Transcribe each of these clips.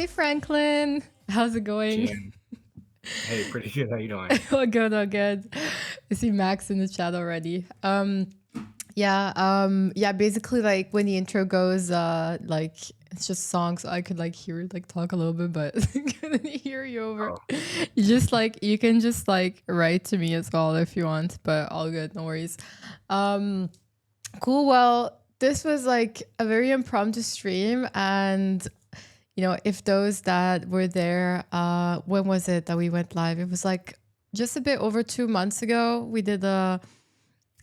Hey Franklin, how's it going? Jan, hey, pretty good. How you doing? Oh good, oh good. I see Max in the chat already. Yeah, basically like when the intro goes, like it's just songs. I could like hear like talk a little bit, but I couldn't hear you over. Oh, You can just like write to me as well if you want, but all good, no worries. Cool. Well, this was like a very impromptu stream, and if those that were there, when was it that we went live? It was like just a bit over 2 months ago. We did a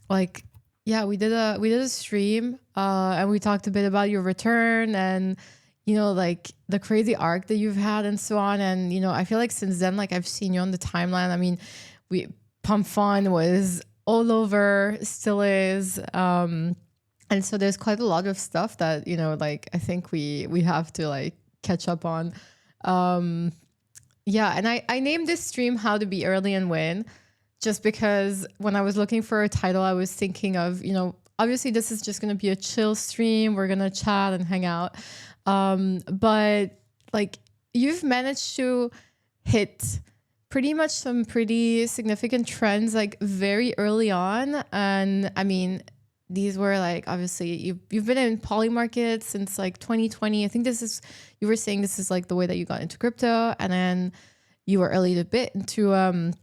like yeah, we did a stream, and we talked a bit about your return and like the crazy arc that you've had and so on. And I feel like since then, like I've seen you on the timeline. I mean, we Pump Fun was all over, still is. And so there's quite a lot of stuff that like I think we have to like catch up on. Yeah, and I named this stream How to Be Early and Win just because when I was looking for a title, I was thinking of, obviously this is just going to be a chill stream. We're going to chat and hang out. But like you've managed to hit pretty much some pretty significant trends like very early on. And I mean, these were like obviously you've been in Polymarkets since like 2020. I think you were saying this is like the way that you got into crypto, and then you were early to bit into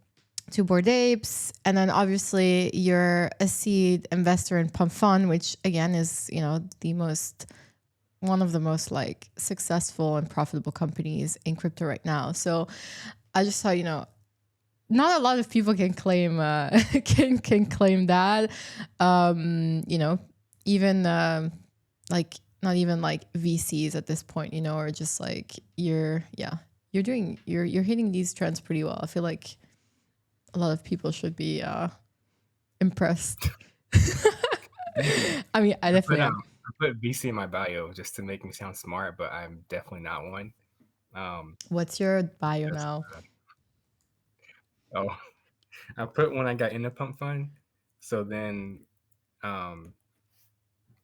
to Bored Apes, and then obviously you're a seed investor in Pump Fun, which again is the most one of the most like successful and profitable companies in crypto right now. So I just thought not a lot of people can claim can claim that. Even like not even like VCs at this point, or just like you're hitting these trends pretty well. I feel like a lot of people should be impressed. thank you. I mean, I I put definitely am. I put BC in my bio just to make me sound smart, but I'm definitely not one. What's your bio Because now? oh, I put when I got into Pump Fun. So then, um,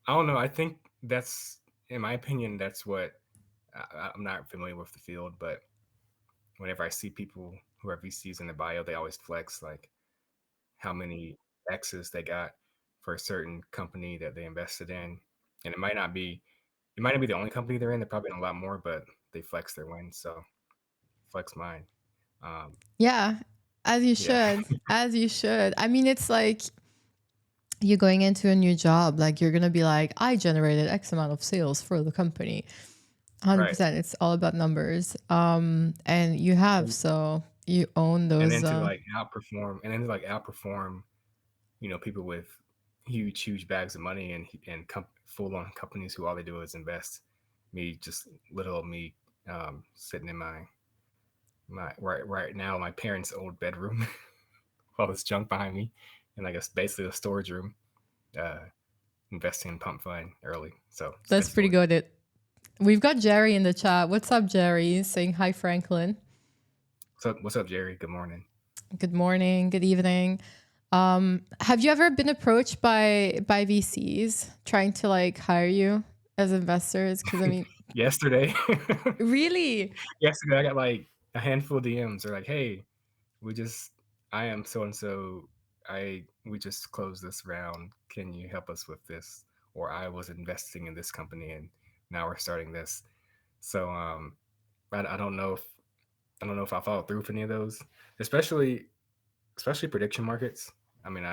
I don't know. I think that's, in my opinion, that's what I'm not familiar with the field, but whenever I see people who are VCs in the bio, they always flex like how many X's they got for a certain company that they invested in. And it might not be the only company they're in. They're probably in a lot more, but they flex their wins. So flex mine. Um, Yeah, as you yeah, should. As you should. I mean, it's like you going into a new job, like you're gonna be like, I generated X amount of sales for the company. right. 100%. It's all about numbers. And you have, And, so you own and those. then to outperform, people with huge bags of money and full on companies who all they do is invest. Me, just little old me, sitting in my right now my parents' old bedroom, all this junk behind me, and I guess basically a storage room. Uh, Investing in Pump Fund early. So it's a good That's pretty story. good. We've got Jerry in the chat. What's up, Jerry? Saying hi, Franklin. What's up, Jerry? Good morning. Good morning. Good evening. Have you ever been approached by VCs trying to like hire you as investors? Because I mean, Yesterday, really? yesterday I got like a handful of DMs. They're like, "Hey, we just, I am so and so. We just closed this round. Can you help us with this? Or I was investing in this company and now we're starting this." So I don't know if I follow through with any of those, especially prediction markets. I mean,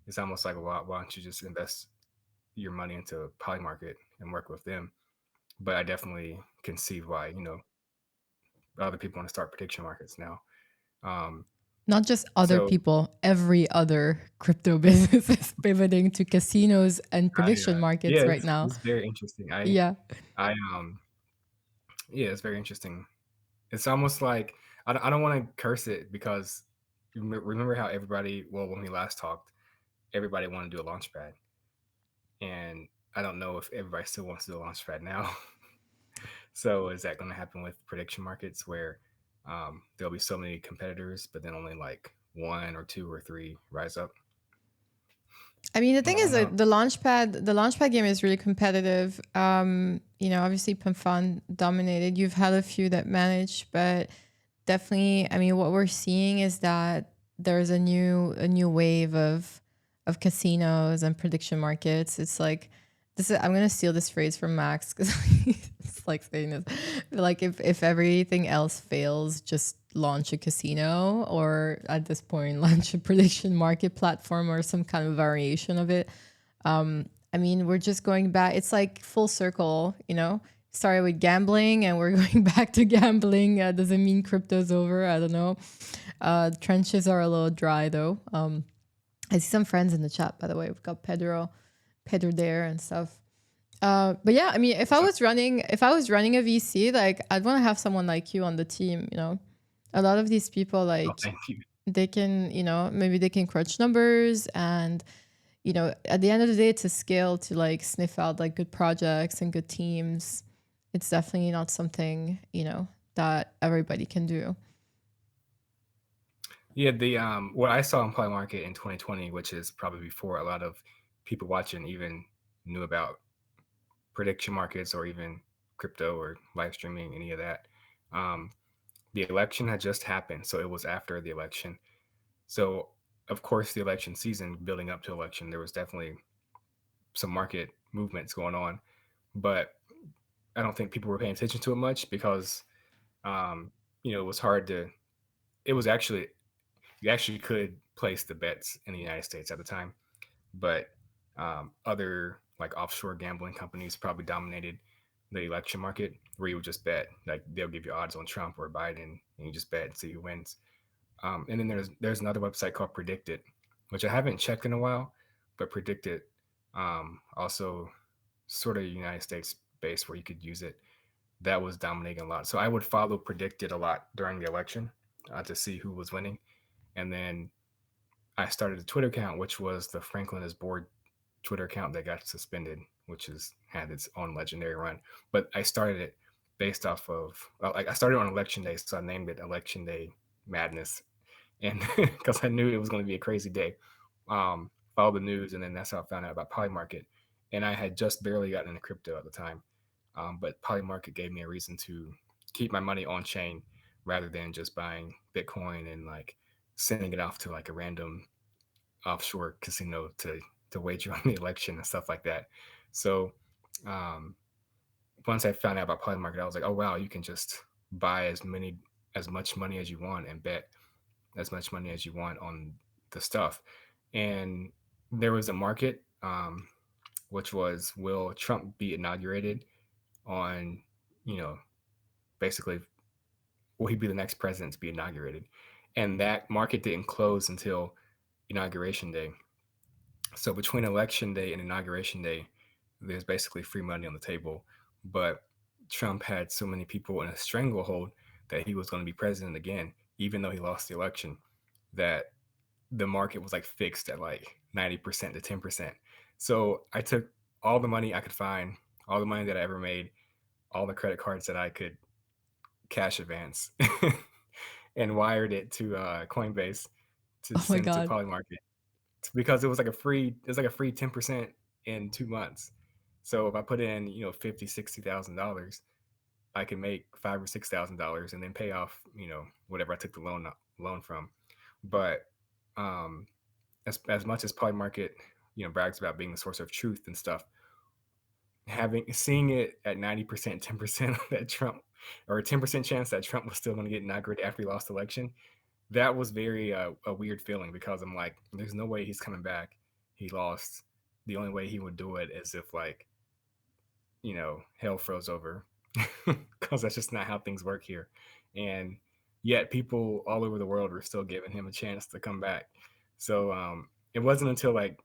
it's almost like, why don't you just invest your money into Polymarket and work with them? But I definitely can see why other people want to start prediction markets now. Um, Not just other so people, every other crypto business is pivoting to casinos and prediction yeah, markets right it's, now. it's very interesting. Yeah. I yeah, it's very interesting. It's almost like I don't want to curse it because remember how everybody, well, when we last talked, everybody wanted to do a launch pad, and I don't know if everybody still wants to do a launch pad now. So is that going to happen with prediction markets where there'll be so many competitors, but then only like one or two or three rise up? I mean, the I thing is don't know. that the launchpad game is really competitive. Obviously Pamfan dominated. You've had a few that managed, but definitely, I mean, what we're seeing is that there's a new wave of casinos and prediction markets. It's like this is, I'm gonna steal this phrase from Max because it's like saying this. Like if everything else fails, just launch a casino, or at this point launch a prediction market platform or some kind of variation of it. I mean, we're just going back. It's like full circle, Started with gambling and we're going back to gambling. Doesn't mean crypto's over. I don't know. Trenches are a little dry though. I see some friends in the chat, by the way. We've got Pedro there and stuff. But yeah, I mean, So, if I was running a VC, like I'd want to have someone like you on the team. A lot of these people, oh, like thank you. they can, maybe they can crunch numbers, and at the end of the day, to scale to like sniff out like good projects and good teams, it's definitely not something, that everybody can do. Yeah, the what I saw in Polymarket in 2020, which is probably before a lot of people watching even knew about prediction markets or even crypto or live streaming, any of that. Um, the election had just happened, so it was after the election. So, of course, the election season building up to election, there was definitely some market movements going on, but I don't think people were paying attention to it much because, um, it was hard to. It was actually you actually could place the bets in the United States at the time, but other like offshore gambling companies probably dominated the election market, where you would just bet. Like they'll give you odds on Trump or Biden, and you just bet and see who wins. And then there's another website called Predicted, which I haven't checked in a while, but Predicted also sort of United States based where you could use it. That was dominating a lot. So I would follow Predicted a lot during the election to see who was winning, and then I started a Twitter account, which was the Franklin is Bored Twitter account that got suspended, which has had its own legendary run. But I started it based off of, well, like I started on election day, so I named it Election Day Madness, and because I knew it was going to be a crazy day. Follow the news, and then that's how I found out about Polymarket. And I had just barely gotten into crypto at the time, but Polymarket gave me a reason to keep my money on chain rather than just buying Bitcoin and like sending it off to like a random offshore casino to wager on the election and stuff like that. So um, once I found out about Polymarket, I was like, oh wow, you can just buy as much money as you want and bet as much money as you want on the stuff. And there was a market, which was, will Trump be inaugurated on, you know, basically, will he be the next president to be inaugurated? And that market didn't close until inauguration day. So between election day and inauguration day, there's basically free money on the table. But Trump had so many people in a stranglehold that he was going to be president again, even though he lost the election, that the market was like fixed at like 90% to 10%. So I took all the money I could find, all the money that I ever made, all the credit cards that I could cash advance, and wired it to Coinbase to Oh my send to god. Polymarket because it was like a free 10% in 2 months. So if I put in, 50, $60,000, I can make $5 or $6,000 and then pay off, whatever I took the loan from. But um, as much as Polymarket, brags about being the source of truth and stuff, seeing it at 90%, 10% that Trump, or a 10% chance that Trump was still going to get inaugurated after he lost the election, that was very a weird feeling because I'm like, there's no way he's coming back. He lost. The only way he would do it is if like, hell froze over, because that's just not how things work here. And yet people all over the world were still giving him a chance to come back. So it wasn't until like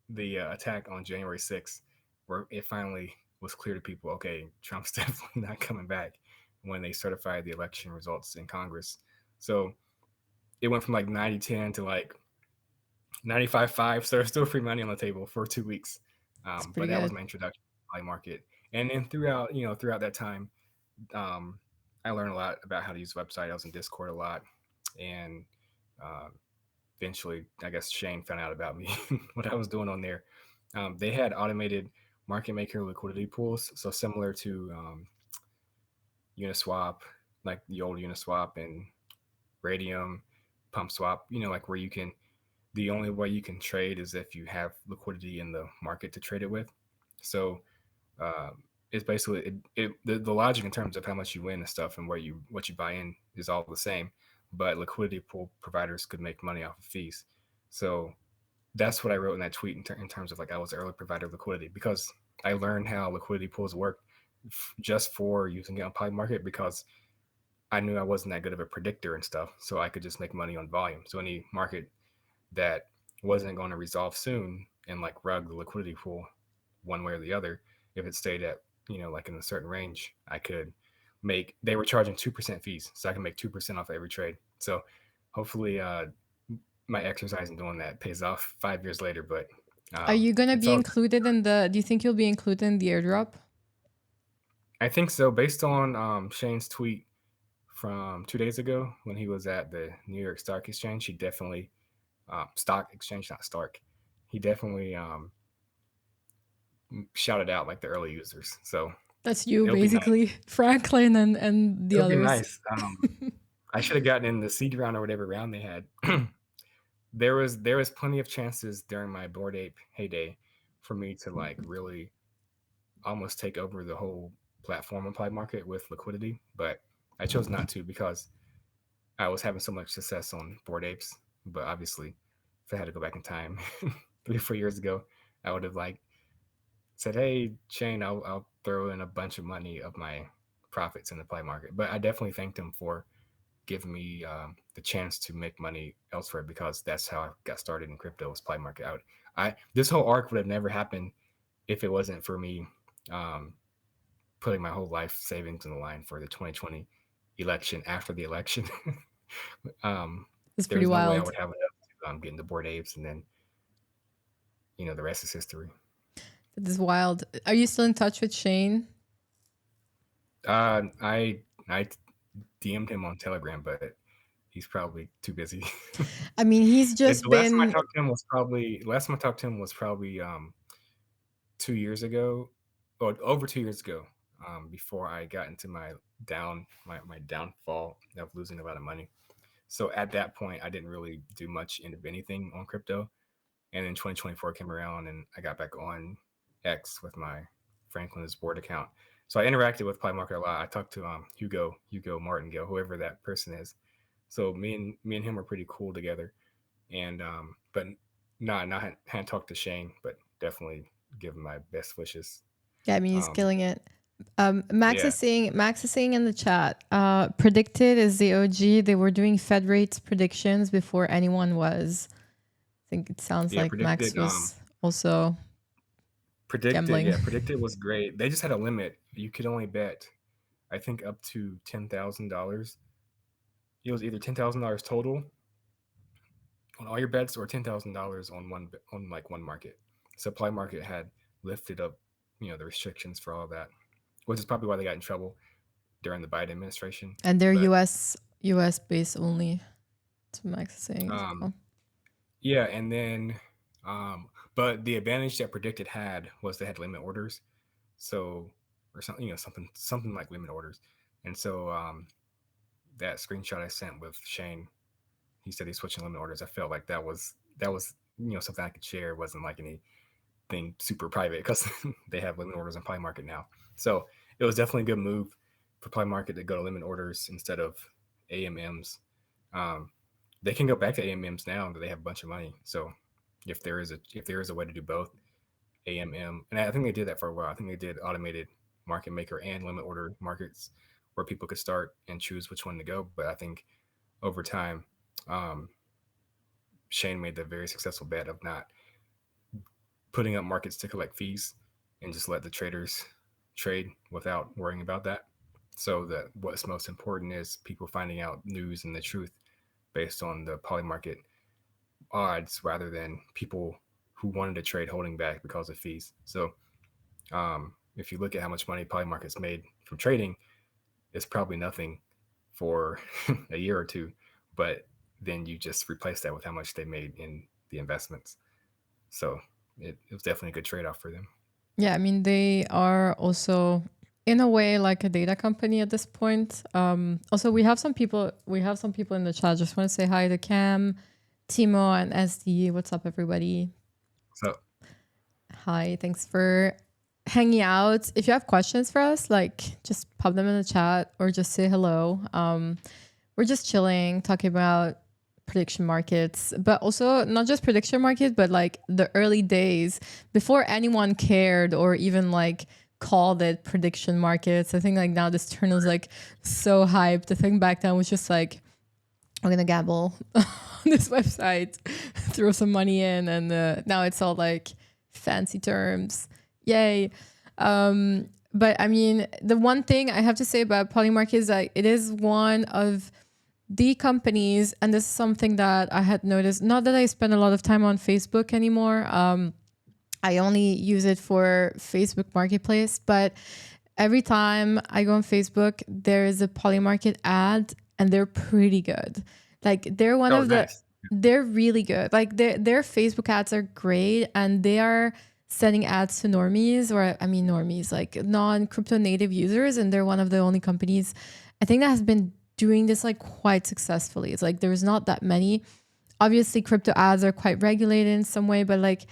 the attack on January 6th where it finally was clear to people, okay, Trump's definitely not coming back, when they certified the election results in Congress. So it went from like 90-10 to like 95-5. So there's still free money on the table for 2 weeks. It's But pretty that was good. my introduction to the market. And then throughout that time, um, I learned a lot about how to use the website. I was in Discord a lot, and uh, eventually, I guess Shane found out about me, what I was doing on there. They had automated market maker liquidity pools, so similar to Uniswap, like the old Uniswap and Radium, Pump Swap. Like where you can the only way you can trade is if you have liquidity in the market to trade it with. So it's basically the logic in terms of how much you win and stuff and what you buy in is all the same, but liquidity pool providers could make money off of fees. So that's what I wrote in that tweet in terms of like I was an early provider of liquidity because I learned how liquidity pools work just for using it on Pi Market because I knew I wasn't that good of a predictor and stuff, so I could just make money on volume. So any market that wasn't going to resolve soon and like rug the liquidity pool one way or the other, if it stayed at like in a certain range, I could make. They were charging 2% fees, so I can make 2% off every trade. So hopefully, my exercise in doing that pays off 5 years later. But Are you gonna it's be all. included in the? Do you think you'll be included in the airdrop? I think so, based on Shane's tweet from 2 days ago when he was at the New York Stock Exchange. He definitely stock exchange, not Stark. He definitely shouted out like the early users. So That's you it'll be nice. basically, Franklin and the It'll be others. nice. I should have gotten in the seed round or whatever round they had. There was plenty of chances during my Bored Ape heyday for me to like really almost take over the whole platform applied market with liquidity, but I chose not to because I was having so much success on Bored Apes. But obviously, if I had to go back in time 3 or 4 years ago, I would have like said, "Hey, Shane, I'll throw in a bunch of money of my profits in the play market." But I definitely thanked him for giving me the chance to make money elsewhere because that's how I got started in crypto was play market. I this whole arc would have never happened if it wasn't for me um, putting my whole life savings in the line for the 2020 election. After the election, um, It's pretty there's no way I wild. would have enough to get into Bored Apes, and then the rest is history. It is wild. Are you still in touch with Shane? I DM'd him on Telegram, but he's probably too busy. I mean, he's The just last time I been. talked to him was probably 2 years ago, or over 2 years ago, before I got into my downfall of losing a lot of money. So at that point, I didn't really do much of anything on crypto. And then 2024 came around, and I got back on X with my Franklin's board account. So I interacted with Polymarket a lot. I talked to Hugo Martingale, whoever that person is. So me and him are pretty cool together. And but not hadn't talked to Shane, but definitely give him my best wishes. Yeah, I mean, he's Um, killing it. Max yeah, is saying. Max is saying in the chat. Predicted is the OG. They were doing Fed rates predictions before anyone was. I think it sounds yeah, like Max was also gambling. predicted was great. They just had a limit. You could only bet, I think, up to $10,000. It was either $10,000 total on all your bets or $10,000 on like one market. Supply market had lifted up, the restrictions for all that, which is probably why they got in trouble during the Biden administration. And they're But US based only. That's what Max is saying as um, well. yeah, and then but the advantage that predicted had was they had limit orders, so or something, something like limit orders, and so that screenshot I sent with Shane, he said he's switching limit orders. I felt like that was something I could share. It wasn't like anything super private because they have limit orders on Play Market now. So it was definitely a good move for Play Market to go to limit orders instead of AMMs. Um, they can go back to AMMs now that they have a bunch of money. So if there is a way to do both AMM, and I think they did that for a while. I think they did automated market maker and limit order markets where people could start and choose which one to go. But I think over time, um, Shane made the very successful bet of not putting up markets to collect fees and just let the traders trade without worrying about that. So that what's most important is people finding out news and the truth based on the poly market odds rather than people who wanted to trade holding back because of fees. So if you look at how much money poly markets made from trading, it's probably nothing for a year or two. But then you just replace that with how much they made in the investments. So it was definitely a good trade off for them. Yeah, I mean they are also in a way like a data company at this point. Also, we have some people in the chat. Just want to say hi to Cam, Timo, and SD. What's up, everybody? So Hi, thanks for hanging out. If you have questions for us, like just pop them in the chat or just say hello. We're just chilling, talking about prediction markets, but also not just prediction market, but like the early days before anyone cared or even like called it prediction markets. I think like now this term is like so hyped. The thing back then was just like, I'm gonna gamble on this website, throw some money in, and now it's all like fancy terms. Yay. But I mean, the one thing I have to say about Polymarket is that it is one of the companies, and this is something that I had noticed. Not that I spend a lot of time on Facebook anymore. I only use it for Facebook Marketplace, but every time I go on Facebook, there is a Polymarket ad, and they're pretty good. Like they're one oh, of the, nice. they're really good. Like their Facebook ads are great, and they are sending ads to normies, or I mean normies, like non crypto native users, and they're one of the only companies I think that has been doing this like quite successfully. It's like there's not that many. Obviously, crypto ads are quite regulated in some way, but like,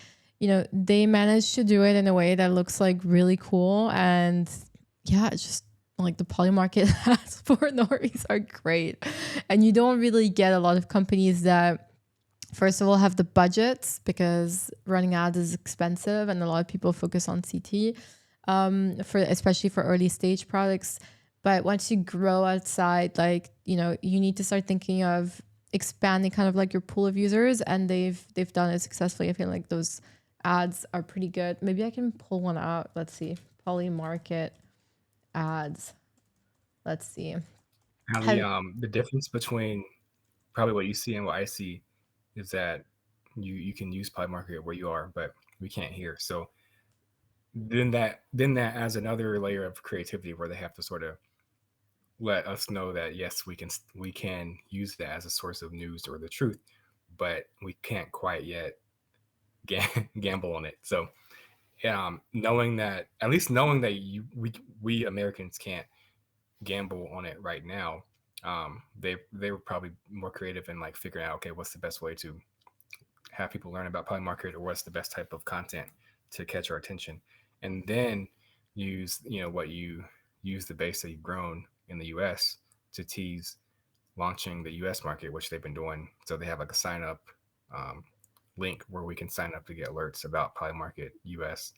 they managed to do it in a way that looks like really cool. And yeah, it's just like the Polymarket ads for normies are great. And you don't really get a lot of companies that, first of all, have the budgets, because running ads is expensive and a lot of people focus on CT, for especially for early stage products. But once you grow outside, like, you need to start thinking of expanding kind of like your pool of users, and they've done it successfully. I feel like those ads are pretty good. Maybe I can pull one out. Let's see. Polymarket ads. Let's see. Now Have the difference between probably what you see and what I see is that you can use Play Market where you are, but we can't hear. So then that adds another layer of creativity where they have to sort of let us know that yes, we can use that as a source of news or the truth, but we can't quite yet gamble on it. So knowing that, at least knowing that we Americans can't gamble on it right now, they were probably more creative in like figuring out, okay, what's the best way to have people learn about Pine Market, or what's the best type of content to catch our attention, and then use what you use the base that you've grown in the U.S. to tease launching the U.S. market, which they've been doing. So they have like a sign up um, link where we can sign up to get alerts about Pine Market US,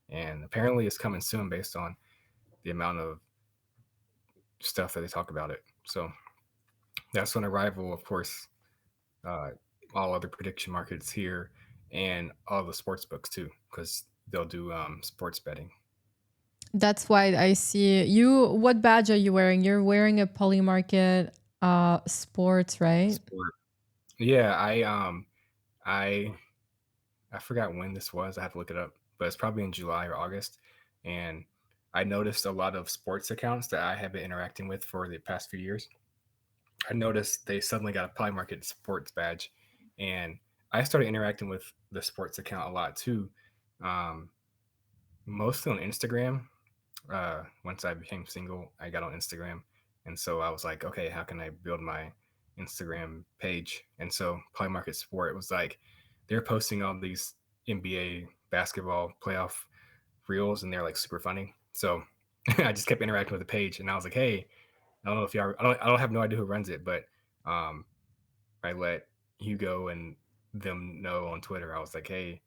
and apparently it's coming soon based on the amount of stuff that they talk about it. So that's on arrival, of course, uh, all other prediction markets here and all the sports books too, because they'll do sports betting. That's why I see you. What badge are you wearing? You're wearing a Polymarket sports, right? Sport. Yeah, I I forgot when this was. I have to look it up, but it's probably in July or August. And I noticed a lot of sports accounts that I have been interacting with for the past few years. I noticed they suddenly got a Polymarket sports badge, and I started interacting with the sports account a lot too, um, mostly on Instagram. Once I became single, I got on Instagram, and so I was like, okay, how can I build my Instagram page? And so Polymarket Sport was like they're posting all these NBA basketball playoff reels, and they're like super funny. So I just kept interacting with the page, and I was like, hey, I don't know if y'all, I don't have no idea who runs it, but um, I let Hugo and them know on Twitter. I was like, hey,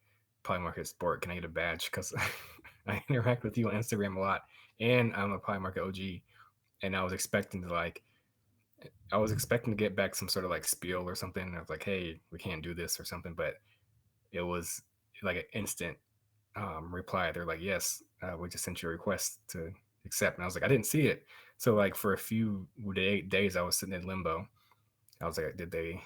Polymarket Sport, can I get a badge? Because I interact with you on Instagram a lot, and I'm a Polymarket OG. And I was expecting to get back some sort of like spiel or something. I was like, hey, we can't do this or something, but it was like an instant reply. They're like, yes, we just sent you a request to accept. And I was like, I didn't see it. So like for a few days, I was sitting in limbo. I was like, did they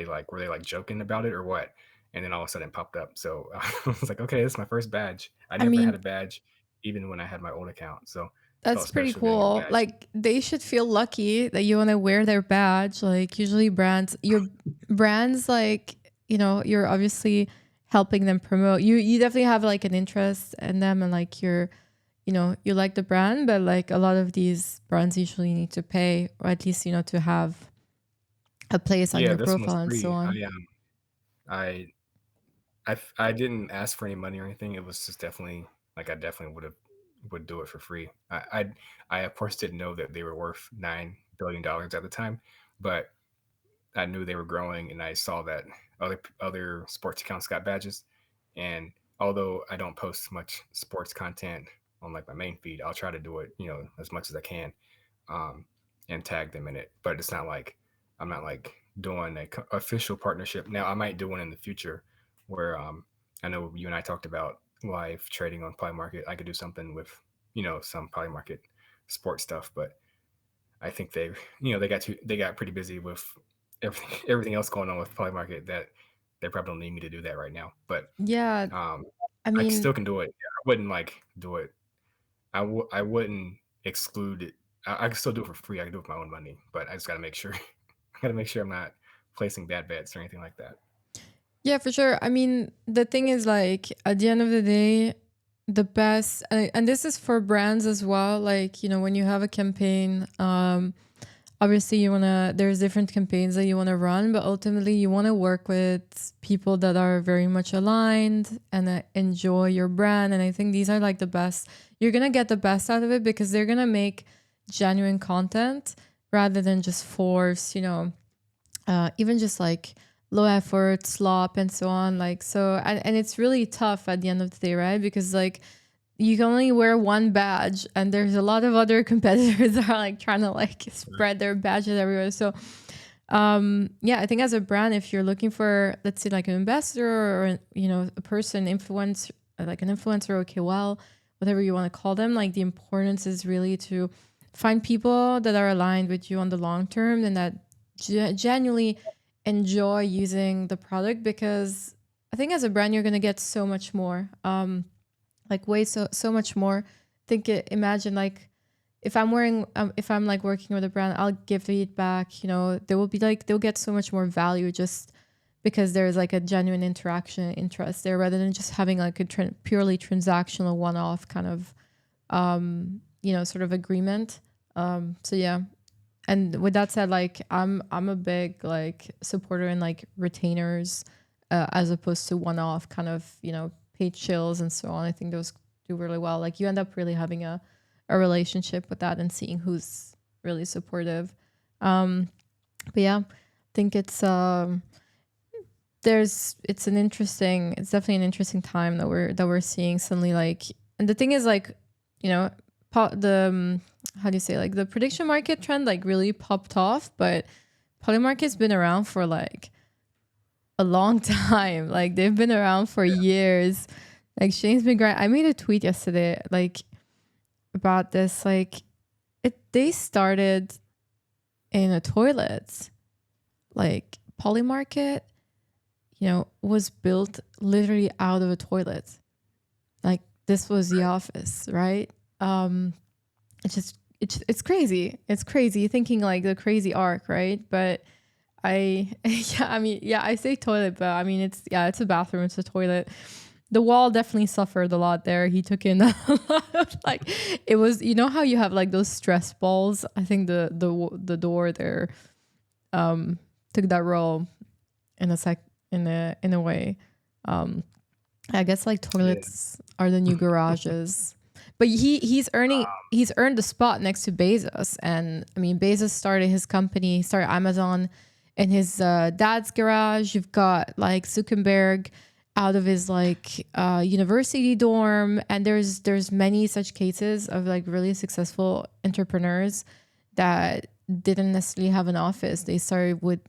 like were they like joking about it or what? And then all of a sudden it popped up. So I was like, okay, this is my first badge. I I never had a mean, badge even when I had my old account. So it felt that's pretty special getting a cool. badge. Like they should feel lucky that you want to wear their badge. Like usually brands, your brands like, you're obviously helping them promote. You definitely have like an interest in them, and like you like the brand, but like a lot of these brands usually need to pay, or at least, to have a place on Yeah, your this one was profile and so free. on. I I didn't ask for any money or anything. It was just definitely like I definitely would do it for free. I of course didn't know that they were worth $9 billion at the time, but I knew they were growing, and I saw that other sports accounts got badges. And although I don't post much sports content on like my main feed, I'll try to do it, as much as I can, um, and tag them in it. But it's not like I'm not like doing a official partnership. Now I might do one in the future where I know you and I talked about live trading on Polymarket. I could do something with some Polymarket sports stuff, but I think they got pretty busy with everything else going on with Polymarket that they probably don't need me to do that right now. But Yeah, um, I I mean, still can do it. Yeah, I wouldn't like do it. I wouldn't exclude it. I can still do it for free. I can do it with my own money, but I just got to make sure. I got to make sure I'm not placing bad bets or anything like that. yeah, for sure. I mean, the thing is, like, at the end of the day, the best, and this is for brands as well. Like, when you have a campaign, obviously there's different campaigns that you want to run, but ultimately you want to work with people that are very much aligned and that enjoy your brand. And I think these are like the best. You're going to get the best out of it because they're going to make genuine content rather than just force, even just like low effort slop and so on, like, so, and it's really tough at the end of the day, right? Because like you can only wear one badge, and there's a lot of other competitors that are like trying to like Right. spread their badges everywhere. So yeah, I think as a brand, if you're looking for, let's say, like an ambassador, or a person influence, like an influencer, okay, well, whatever you want to call them, like the importance is really to find people that are aligned with you on the long term, and that genuinely enjoy using the product. Because I think as a brand, you're going to get so much more, like way so much more. Imagine like if I'm like working with a brand, I'll give feedback. They will be like, they'll get so much more value just because there's like a genuine interaction and interest there, rather than just having like a purely transactional one-off kind of sort of agreement. So yeah. And with that said, like I'm a big like supporter in like retainers, as opposed to one-off kind of paid chills and so on. I think those do really well. Like you end up really having a relationship with that and seeing who's really supportive. But yeah, I think it's definitely an interesting time that we're seeing suddenly, like. And the thing is, like, you know the how do you say, like, the prediction market trend like really popped off, but Polymarket's been around for like a long time. Like they've been around for Yeah. years. Like Shane's been great. I made a tweet yesterday like about this. Like they started in a toilet. Like Polymarket, was built literally out of a toilet. Like this was the office, right? It's crazy. It's crazy thinking like the crazy arc, right? But yeah, I mean, yeah, I say toilet, but I mean, it's a bathroom, it's a toilet. The wall definitely suffered a lot there. He took in a lot of like, it was, how you have like those stress balls. I think the door there took that role in a way. Um, I guess like Yeah. toilets are the new garages. But he's earned the spot next to Bezos. And I mean, Bezos started his company, started Amazon in his dad's garage. You've got like Zuckerberg out of his like university dorm. And there's many such cases of like really successful entrepreneurs that didn't necessarily have an office. They started with,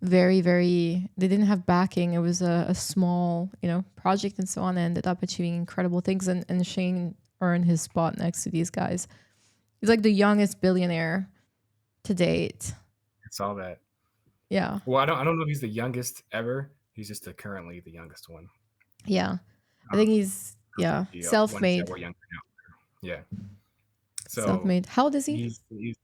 very, very, they didn't have backing. It was a small, project and so on, and ended up achieving incredible things. And Shane earned his spot next to these guys. He's like the youngest billionaire to date. It's all that. Yeah. Well, I don't know if he's the youngest ever. He's just currently the youngest one. Yeah. I think Um, he's, yeah, the ones that self-made. were younger now. Yeah. So Self-made. How old is he? he's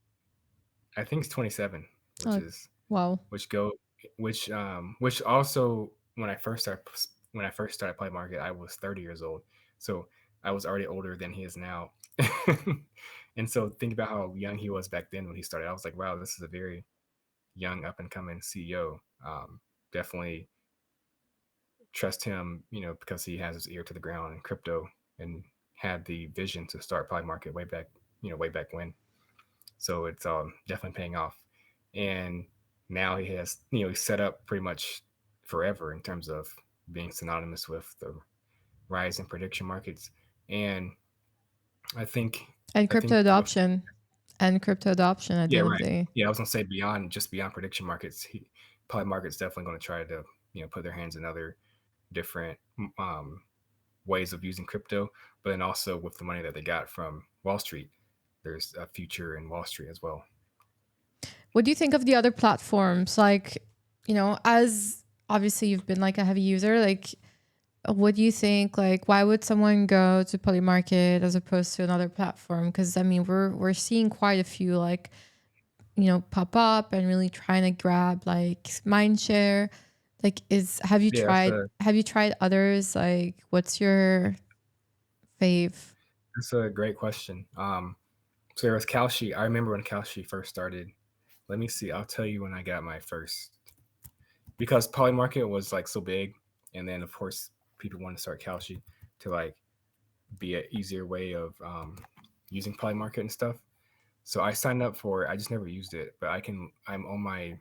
I think he's 27, which Oh, is wow. which go which also when I first started Play Market, I was 30 years old. So I was already older than he is now. And so think about how young he was back then when he started. I was like, wow, this is a very young up and coming CEO. Definitely trust him, because he has his ear to the ground in crypto and had the vision to start Play Market way back when. So it's definitely paying off. And now he has, he's set up pretty much forever in terms of being synonymous with the rise in prediction markets. And I think, And I think crypto what's, adoption. And crypto adoption at the yeah, end of the right. day. Yeah, I was gonna say beyond prediction markets, Poly Market's definitely going to try to, put their hands in other different ways of using crypto, but then also with the money that they got from Wall Street, there's a future in Wall Street as well. What do you think of the other platforms? Like, as obviously you've been like a heavy user, like what do you think? Like, why would someone go to Polymarket as opposed to another platform? Because I mean, we're seeing quite a few like pop up and really trying to grab like mind share. Like, is Yeah, that's a have you tried others? Like, what's your fave? that's a great question. So there was Kalshi. I remember when Kalshi first started. Let me see. I'll tell you when I got my first, because Polymarket was like so big, and then of course people want to start Kalshi to like be an easier way of using Polymarket and stuff. So I signed up for it. I just never used it, but I'm on my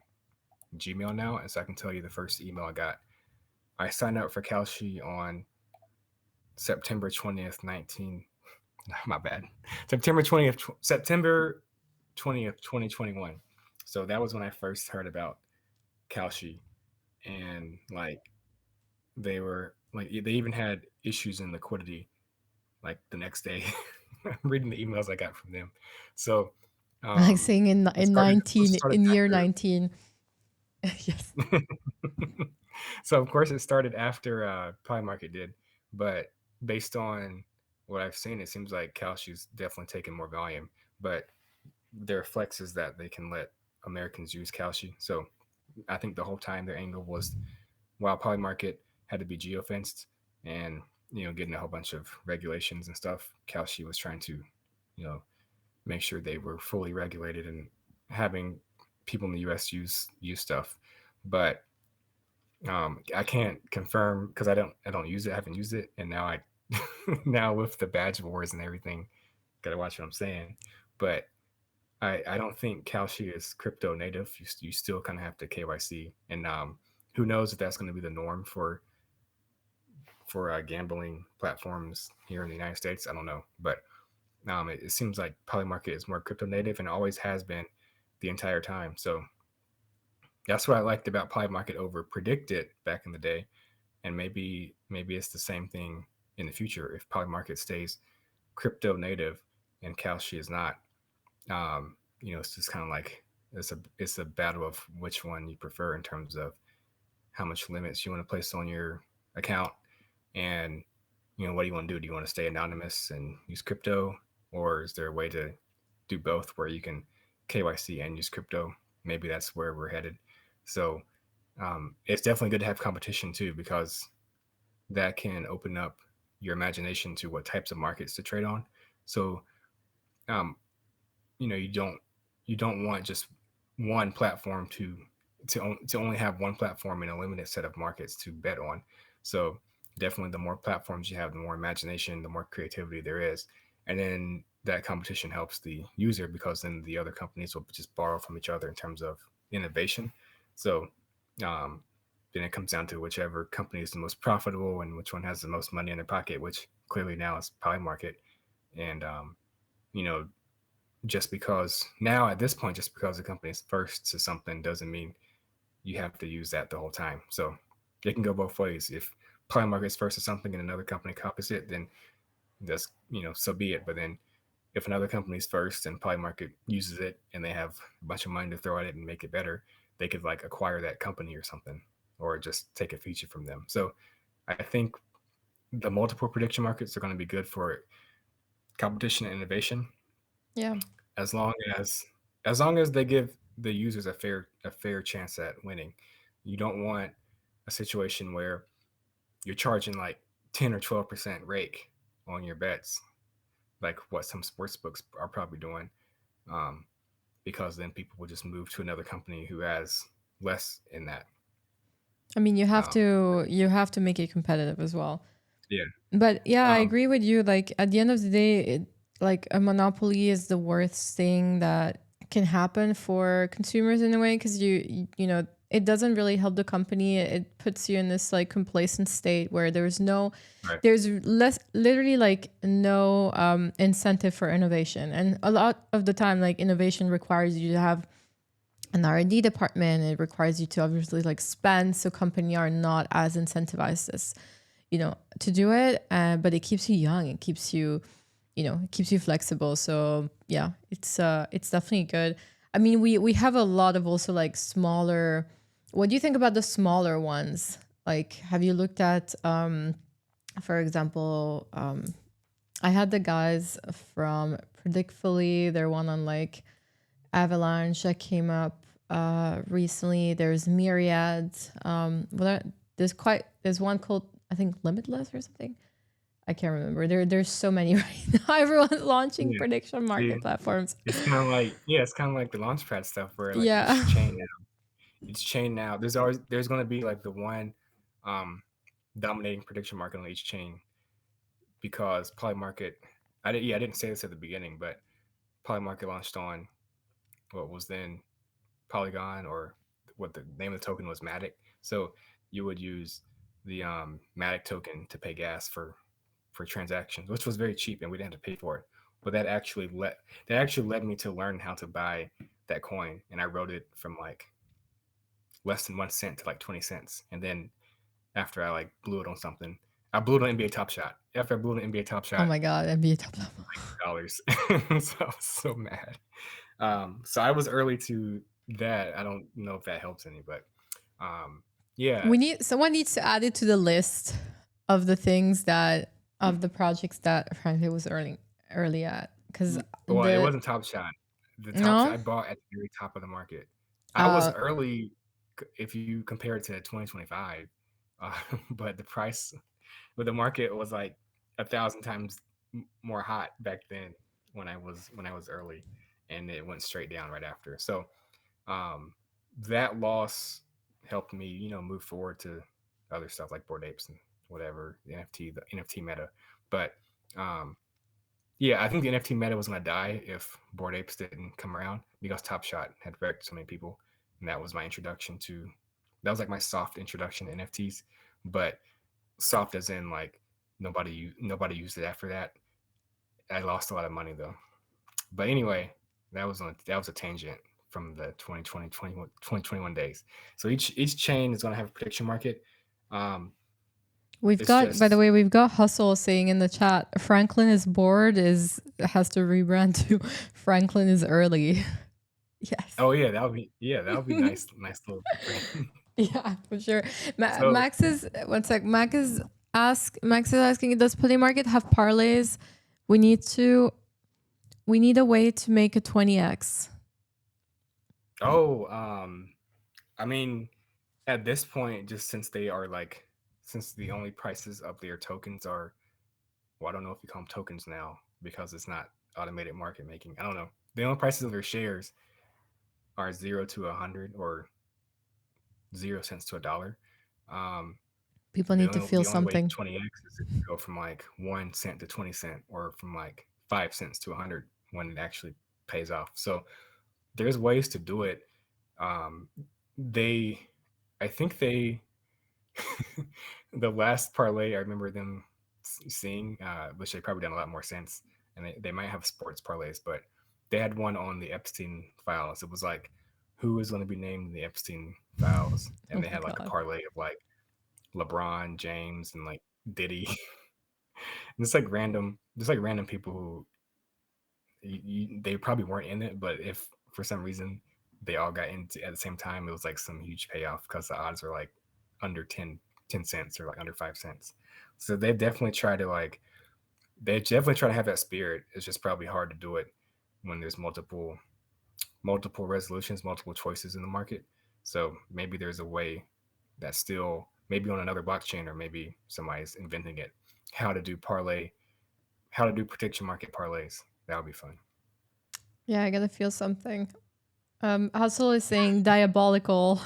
Gmail now, and so I can tell you the first email I got. I signed up for Kalshi on September 20th, 19. My bad. September 20th, 2021. So that was when I first heard about Kalshi, and like they were like they even had issues in liquidity like the next day. I'm reading the emails I got from them. So Like um saying it in started it 19 started in year after 19. Yes. so of course it started after Prime Market did, but based on what I've seen, it seems like Kalshi's definitely taking more volume. But their flex is that they can let Americans use Kalshi. So I think the whole time their angle was, while Polymarket had to be geofenced and getting a whole bunch of regulations and stuff, Kalshi was trying to you know make sure they were fully regulated and having people in the U.S. use stuff. But I can't confirm because I don't use it. I haven't used it, and now I now with the badge wars and everything, gotta watch what I'm saying. But I don't think Kalshi is crypto native. You still kind of have to KYC, and who knows if that's going to be the norm for gambling platforms here in the United States. I don't know, but it seems like Polymarket is more crypto native and always has been the entire time. So that's what I liked about Polymarket over Predicted back in the day, and maybe it's the same thing in the future if Polymarket stays crypto native and Kalshi is not. It's just kind of like it's a battle of which one you prefer in terms of how much limits you want to place on your account, and what do you want to do? Do you want to stay anonymous and use crypto, or is there a way to do both where you can KYC and use crypto? Maybe that's where we're headed. So it's definitely good to have competition too, because that can open up your imagination to what types of markets to trade on. So um, you don't want just one platform to only have one platform in a limited set of markets to bet on. So definitely the more platforms you have, the more imagination, the more creativity there is. And then that competition helps the user because then the other companies will just borrow from each other in terms of innovation. So um, then it comes down to whichever company is the most profitable and which one has the most money in their pocket, which clearly now is Polymarket. And you know just because now at this point, just because the company is first to something doesn't mean you have to use that the whole time. So it can go both ways. If Prime Market's first to something and another company copies it, then that's so be it. But then if another company's first and Prime Market uses it and they have a bunch of money to throw at it and make it better, they could like acquire that company or something, or just take a feature from them. So I think the multiple prediction markets are going to be good for competition and innovation, Yeah. as long as they give the users a fair chance at winning. You don't want a situation where you're charging like 10 or 12% rake on your bets, like what some sports books are probably doing, um, because then people will just move to another company who has less in that. I mean, Um, you have to make it competitive as well. yeah. But yeah, I Um, agree with you. Like at the end of the day, like a monopoly is the worst thing that can happen for consumers in a way because you know it doesn't really help the company. It puts you in this like complacent state where right. there's less literally like no incentive for innovation, and a lot of the time like innovation requires you to have an R&D department. It requires you to obviously like spend, so company are not as incentivized as to do it, but it keeps you young. It keeps you it keeps you flexible. So yeah, it's definitely good. I mean, we have a lot of also like smaller. What do you think about the smaller ones? Like, have you looked at for example, I had the guys from Predictfully, their one on like Avalanche that came up recently. There's Myriad. There's one called, I think, Limitless or something. I can't remember. There's so many right now. Everyone's launching Yeah. prediction See, market platforms. it's kind of like, yeah, it's kind of like the launchpad stuff where like Yeah. each chain now, there's going to be like the one um, dominating prediction market on each chain because Polymarket, I didn't say this at the beginning, but Polymarket launched on what was then Polygon, or what the name of the token was, Matic. So you would use the Matic token to pay gas for transactions, which was very cheap and we didn't have to pay for it. But that actually led me to learn how to buy that coin, and I wrote it from like less than 1 cent to like 20 cents, and then after I like blew it on something, I blew it on NBA Top Shot. After I blew it on NBA Top Oh Shot, my god, NBA top level. dollars. So I was so mad. So I was early to that. I don't know if that helps any, but um, yeah. Someone needs to add it to the list of the things that of the projects that Franklin was early at because Well, it the wasn't Top Shot. The Top Shot no I bought at the very top of the market. I was uh early if you compare it to 2025, but but the market was like 1,000 times more hot back then when I was early, and it went straight down right after. So um, that loss helped me, move forward to other stuff like Bored Apes and whatever the NFT meta. But um, yeah, I think the NFT meta was gonna die if Bored Apes didn't come around because Top Shot had wrecked so many people, and that was like my soft introduction to NFTs, but soft as in like nobody used it after that. I lost a lot of money though. But anyway, that was a tangent from the 2021 days. So each chain is gonna have a prediction market. Um, we've it's got, by the just way, we've got Hustle saying in the chat, Franklin is bored, is has to rebrand to Franklin is early. Yes. oh yeah, that would be nice little brand. Yeah, for sure. So Max is one sec. Max is asking, does Polymarket have parlays? We need to we need a way to make a 20x. oh I mean, at this point, just since the only prices of their tokens are, well, I don't know if you call them tokens now because it's not automated market making. I don't know. The only prices of their shares are 0 to 100 or 0 cents to $1. Um, People need to feel the only way something. 20x is if you go from like 1 cent to 20 cent, or from like 5 cents to 100 when it actually pays off. So there's ways to do it. Um, they, I think they, the last parlay I remember them seeing, which they probably done a lot more sense, and they might have sports parlays, but they had one on the Epstein files. It was like, who is going to be named in the Epstein files, Oh and they my had like a god. parlay of like LeBron James and like Diddy. And just like random people who they probably weren't in it, but if for some reason they all got into at the same time, it was like some huge payoff because the odds are like under 10 cents or like under 5 cents. So they definitely try to have that spirit. It's just probably hard to do it when there's multiple resolutions, multiple choices in the market. So maybe there's a way. that's still maybe on another blockchain, or maybe somebody's inventing it. How to do prediction market parlays. That would be fun. Yeah, I gotta feel something. Hustle is saying diabolical.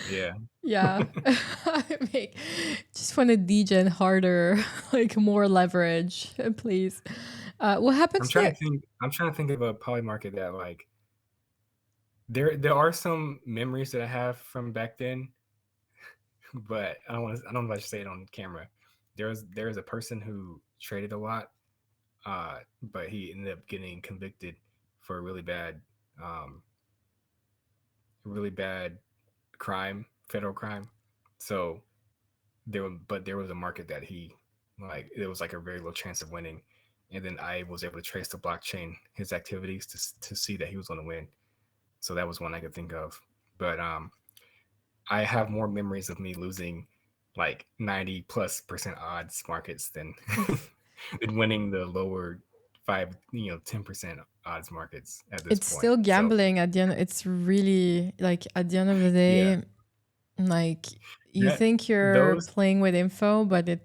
Yeah. Yeah. I make just want to degen harder, like more leverage, please. What happens to I'm trying to think of a poly market that like there are some memories that I have from back then, but I don't know if I should say it on camera. There was a person who traded a lot, but he ended up getting convicted for a um, really bad crime, federal crime. So there was a market that he like it was like a very low chance of winning, and then I was able to trace the blockchain his activities to see that he was going to win. So that was one I could think of. But I have more memories of me losing like 90+% odds markets than than winning the lower 10% odds markets at this it's point. still So gambling at the end. It's really like at the end of the yeah, day, like you that think you're those playing with info, but yeah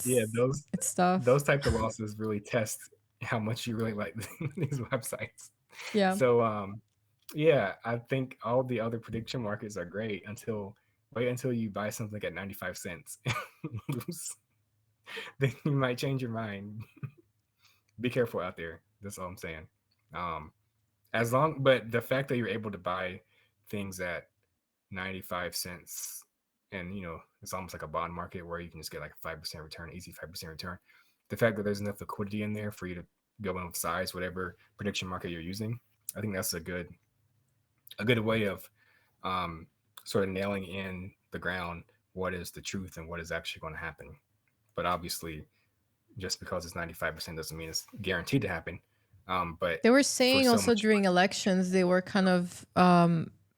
it's stuff. those types of losses really test how much you really like these websites. Yeah. So yeah, I think all the other prediction markets are great until wait until you buy something at 95 cents. Then you might change your mind. Be careful out there. That's all I'm saying. Um, but the fact that you're able to buy things at 95 cents, and it's almost like a bond market where you can just get like a 5% return, easy 5% return. The fact that there's enough liquidity in there for you to go in with size, whatever prediction market you're using, I think that's a good way of um, sort of nailing in the ground what is the truth and what is actually going to happen. But obviously, just because it's 95% doesn't mean it's guaranteed to happen. But They were for saying so also much during elections, they were kind of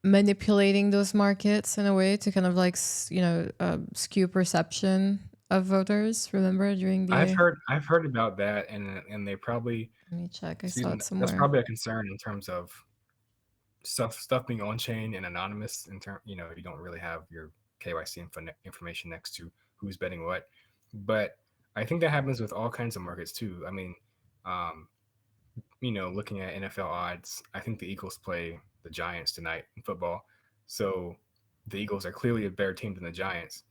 manipulating those markets in a way to kind of like, skew perception of voters. Remember during the, I've heard about that, and they probably let me check, I excuse saw me, it that's somewhere. probably a concern in terms of stuff being on chain and anonymous. In term, you don't really have your KYC information next to who's betting what. But I think that happens with all kinds of markets too. I mean, um, looking at NFL odds, I think the Eagles play the Giants tonight in football. So the Eagles are clearly a better team than the Giants,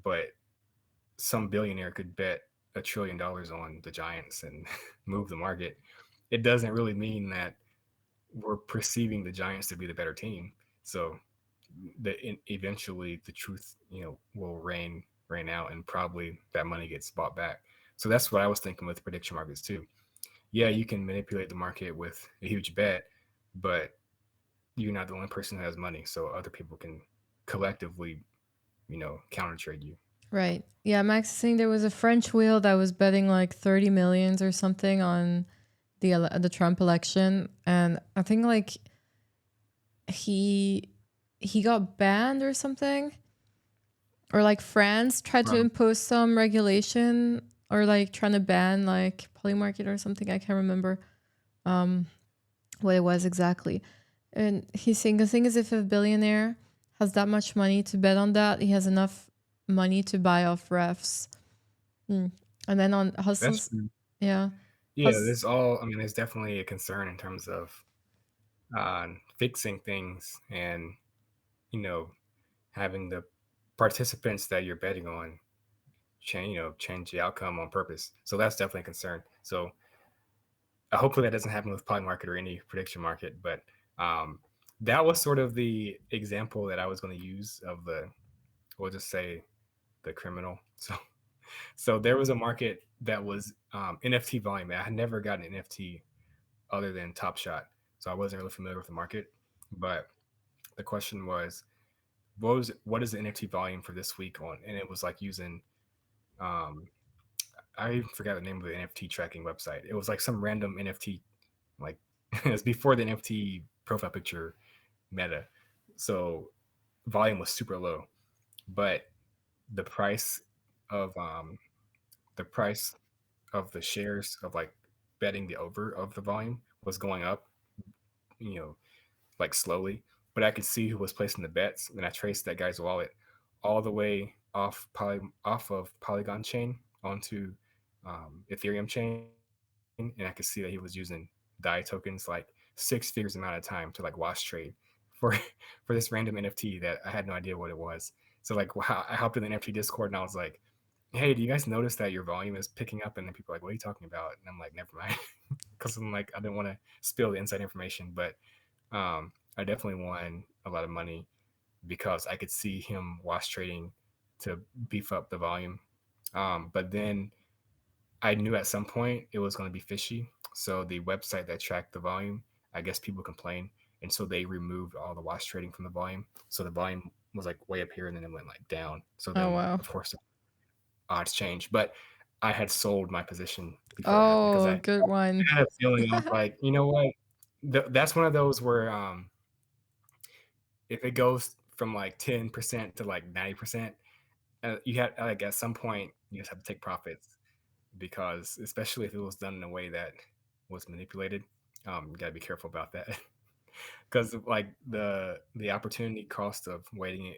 but some billionaire could bet $1 trillion on the Giants and move the market. It doesn't really mean that we're perceiving the Giants to be the better team. So eventually the truth, will rain out, and probably that money gets bought back. So that's what I was thinking with prediction markets too. Yeah, you can manipulate the market with a huge bet, but you're not the only person who has money. So other people can collectively, counter trade you. Right. Yeah, Max is saying there was a French wheel that was betting like 30 millions or something on the Trump election, and I think like he he got banned or something, or like France tried to From impose some regulation or like trying to ban like Polymarket or something. I can't remember what it was exactly. And he's saying the thing is, if a billionaire has that much money to bet on that, he has enough money to buy off refs. Mm. And then on that's hustles, yeah, yeah. hus- There's definitely a concern in terms of fixing things, and you know having the participants that you're betting on change the outcome on purpose. So that's definitely a concern. So hopefully that doesn't happen with pod market or any prediction market. But um, that was sort of the example that I was going to use of we'll just say the criminal. So there was a market that was NFT volume. I had never gotten an NFT other than Top Shot, so I wasn't really familiar with the market. But the question was, what is the NFT volume for this week on? And it was like using um, I forgot the name of the NFT tracking website. It was like some random NFT, like it was before the NFT profile picture meta. So volume was super low, but the price of the price of the shares of like betting the over of the volume was going up, you know, like slowly. but I could see who was placing the bets, and I traced that guy's wallet all the way off of Polygon chain onto Ethereum chain, and I could see that he was using DAI tokens like 6 figures amount of time to like wash trade for for this random NFT that I had no idea what it was. So like, wow, I hopped in the NFT Discord and I was like, "Hey, do you guys notice that your volume is picking up?" And then people are like, "What are you talking about?" And I'm like, "Never mind," because I'm like, I didn't want to spill the inside information, but I definitely won a lot of money because I could see him wash trading to beef up the volume. But then I knew at some point it was going to be fishy. So the website that tracked the volume, I guess people complained, and so they removed all the wash trading from the volume. So the volume was like way up here, and then it went like down. So Oh then, wow. of course, the odds changed. But I had sold my position before it happened because Oh, I good one. had a feeling. I was like, you know what? That's one of those where if it goes from like 10% to like 90%, you have like at some point you just have to take profits because especially if it was done in a way that was manipulated, you gotta be careful about that. Because like the opportunity cost of waiting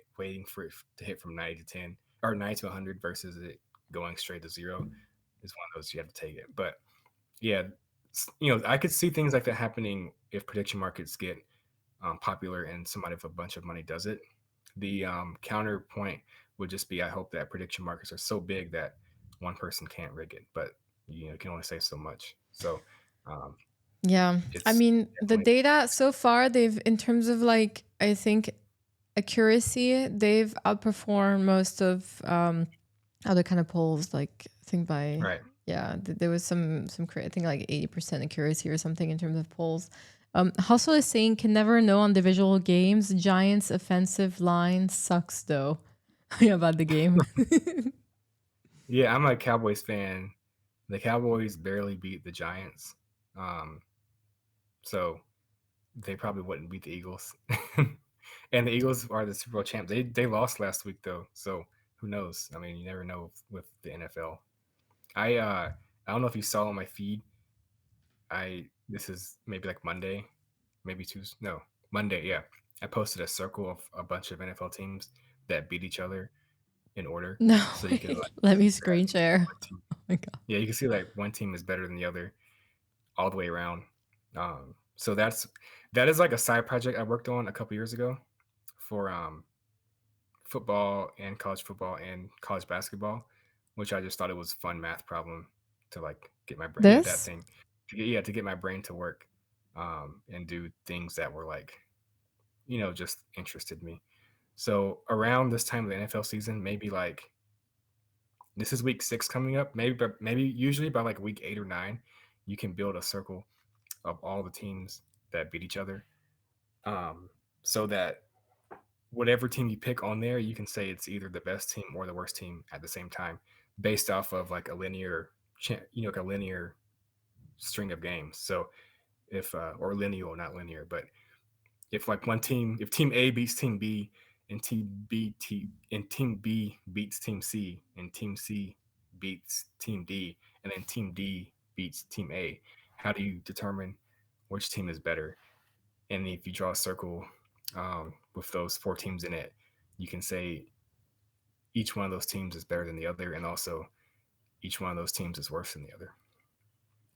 for it to hit from 90 to 10 or 90 to 100 versus it going straight to zero is one of those you have to take it. But yeah, I could see things like that happening if prediction markets get popular and somebody with a bunch of money does it. The counterpoint would just be I hope that prediction markets are so big that one person can't rig it, but you can only say so much. So um, Yeah. I it's mean, the definitely data so far, they've, in terms of like, I think accuracy, they've outperformed most of other kind of polls. Like, I think by, right. yeah, there was I think like 80% accuracy or something in terms of polls. Hustle is saying can never know on the visual games. Giants offensive line sucks though. Yeah, about the game. Yeah, I'm a Cowboys fan. The Cowboys barely beat the Giants, um, so they probably wouldn't beat the Eagles. And the Eagles are the Super Bowl champs. They lost last week though, so who knows? I mean, you never know with the NFL. I don't know if you saw on my feed. I This is maybe like Monday, maybe Tuesday. No, Monday. Yeah, I posted a circle of a bunch of NFL teams that beat each other in order, No so you can way. like Let me see that screen share. one team. Oh my god. Yeah, you can see like one team is better than the other all the way around. So that is like a side project I worked on a couple years ago for football and college basketball, which I just thought it was a fun math problem to like get my brain. Yeah, that This? thing. To get my brain to work and do things that were like just interested me. So around this time of the NFL season, maybe like this is week 6 coming up. Maybe usually by like week 8 or 9, you can build a circle of all the teams that beat each other. Um, so that whatever team you pick on there, you can say it's either the best team or the worst team at the same time, based off of like a like a linear string of games. So if or lineal, not linear, but if like if team A beats team B, and team B beats team C, and team C beats team D, and then team D beats team A, how do you determine which team is better? And if you draw a circle with those 4 teams in it, you can say each one of those teams is better than the other, and also each one of those teams is worse than the other.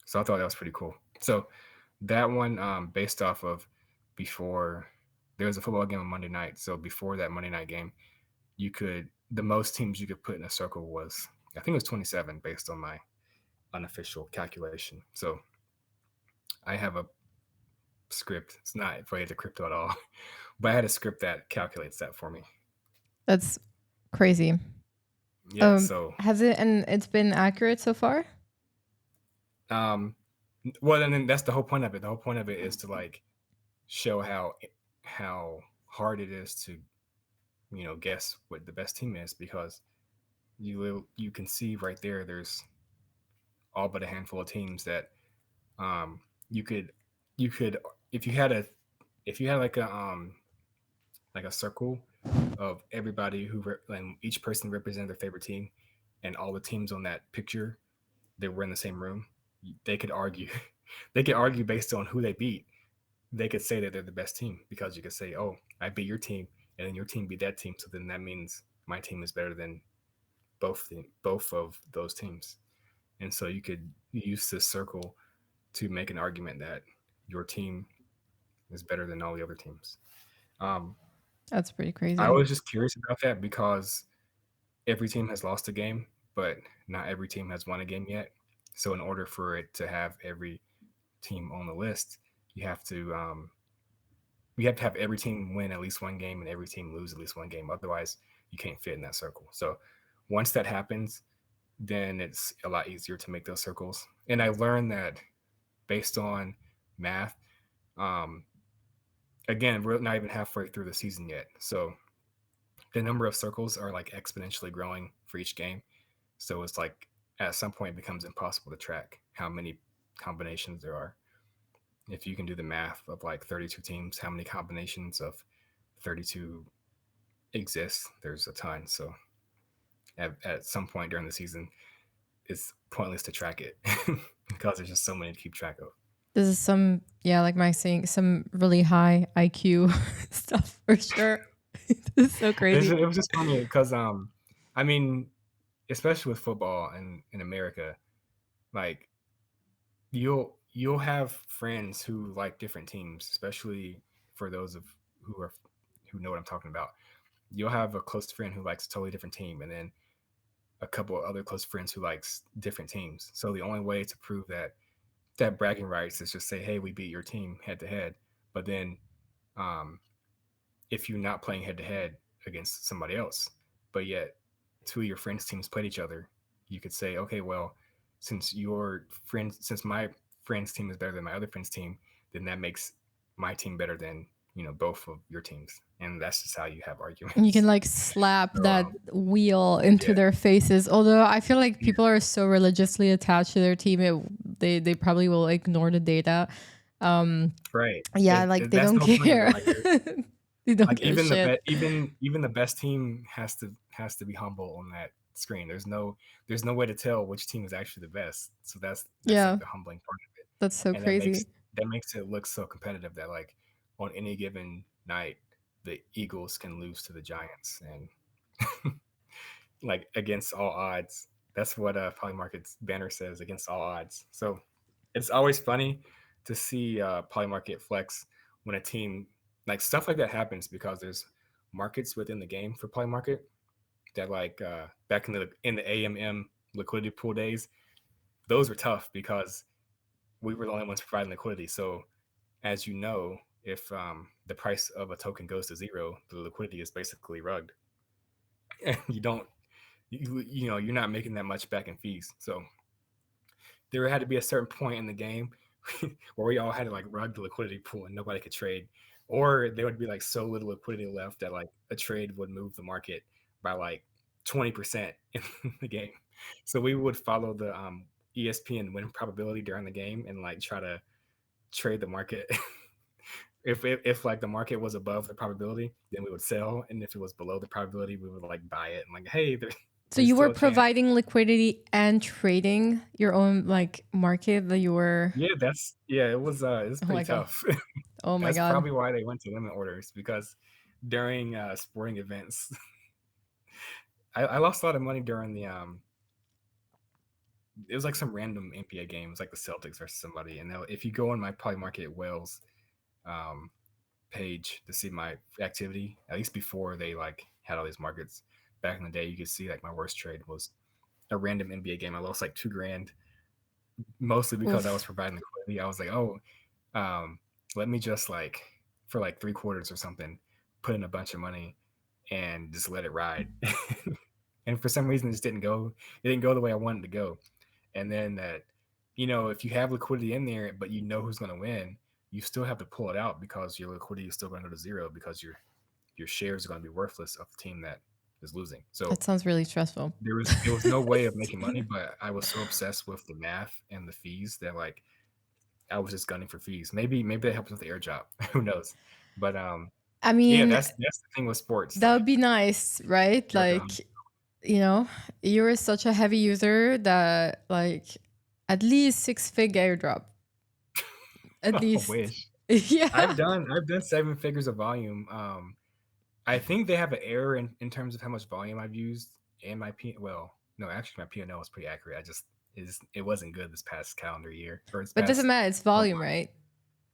So I thought that was pretty cool. So that one, based off of before there was a football game on Monday night. So before that Monday night game, the most teams you could put in a circle was, I think it was 27 based on my unofficial calculation. So I have a script. It's not related to crypto at all, but I had a script that calculates that for me. That's crazy. Yeah. So, Has it, and it's been accurate so far? um, well, and then that's the whole point of it. The whole point of it is to like show how hard it is to guess what the best team is because you can see right there there's all but a handful of teams that um you could you could if you had a if you had like a circle of everybody and each person represented their favorite team, and all the teams on that picture they were in the same room, they could argue they could argue based on who they beat they could say that they're the best team because you could say, "Oh, I beat your team, and then your team beat that team, so then that means my team is better than both of those teams." And so you could use this circle to make an argument that your team is better than all the other teams. Um, That's pretty I crazy. was just curious about that because every team has lost a game, but not every team has won a game yet. So in order for it to have every team on the list, you have to um, you have to have every team win at least one game and every team lose at least one game. Otherwise, you can't fit in that circle. So once that happens, then it's a lot easier to make those circles. And I learned that based on math. Um, Again, we're not even halfway through the season yet, so the number of circles are like exponentially growing for each game. So it's like at some point it becomes impossible to track how many combinations there are. If you can do the math of like 32 teams, how many combinations of 32 exist? There's a ton. So at some point during the season, it's pointless to track it because there's just so many to keep track of. This is some, yeah, like Mike's saying, some really high IQ stuff for sure. This is so crazy. It was just funny because I mean, especially with football in America, like you'll have friends who like different teams, especially for those of who are who know what I'm talking about. You'll have a close friend who likes a totally different team, and then a couple of other close friends who likes different teams. So the only way to prove that bragging rights is just say, "Hey, we beat your team head to head." But then, um, if you're not playing head to head against somebody else, but yet two of your friends' teams played each other, you could say, okay, well, since my friend's team is better than my other friend's team, then that makes my team better than both of your teams, and that's just how you have And you can arguments. like slap So that wheel into yeah, their faces. Although I feel like yeah, people are so religiously attached to their team, they probably will ignore the data. right. Yeah, like they That's don't the whole point of it. care. Like They don't like give a shit. even the best team has to be humble on that screen. There's no way to tell which team is actually the best. So that's like Yeah, the humbling part of it. that's so And that makes crazy. that makes it look so competitive that like on any given night the Eagles can lose to the Giants and like against all odds. That's what Polymarket's banner says, against all odds. So it's always funny to see Polymarket flex when a team like stuff like that happens because there's markets within the game for Polymarket that like back in the AMM liquidity pool days, those were tough because we were the only ones providing liquidity. So as you know, if the price of a token goes to zero, the liquidity is basically rugged, and you're not making that much back in fees. So there had to be a certain point in the game where we all had to like rug the liquidity pool and nobody could trade, or there would be like so little liquidity left that like a trade would move the market by like 20% in the game. So we would follow the ESPN win probability during the game and like try to trade the market. If like the market was above the probability, then we would sell, and if it was below the probability, we would like buy it and like, hey, So there's you were still a chance. providing liquidity and trading your own like market that you were. Yeah, it was Oh pretty my god. tough. Oh my That's god. probably why they went to limit orders because during sporting events, I lost a lot of money during the it was like some random NBA games like the Celtics versus somebody, and if you go on my Polymarket Wales um, page to see my activity, at least before they like had all these markets back in the day, you could see like my worst trade was a random NBA game. I lost like 2 grand, mostly because I was Oof. providing liquidity. I was like, oh, um, let me just like for like 3 quarters or something, put in a bunch of money and just let it ride. And for some reason, it just didn't go. It didn't go the way I wanted to go. And then if you have liquidity in there, but you know who's going to win, you still have to pull it out because your liquidity is still going to go to zero because your shares are going to be worthless of the team that is losing. That So sounds really stressful. there was no way of making money, but I was so obsessed with the math and the fees that like I was just gunning for fees. Maybe that helps with the airdrop. Who knows? But I yeah, mean, that's the thing with sports. that would Like be nice, right? you have to. Like, you know, you're such a heavy user that like at least 6 fig airdrop. At I least. wish. Yeah. I've done 7 figures of volume. I think they have an error in terms of how much volume I've used and well, no, actually my P&L was pretty accurate. I just it wasn't good this past calendar year or this But it doesn't past matter, it's 12 volume, months. right?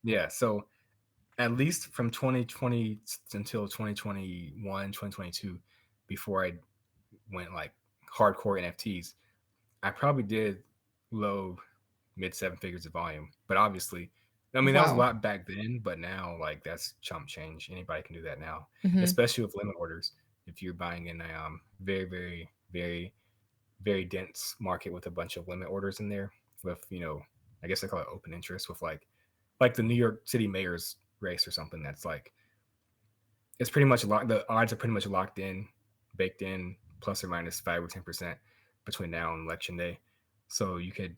Yeah, so at least from 2020 until 2021, 2022, before I went like hardcore NFTs, I probably did low mid 7 figures of volume. But obviously, I mean that was a Wow. lot back then, but now like that's chump change. Anybody can do that now, Mhm. especially with limit orders. If you're buying in a very dense market with a bunch of limit orders in there, with I guess they call it open interest, with like the New York City mayor's race or something. That's like it's pretty much locked. The odds are pretty much locked in, baked in, plus or minus 5 or 10% between now and election day. So you can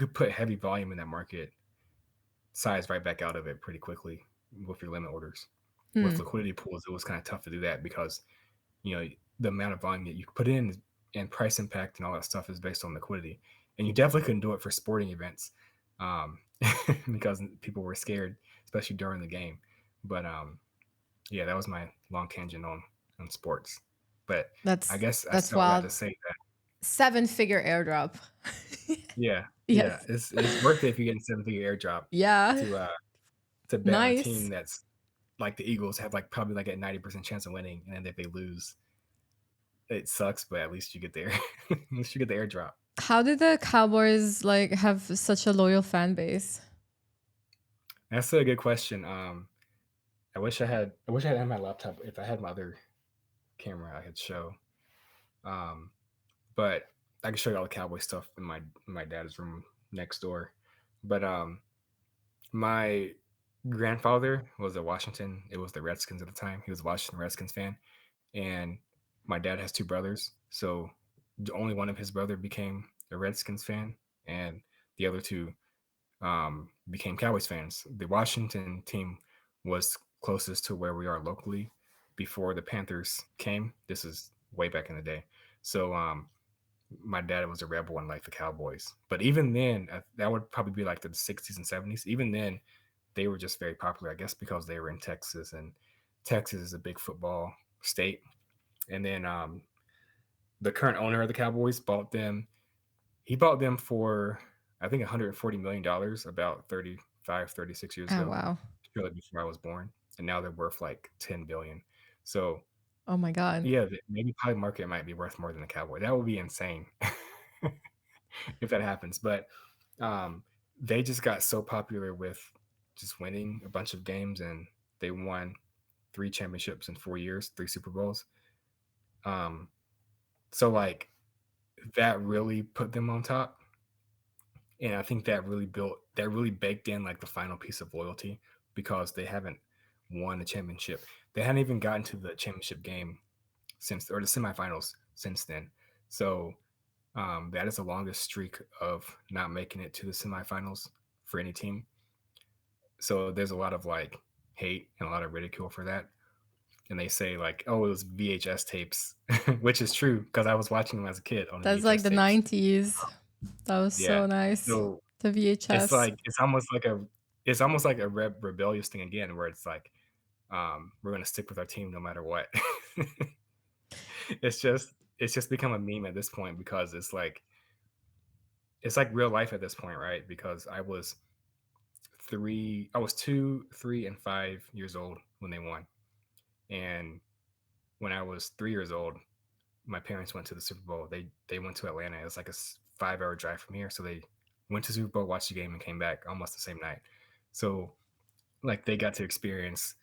put heavy volume in that market, size right back out of it pretty quickly with your limit orders. With Hmm. liquidity pools, it was kind of tough to do that because you know the amount of volume that you put in and price impact and all that stuff is based on liquidity, and you definitely couldn't do it for sporting events um, because people were scared, especially during the game. But yeah, that was my long tangent on sports. But I guess I That's still got wild. to say that 7-figure airdrop. yeah, yeah, Yes. it's worth it if you get a 7 figure airdrop Yeah. to bet on a team Nice. that's like the Eagles have like probably like a 90% chance of winning, and then if they lose, it sucks, but at least you get there. At least you get the airdrop. How did the Cowboys like have such a loyal fan base? That's a good question. I wish I had my laptop. If I had my other camera, I could show. Um, but I can show you all the cowboy stuff in my dad's room next door. But my grandfather was a Washington. It was the Redskins at the time. He was a Washington Redskins fan, and my dad has two brothers. So only one of his brother became a Redskins fan, and the other two became Cowboys fans. The Washington team was closest to where we are locally before the Panthers came. This is way back in the day. So my dad was a rebel and like the Cowboys. But even then, that would probably be like the 60s and 70s. Even then, they were just very popular, I guess, because they were in Texas, and Texas is a big football state. And then the current owner of the Cowboys bought them. He bought them for I think $140 million about 35, 36 years Oh ago, wow. shortly before I was born, and now they're worth like 10 billion. So Oh my god. yeah, maybe Pie Market might be worth more than the Cowboy. That would be insane if that happens. But um, they just got so popular with just winning a bunch of games, and they won 3 championships in 4 years, 3 Super Bowls. Um, so like that really put them on top. And I think that really baked in like the final piece of loyalty because they haven't won a championship. They hadn't even gotten to the championship game since, or the semifinals since then. So that is the longest streak of not making it to the semifinals for any team. So there's a lot of like hate and a lot of ridicule for that. And they say like, oh, it was VHS tapes, which is true because I was watching them as a kid on the That's like VHS the tapes. 90s. That was Yeah. so nice. So The VHS. it's almost like a rebellious thing again, where it's like, we're gonna stick with our team no matter what. It's just become a meme at this point because it's like real life at this point, right? Because I was 2, 3, and 5 years old when they won, and when I was 3 years old, my parents went to the Super Bowl. They went to Atlanta. It was like a 5 hour drive from here, so they went to Super Bowl, watched the game, and came back almost the same night. So like they got to experience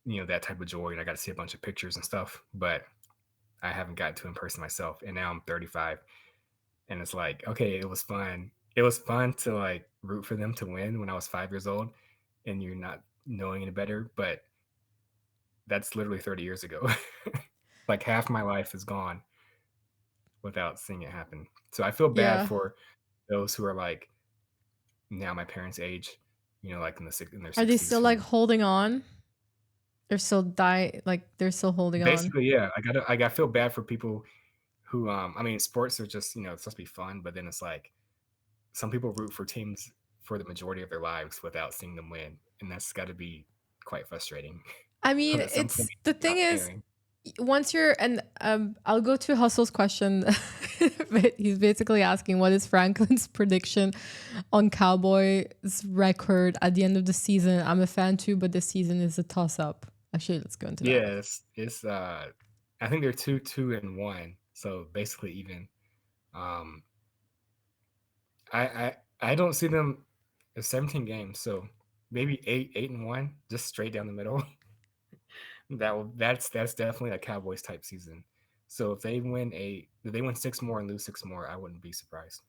that type of joy, and I got to see a bunch of pictures and stuff. But I haven't gotten to in person myself, and now I'm 35, and it's like okay, it was fun. It was fun to like root for them to win when I was 5 years old, and you're not knowing any better. But that's literally 30 years ago. Like half my life is gone without seeing it happen. So I feel bad Yeah. for those who are like now my parents' age, like in their Are they 60s still like who holding on? They're still holding on. basically, yeah, I feel bad for people who I mean sports are just, it's supposed to be fun, but then it's like some people root for teams for the majority of their lives without seeing them win. and that's got to be quite frustrating. I mean, At some point, it's the not thing is, caring. once you're and I'll go to Hustle's question. But he's basically asking what is Franklin's prediction on Cowboys record at the end of the season. I'm a fan too, but this season is a toss up. Actually, let's go into that. Yeah, it's I think they're 2-2-1, so basically even. Um, I don't see them as 17 games, so maybe 8-1, just straight down the middle. That's definitely a Cowboys type season. So if they win 6 more and lose 6 more, I wouldn't be surprised.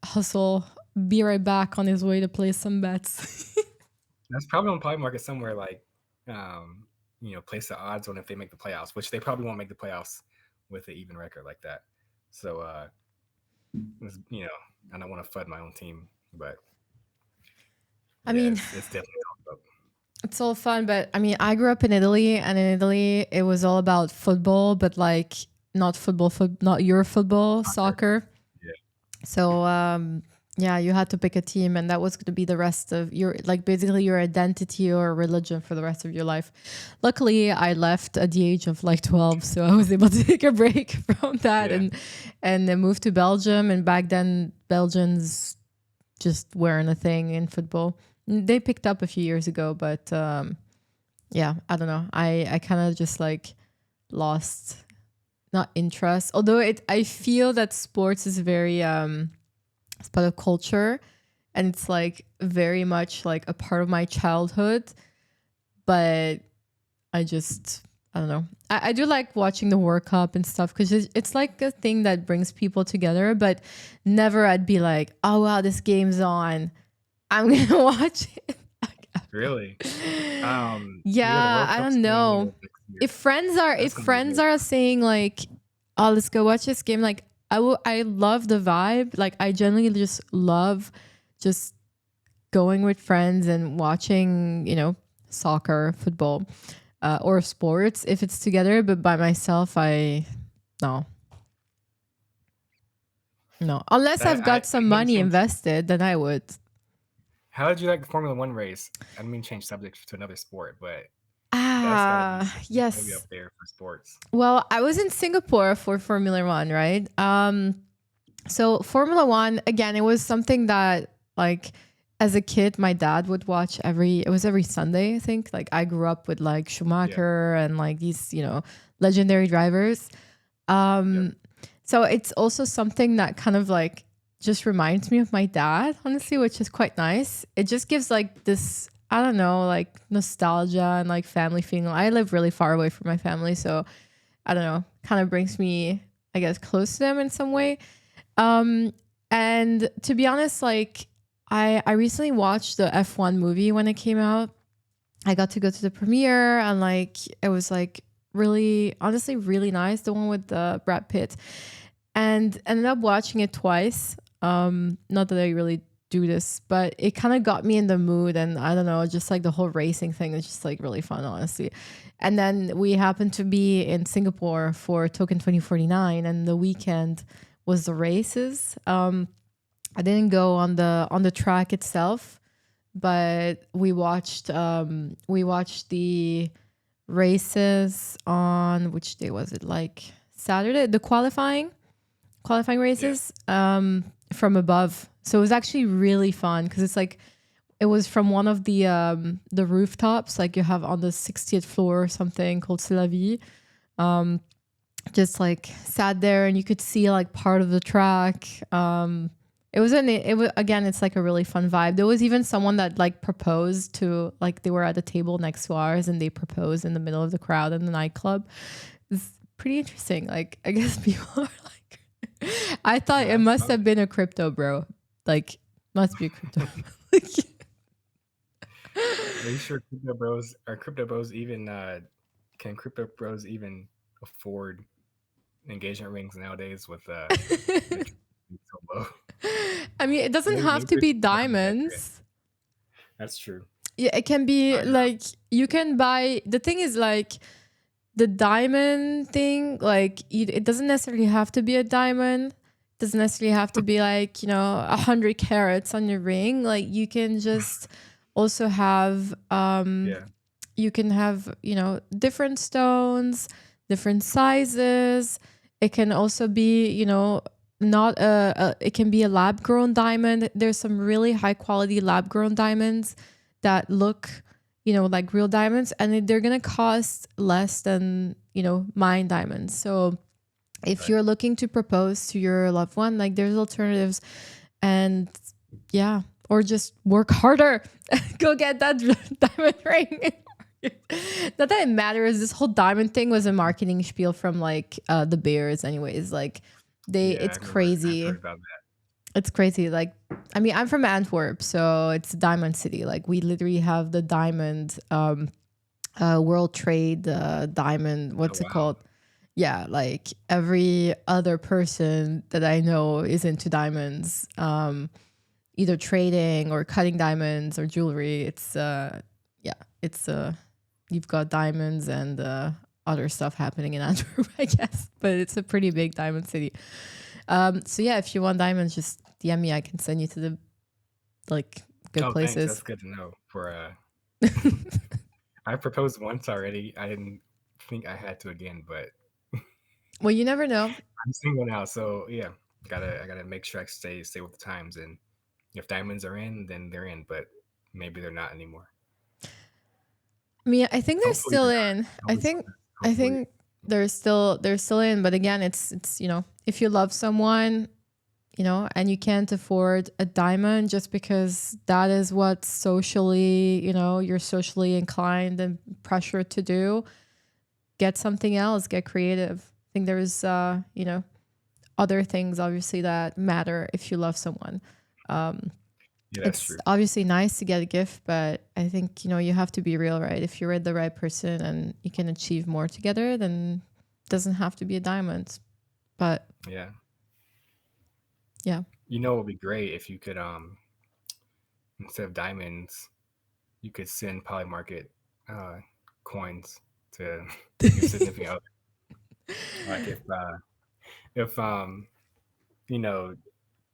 Hustle, be right back on his way to play some bets. That's probably on Polymarket somewhere, like, place the odds on if they make the playoffs, which they probably won't make the playoffs with an even record like that. So, I don't want to FUD my own team, but I yeah, mean, it's definitely up. it's all fun, but I mean, I grew up in Italy, and in Italy, it was all about football, but like not football, not your football, soccer. Yeah. So yeah, you had to pick a team, and that was going to be the rest of your, like, basically your identity or religion for the rest of your life. Luckily, I left at the age of like 12, so I was able to take a break from that. Yeah. And then moved to Belgium, and back then Belgians just weren't a thing in football. They picked up a few years ago, but yeah, I don't know. I kind of just like lost, not interest, although I feel that sports is very it's part of culture, and it's like very much like a part of my childhood. But I don't know. I do like watching the World Cup and stuff, because it's like a thing that brings people together, but never I'd be like, oh wow, this game's on, I'm gonna watch it. Really? Yeah, The World I Cup's don't coming in know. next year. If friends are That's gonna be great. saying like, oh, let's go watch this game, like I love the vibe. Like I generally just love just going with friends and watching, soccer, football, or sports if it's together. But by myself, no, unless I've got I some gotta money change. invested, then I would. How did you like the Formula One race? I don't mean change subject to another sport, but that's gotta be up Yes. there for sports. Well, I was in Singapore for Formula One, right? So Formula One, again, it was something that, like, as a kid, my dad would watch every Sunday, I think. Like I grew up with like Schumacher and like these, legendary drivers. Yep. So it's also something that kind of like just reminds me of my dad, honestly, which is quite nice. It just gives like this, I don't know, like nostalgia and like family feeling. I live really far away from my family, so I don't know, kind of brings me, I guess, close to them in some way. And to be honest, like I recently watched the F1 movie when it came out. I got to go to the premiere, and like it was like really, honestly, really nice. The one with Brad Pitt, and ended up watching it twice. Not that I really do this, but it kind of got me in the mood, and I don't know, just like the whole racing thing is just like really fun, honestly. And then we happened to be in Singapore for Token 2049, and the weekend was the races. I didn't go on the track itself, but we watched the races on, which day was it? Like Saturday, the qualifying races, from above. So it was actually really fun, because it's like it was from one of the rooftops, like you have on the 60th floor or something, called C'est la Vie. Just like sat there, and you could see like part of the track. It was again, it's like a really fun vibe. There was even someone that like proposed to, like, they were at a table next to ours, and they proposed in the middle of the crowd in the nightclub. It's pretty interesting. Like, I guess people are like, I thought it must have been a crypto bro. Like, must be a crypto. Are you sure crypto bros even can crypto bros even afford engagement rings nowadays with Bitcoin so low? I mean, it doesn't have Maybe to they're be just not on that trend. diamonds. That's true. Yeah, it can be like, you can buy, the thing is like the diamond thing, like it doesn't necessarily have to be a diamond. Doesn't necessarily have to be like, 100 carats on your ring. Like you can just also have Yeah, you can have, different stones, different sizes. It can also be, not it can be a lab grown diamond. There's some really high quality lab grown diamonds that look, like real diamonds, and they're going to cost less than, mine diamonds. So if right. you're looking to propose to your loved one, like there's alternatives. And yeah, or just work harder. Go get that diamond ring. Not that it matters. This whole diamond thing was a marketing spiel from like the Bears, anyways. Like Yeah, I it's remember. I've heard crazy. about that. It's crazy. Like, I mean, I'm from Antwerp, so it's Diamond City. Like, we literally have the diamond, World Trade diamond. Oh What's it wow. called? Yeah, like every other person that I know is into diamonds. Either trading or cutting diamonds or jewelry. It's yeah, it's you've got diamonds and other stuff happening in Antwerp, I guess. But it's a pretty big diamond city. So yeah, if you want diamonds, just DM me. I can send you to the like good Oh, thanks. places. That's good to know. For I proposed once already. I didn't think I had to again, but Well, you never know. I'm single now, so yeah, I gotta make sure I stay with the times. And if diamonds are in, then they're in. But maybe they're not anymore. I mean, I think they're Hopefully still they're not. in. I I always think wonder. I Hopefully, think they're still in. But again, it's if you love someone, and you can't afford a diamond just because that is what socially, you're socially inclined and pressured to do, get something else, get creative. I think there's, other things obviously that matter if you love someone. yeah, that's It's true. obviously nice to get a gift, but I think, you have to be real, right? If you're with the right person and you can achieve more together, then it doesn't have to be a diamond. But Yeah, yeah. it would be great if you could instead of diamonds, you could send Polymarket uh, coins to your significant other. Like if you know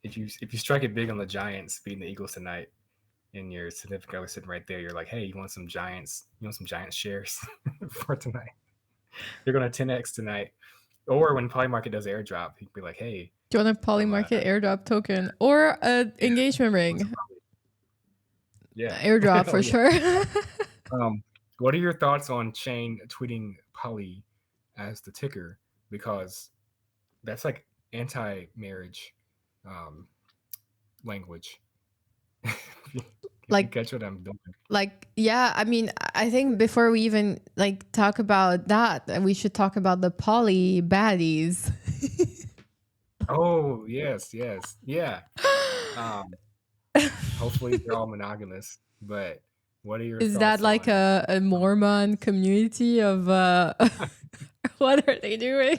if you strike it big on the Giants beating the Eagles tonight, and your significant other sitting right there, you're like, hey, you want some Giants? You want some Giants shares for tonight? They're gonna 10x tonight. Or when Polymarket does airdrop, he'd be like, hey, Do you want a I'm Polymarket airdrop token or an yeah, engagement want some ring? Poly. Yeah. Airdrop Oh for yeah. sure. What are your thoughts on Chain tweeting Poly as the ticker? Because that's like anti-marriage um, language. If you like catch what I'm doing. yeah, I mean, I think before we even like talk about that, we should talk about the poly baddies. Oh yes, yes, yeah. Um, hopefully they're all monogamous. But what are your Is that thoughts like on a poly Mormon baddies? community of what are they doing?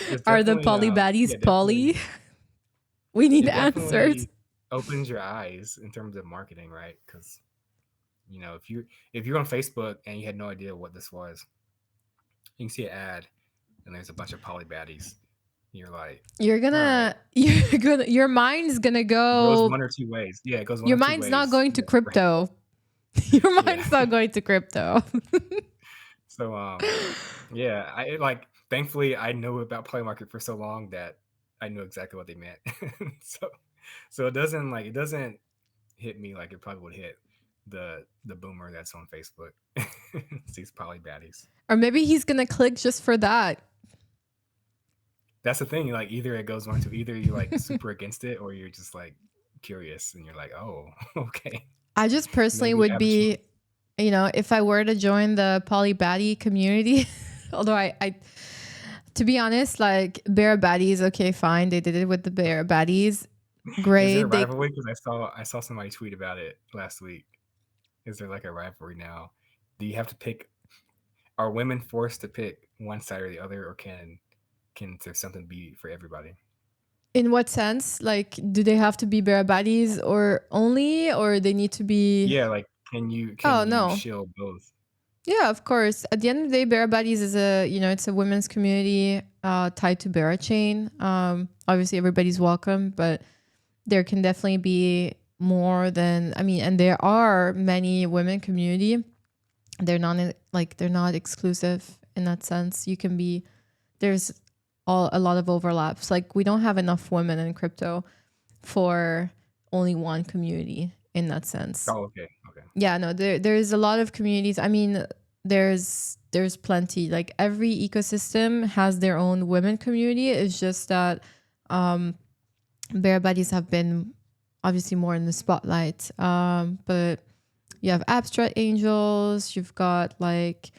It's Are the definitely poly baddies yeah, definitely poly? We need it answers. definitely opens your eyes in terms of marketing, right? Because if you're on Facebook and you had no idea what this was, you can see an ad and there's a bunch of poly baddies. You're like, You're all right. gonna your mind's gonna It goes go. one or two ways. Yeah, it goes one Your or two mind's not ways. going to Yeah, crypto. Your yeah. mind's not going to crypto. So yeah, I like thankfully I know about Play Market for so long that I knew exactly what they meant. so it doesn't hit me like it probably would hit the boomer that's on Facebook. Sees poly baddies. Or maybe he's gonna click just for that. That's the thing. Like either it goes one to either you're like super against it or you're just like curious and you're like, oh, okay, I just personally maybe would I have a be, chance. if I were to join the poly baddie community, although to be honest, like bear baddies, okay, fine. They did it with the bear baddies. Is there a Great. rivalry? Because I saw somebody tweet about it last week. Is there like a rivalry now? Do you have to pick? Are women forced to pick one side or the other, or can there something be for everybody? In what sense? Like, do they have to be bear baddies or only, or they need to be? Yeah, like can Oh you no, shield both? Yeah, of course. At the end of the day, Bear Buddies is it's a women's community tied to Bear Chain. Obviously, everybody's welcome, but there can definitely be more than, I mean, and there are many women community. They're not exclusive in that sense. You can be, there's a lot of overlaps. Like we don't have enough women in crypto for only one community in that sense. Oh, okay, okay. Yeah, no, there's a lot of communities. I mean, there's plenty. Like every ecosystem has their own women community. It's just that Bear Buddies have been obviously more in the spotlight. But you have Abstract Angels. You've got like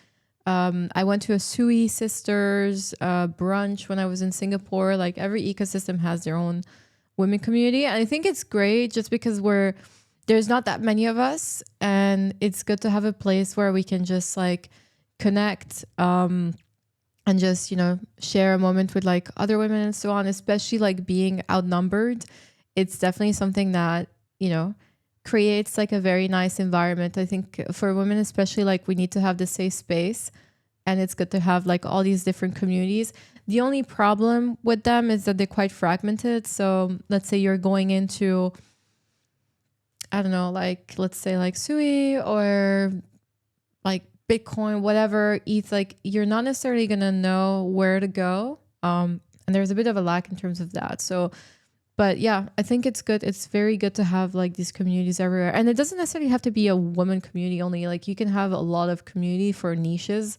I went to a Sui Sisters brunch when I was in Singapore. Like every ecosystem has their own women community, and I think it's great just because there's not that many of us, and it's good to have a place where we can just like connect and just share a moment with like other women and so on. Especially like being outnumbered, it's definitely something that creates like a very nice environment. I think for women especially, like we need to have the safe space, and it's good to have like all these different communities. The only problem with them is that they're quite fragmented. So let's say you're going into, I don't know, like let's say like Sui or like Bitcoin, whatever, ETH, like you're not necessarily gonna know where to go. And there's a bit of a lack in terms of that. So, but yeah, I think it's good. It's very good to have like these communities everywhere. And it doesn't necessarily have to be a woman community only. Like you can have a lot of community for niches.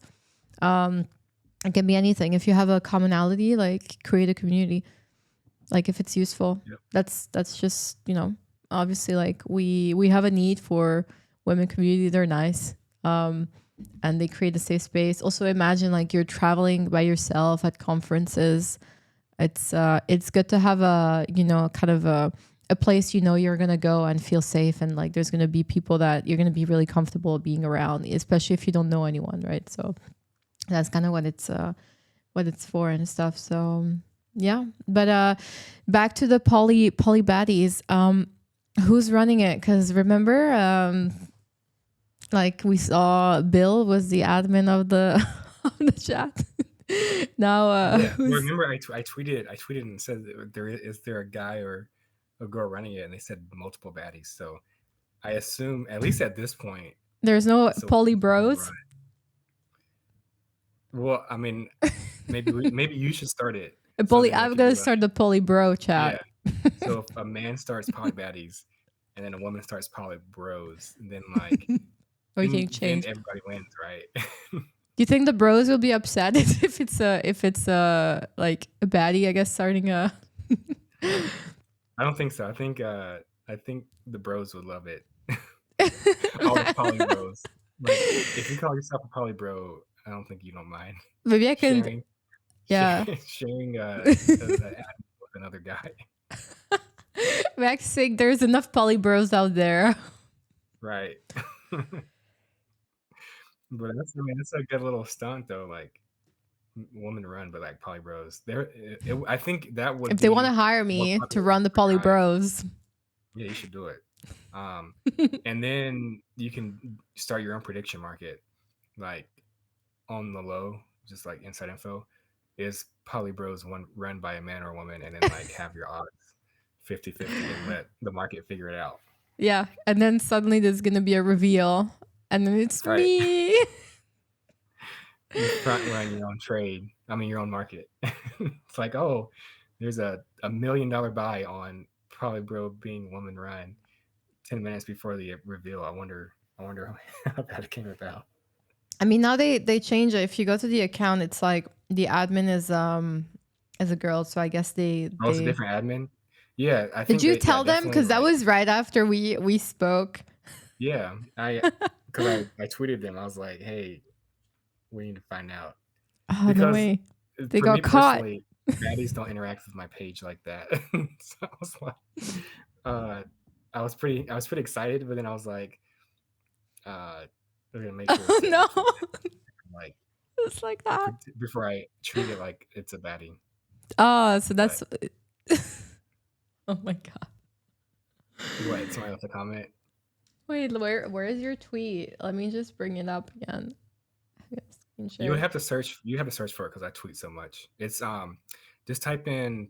It can be anything. If you have a commonality, like create a community. Like if it's useful, Yep. that's just obviously like we have a need for women community. They're nice, and they create a safe space. Also, imagine like you're traveling by yourself at conferences. It's good to have a kind of a place you're gonna go and feel safe, and like there's gonna be people that you're gonna be really comfortable being around, especially if you don't know anyone, right? So that's kind of what it's for and stuff. So yeah, but back to the poly baddies. Who's running it? Because remember, like we saw Bill was the admin of the of the chat. Now, Yeah, well, who's remember I tweeted and said that is there a guy or a girl running it, and they said multiple baddies. So I assume at least at this point, there's no it's a poly woman bros? run. Well, I mean, maybe you should start it. So then I'm if gonna you start the poly bro yeah, chat. so if a man starts poly baddies, and then a woman starts poly bros, then like We can then change. everybody wins, right? Do you think the bros will be upset if it's like a baddie? I guess starting a. I don't think so. I think the bros would love it. All the poly bros. Like if you call yourself a poly bro, I don't think you don't mind Maybe I can. sharing Yeah. sharing a ad with another guy. Max saying there's enough poly bros out there. Right. But that's a good little stunt though, like woman run, but like poly bros. I think that would If they want to be hire more me to popular run the for poly guys. bros. Yeah, you should do it. And then you can start your own prediction market, like on the low, just like inside info. Is poly bros one run by a man or a woman, and then like have your odds 50-50 and let the market figure it out. Yeah. And then suddenly there's going to be a reveal. And then it's Right. me. You front run your own trade. I mean your own market. It's like, oh, there's a $1 million buy on poly bro being woman run 10 minutes before the reveal. I wonder how that came about. I mean, now they change it. If you go to the account, it's like the admin is a girl. So I guess Oh, it's a different admin. Yeah, I did think you they yeah tell them? definitely Because that like was right after we spoke. yeah because I tweeted them. I was like, hey, we need to find out Oh, no because way. They for me got caught. personally, baddies don't interact with my page like that. So I was like, uh, I was pretty excited, but then I was like, we're gonna make sure Oh, it's an no. actual baddie, like It's like that. before I treat it like it's a baddie. Oh, so But that's. Oh my God. what? Somebody left a comment. Wait, where is your tweet? Let me just bring it up again. can You would share. have to search. You have to search for it because I tweet so much. It's just type in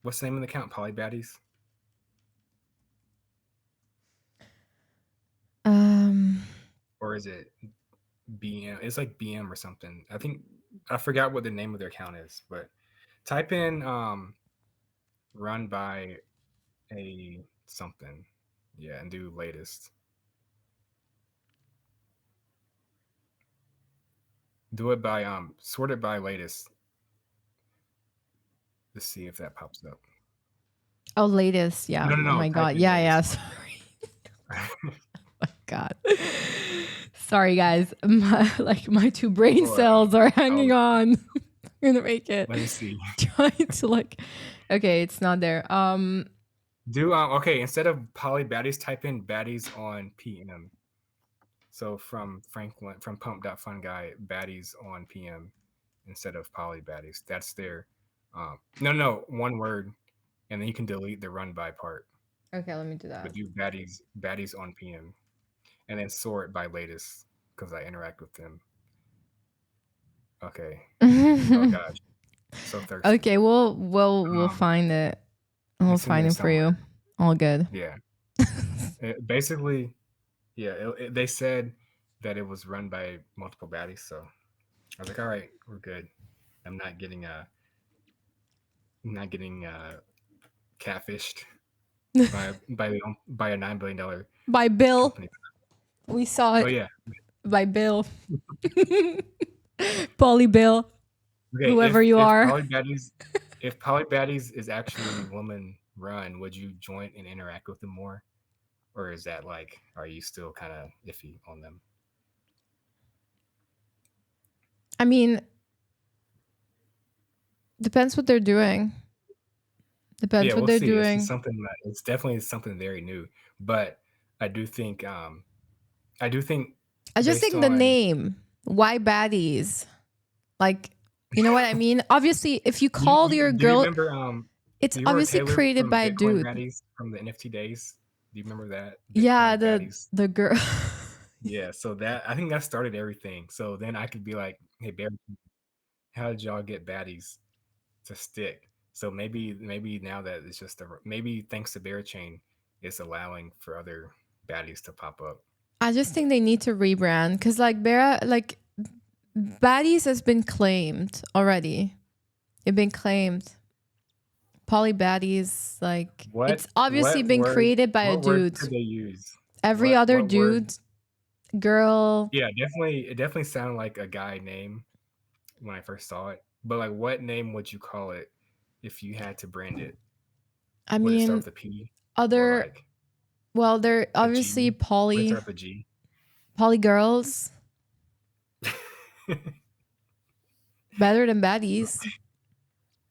what's the name of the account? Polybaddies, Um. or is it BM? It's like BM or something. I think I forgot what the name of their account is, but type in run by a something, yeah, and do latest. Do it by sort it by latest to see if that pops up. Oh, latest. Yeah. No, no, Oh no. my Type god. in Yeah. Yeah. latest. Sorry. God. Sorry, guys. My two brain Or cells are oh, hanging on. I'm gonna make it. let me see. Trying to like. Okay, it's not there. Do okay, instead of poly baddies, type in baddies on PM. So from Franklin from Pump.Fun guy, baddies on PM instead of poly baddies. That's their no, one word, and then you can delete the run by part. Okay, let me do But that. do baddies on PM. And then sort by latest because I interact with them. Okay. Oh gosh. So thirsty. Okay, we'll Um find it. We'll it's in find there it for somewhere. you. All good. Yeah. Basically, yeah, they said that it was run by multiple baddies, so I was like, all right, we're good. I'm not getting catfished by a $9 billion By Bill. company. We saw Oh it yeah. by Bill. Polly Bill. Okay. Whoever If you if are. Poly Baddies if Poly Baddies is actually woman run, would you join and interact with them more, or is that like, are you still kind of iffy on them? I mean, depends what they're doing. Yeah, Depends what we'll they're see. It's doing. something that it's definitely something very new, but I do think I do think I just based think the on name. Why baddies? Like, you know what I mean? Obviously, if you call your do you girl, remember it's do you remember obviously Taylor created from by a Bitcoin dude. Baddies from the NFT days? Do you remember that Yeah, Bitcoin the Baddies? the girl. Yeah, so that I think that started everything. So then I could be like, hey, Bear, how did y'all get baddies to stick? So maybe now that it's just maybe thanks to Bear Chain, it's allowing for other baddies to pop up. I just think they need to rebrand because like Bera, like baddies has been claimed already. It's been claimed. Poly baddies, like What it's obviously what been word created by a what words dude. could they use? Every other What word? dude, girl. Yeah, definitely. It definitely sounded like a guy name when I first saw it. But like, what name would you call it if you had to brand it? I Would it start mean, with a P or other. like Well, they're a obviously G? Would it start with a G? poly girls better than baddies.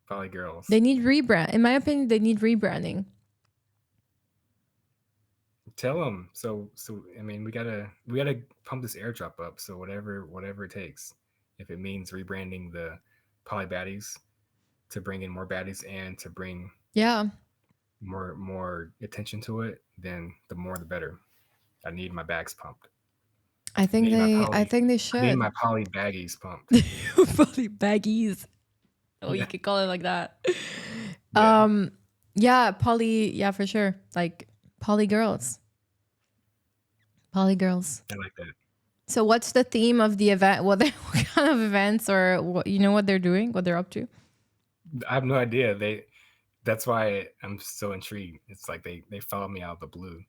Probably girls. They need rebrand. In my opinion, they need rebranding. Tell them. So I mean, we gotta pump this airdrop up. So whatever it takes. If it means rebranding the poly baddies to bring in more baddies and to bring Yeah, more attention to it, then the more the better. I need my bags pumped. I think Need my they. I poly. think they I need should. my poly baggies pumped. Poly baggies. Oh, you Yeah, could call it like that. yeah, Yeah, poly. Yeah, for sure. Like poly girls. Poly girls. I like that. So, what's the theme of the event? What kind of events, or what, you know what they're doing, what they're up to? I have no idea. That's why I'm so intrigued. It's like they followed me out of the blue.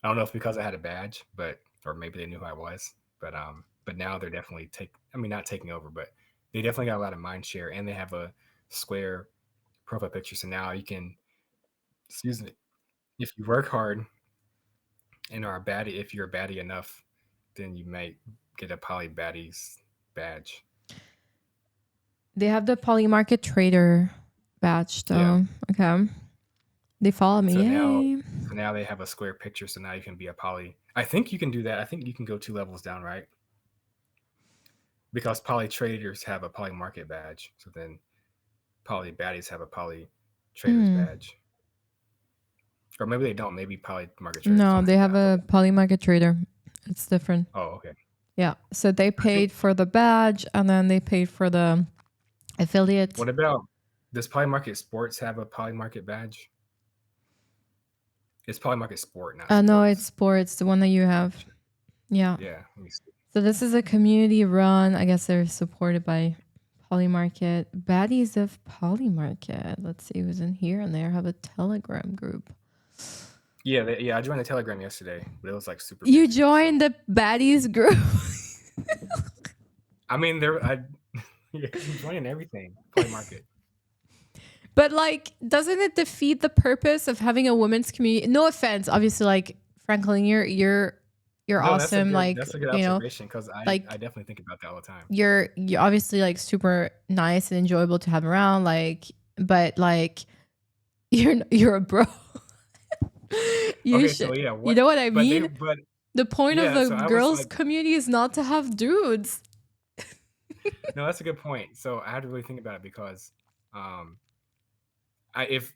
I don't know if because I had a badge, but or maybe they knew who I was. But now they're definitely I mean, not taking over, but they definitely got a lot of mind share, and they have a square profile picture. So now you can, excuse me, if you work hard and are a baddie, if you're a baddie enough, then you might get a poly baddies badge. They have the Polymarket trader badge, Yeah. though. Okay, they follow me. So now, Yay! so now they have a square picture. So now you can be a poly. I think you can do that. I think you can go 2 levels down, right? Because poly traders have a poly market badge. So then poly baddies have a poly traders Hmm. badge. Or maybe they don't. Maybe poly market traders No, don't they have have a. a Polymarket trader. It's different. Oh, okay. Yeah. So they I think. paid for the badge and then they paid for the affiliate. What about, does Polymarket Sports have a Polymarket badge? It's Polymarket Sport, not No, it's Sports. sports, the one that you have. Yeah. Yeah, let me see. So this is a community run. I guess they're supported by Polymarket. Baddies of Polymarket. Let's see who's in here. And they have a Telegram group. Yeah, I joined the Telegram yesterday, but it was like super You busy. joined the baddies group. I mean, I'm joining everything. Polymarket. But like, doesn't it defeat the purpose of having a women's community? No offense, obviously, like Franklin, you're No, awesome. Like, that's a good you know, observation, because like I definitely think about that all the time. you're obviously like super nice and enjoyable to have around. Like, but like, you're a bro. You Okay, should, so yeah, you what? know what I But they, mean? but The point of yeah, the so I was girls' like, community is not to have dudes. no, that's a good point. So I had to really think about it, because, um, if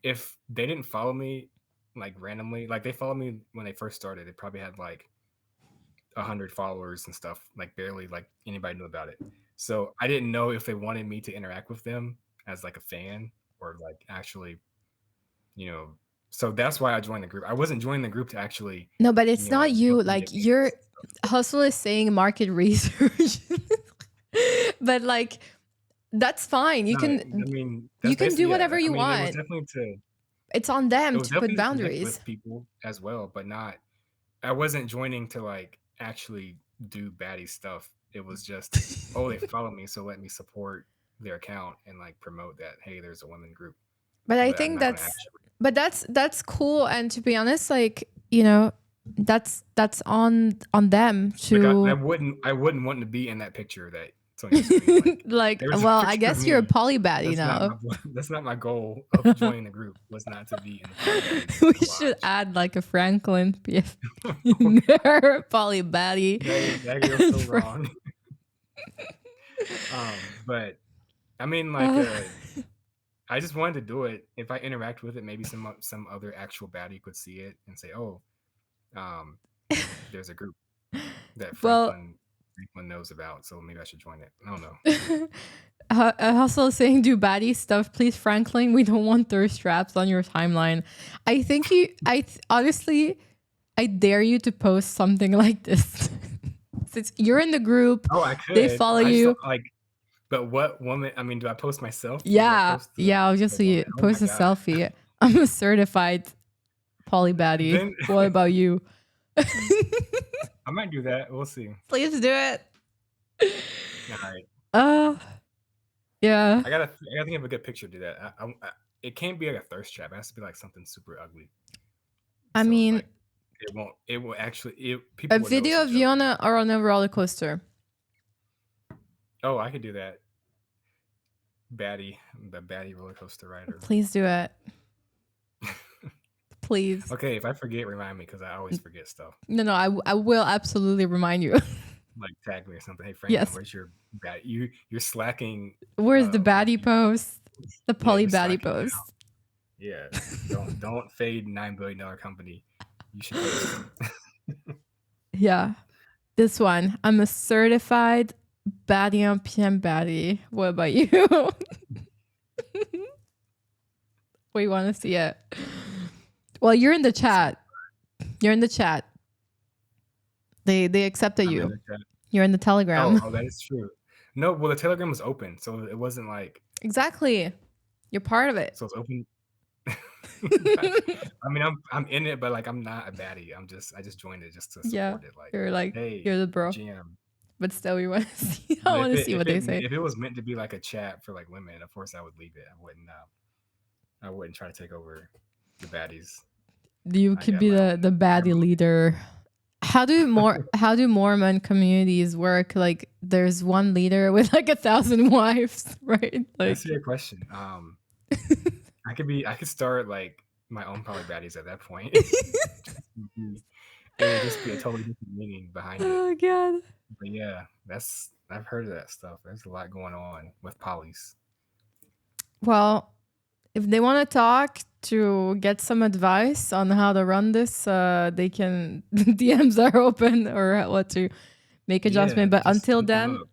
they didn't follow me like randomly, like they followed me when they first started, they probably had like 100 followers and stuff, like barely like anybody knew about it. So I didn't know if they wanted me to interact with them as like a fan, or like actually, you know. So that's why I joined the group. I wasn't joining the group to actually, No, but it's not like build you. any Like, accounts your and stuff. hustle is saying market research. But like, that's fine. No, I mean, You that's can basically, do yeah. whatever I you mean, want. It's on it them was to put definitely to connect boundaries. with people as well, but not. I wasn't joining to like actually do baddie stuff. It was just, oh, they follow me, so let me support their account and like promote that, hey, there's a women group. But I But I'm think not gonna actually, that's cool. And to be honest, like, that's on them like, to I wouldn't want to be in that picture that Sonia screen. Like, like. there's a Well, I picture of guess you're a me. poly baddie now. That's not my goal of joining the group. Was not to be in the Poly Baddies We should collage. add like a Franklin PF in there, poly baddie. That goes so wrong. But I mean, like, I just wanted to do it. If I interact with it, maybe some other actual baddie could see it and say, "Oh, there's a group that Well, Franklin knows about, so maybe I should join it." I don't know. Hustle saying do baddie stuff, please, Franklin. We don't want thirst traps on your timeline. I think honestly, I dare you to post something like this. Since you're in the group, Oh, I they could. follow I just you. don't, like. But what woman? I mean, do I post myself or do I Yeah, post yeah. the woman? Obviously, Oh my post a god. selfie. I'm a certified poly baddie. Then What about you? I might do that. We'll see. Please do it. All right. Yeah. I gotta think of a good picture to do that. It can't be like a thirst trap. It has to be like something super ugly. I So mean, like, it will actually, a people will know it's video a of you joke. on a roller coaster. Oh, I could do that. The baddie roller coaster rider. Please do it. Please. Okay, if I forget, remind me, because I always forget stuff. No, I will absolutely remind you. Like, tag me or something. Hey Franklin, Yes. where's your bad? You're slacking. Where's the Like, baddie post? The poly you're baddie slacking now. post. Yeah, don't fade $9 billion company. You should post. Yeah. This one. I'm a certified baddie on PM baddie. What about you? We want to see it. Well, you're in the chat. You're in the chat. They accepted I'm in you. the chat. You're in the Telegram. Oh, that is true. No, well, the Telegram was open, so it wasn't like. Exactly. You're part of it. So it's open. I mean, I'm in it, but like, I'm not a baddie. I just joined it just to support it. Like, hey, you're the bro. GM. But still, we want to see. I want to see what they say. If it was meant to be like a chat for like women, of course I would leave it. I wouldn't try to take over the baddies. You could be the baddie leader. How do Mormon communities work? Like, there's one leader with like 1,000 wives, right? Like, that's a good question. I could start like my own poly baddies at that point. It would just be a totally different meaning behind it. Oh god. But yeah, I've heard of that stuff. There's a lot going on with polys. Well, if they want to talk to get some advice on how to run this, they can. DMs are open, or what to make Yeah, adjustment. But just look them up.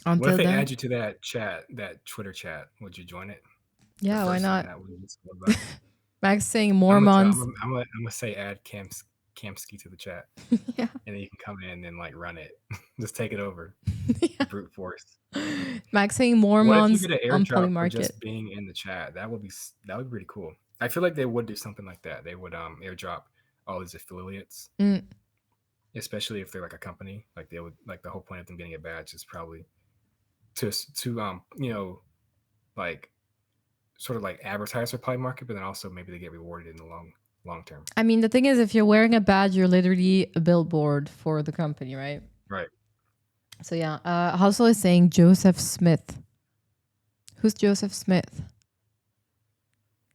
What if until they then, add you to that chat, that Twitter chat? Would you join it? The yeah, why first thing not? that we just go about. Max saying I'm gonna tell. I'm Mormons. gonna, I'm gonna, I'm gonna say add Kamsky to the chat, Yeah. and then you can come in and like run it. Just take it over, Yeah. brute force. Max saying What if you Mormons get an on airdrop for Polymarket. just being in the chat? That would be pretty cool. I feel like they would do something like that. They would airdrop all these affiliates, Mm. especially if they're like a company. Like they would like the whole point of them getting a badge is probably to like sort of like advertise for Polymarket, but then also maybe they get rewarded in the long term. I mean, the thing is, if you're wearing a badge, you're literally a billboard for the company, right? Right. So yeah, Hustle is saying Joseph Smith. Who's Joseph Smith?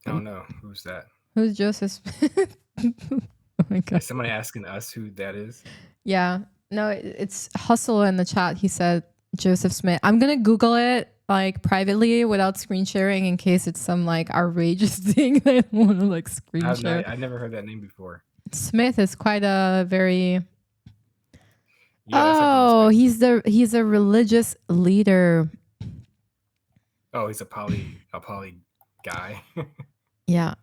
I don't know who's that. Who's Joseph Smith? Oh my god. Is somebody asking us who that is? Yeah. No, it's Hustle in the chat. He said Joseph Smith. I'm gonna Google it like privately without screen sharing in case it's some like outrageous thing that I want to like screen share. I never heard that name before. Smith is quite a very. Yeah, that's like Oh, he's a religious leader. oh, he's a poly guy, Yeah.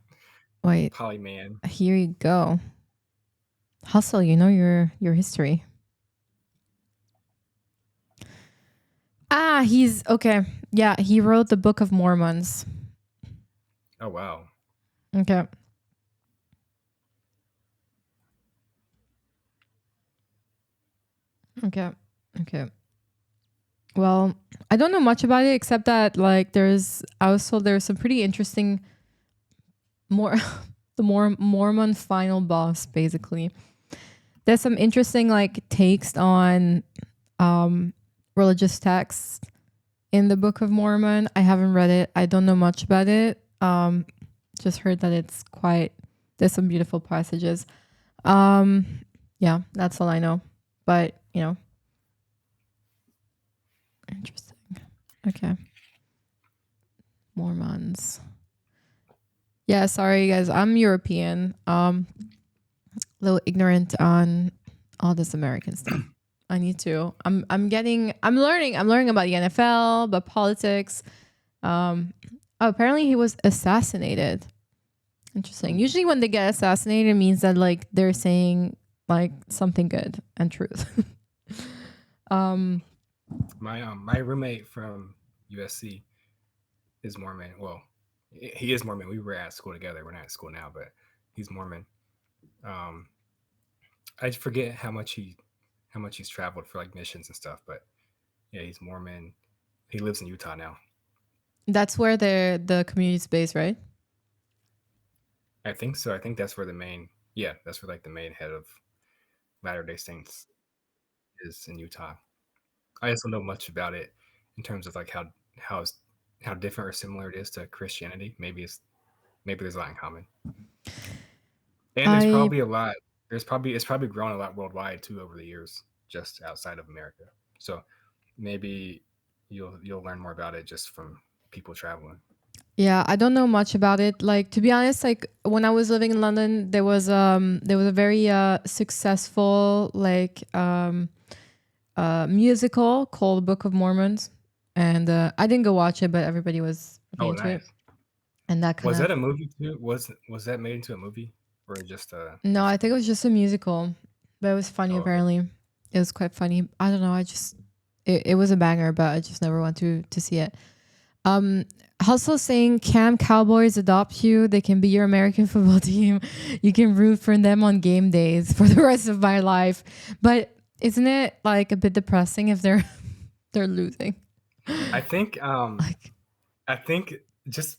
Wait. poly man. Here you go. Hustle, you know your history. Ah, he's okay. Yeah, he wrote the Book of Mormons. Oh wow. Okay. Okay. Okay. Well, I don't know much about it except that like there's some pretty interesting more the more Mormon final boss basically. There's some interesting like takes on religious texts in the Book of Mormon. I haven't read it. I don't know much about it. Just heard that it's quite there's some beautiful passages. Yeah, that's all I know. But, interesting. Okay. Mormons. Yeah, sorry guys. I'm European. A little ignorant on all this American stuff. I need to. I'm learning about the NFL, about politics. Oh, apparently he was assassinated. Interesting. Usually when they get assassinated it means that like they're saying like something good and truth. My roommate from USC is Mormon. Well, he is Mormon. We were at school together. We're not at school now, but he's Mormon. I forget how much he's traveled for like missions and stuff, but yeah, he's Mormon. He lives in Utah now. That's where the community's based, right? I think so. I think that's where that's where like the main head of Latter-day Saints is in Utah. I just don't know much about it in terms of like how different or similar it is to Christianity. Maybe there's a lot in common. And there's I probably a lot. It's probably grown a lot worldwide too over the years, just outside of America. So maybe you'll learn more about it just from people traveling. Yeah, I don't know much about it. Like to be honest, like when I was living in London, there was a very successful like musical called Book of Mormons, and I didn't go watch it, but everybody was really Oh, into it, nice. and that kind Was of that a movie too? Was that made into a movie or just a no, I musical? think it was just a musical, but it was funny. Oh, okay. Apparently, it was quite funny. I don't know. It was a banger, but I just never went to see it. Hustle saying, "Can Cowboys adopt you? They can be your American football team. You can root for them on game days for the rest of my life." But isn't it like a bit depressing if they're they're losing? I think Like, I think just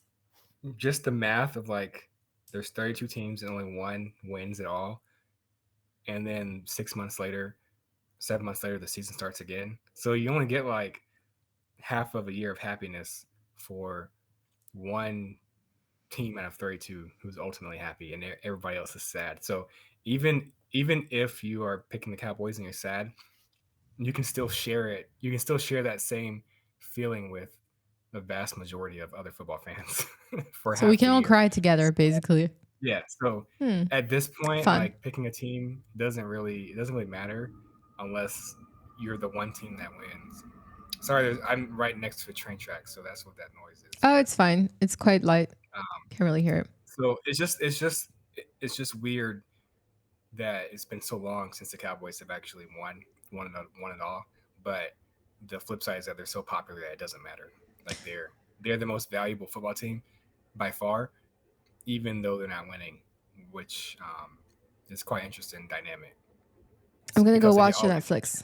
the math of like there's 32 teams and only one wins it all, and then 6 months later, 7 months later, the season starts again. So you only get like half of a year of happiness for one team out of 32 who's ultimately happy, and everybody else is sad. So even if you are picking the Cowboys and you're sad, you can still share it. You can still share that same feeling with the vast majority of other football fans for so we half can the all year. cry together, basically. Yeah, so Hmm. at this point, Fun. like picking a team doesn't really matter unless you're the one team that wins. Sorry, I'm right next to a train track, so that's what that noise is. Oh, But it's fine. It's quite light. Can't really hear it. so it's just weird that it's been so long since the Cowboys have actually won it all. But the flip side is that they're so popular that it doesn't matter. Like they're the most valuable football team by far, even though they're not winning, which is quite interesting dynamic. I'm It's gonna go because they get watch the all the attention. Netflix.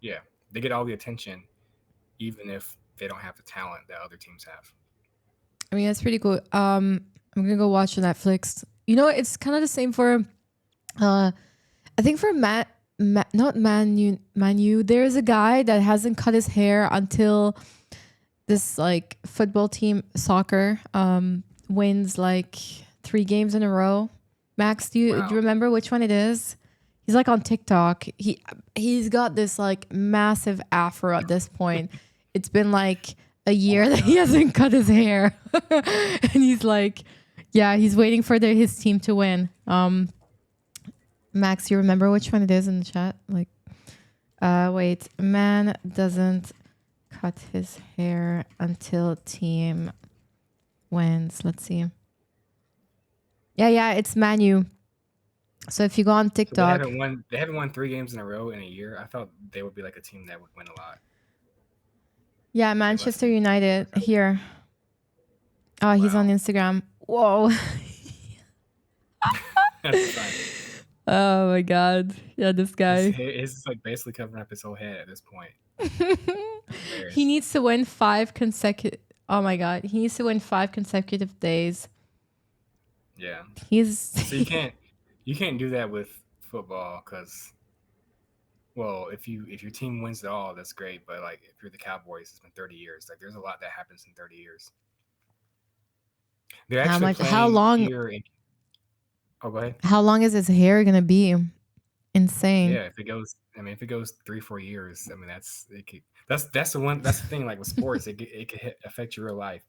Yeah, they get all the attention, even if they don't have the talent that other teams have. I mean, that's pretty cool. I'm gonna go watch the Netflix. You know, it's kind of the same for uh I think for not Manu, there's a guy that hasn't cut his hair until this like football team soccer wins like 3 games in a row. Max, do you Wow. remember which one it is? He's like on TikTok. He's got this like massive afro at this point. It's been like a Oh year my that he god. hasn't cut his hair. And he's like, yeah, he's waiting for his team to win. Max, you remember which one it is in the chat? Like, wait, man doesn't cut his hair until team wins. Let's see. Yeah, it's Manu. So if you go on So they TikTok, haven't won. They haven't won 3 games in a row in a year. I thought they would be like a team that would win a lot. yeah, They must Manchester be. They United must have. here. Oh, he's on Wow, Instagram. Whoa. that's fine. Oh my god. Yeah, this guy. His is like basically covering up his whole head at this point. That's He hilarious. needs to win 5 consecutive. Oh my god, he needs to win 5 consecutive days. Yeah. So He's you can't do that with football because well, if your team wins it all, that's great. But like if you're the Cowboys, it's been 30 years. Like there's a lot that happens in 30 years. They're how actually much? How playing long? here in. Oh, go ahead. How long is his hair gonna be? Insane. Yeah, if it goes, I mean, if it goes 3 4 years, I mean, that's the one. That's the thing. Like with sports, it could affect your real life.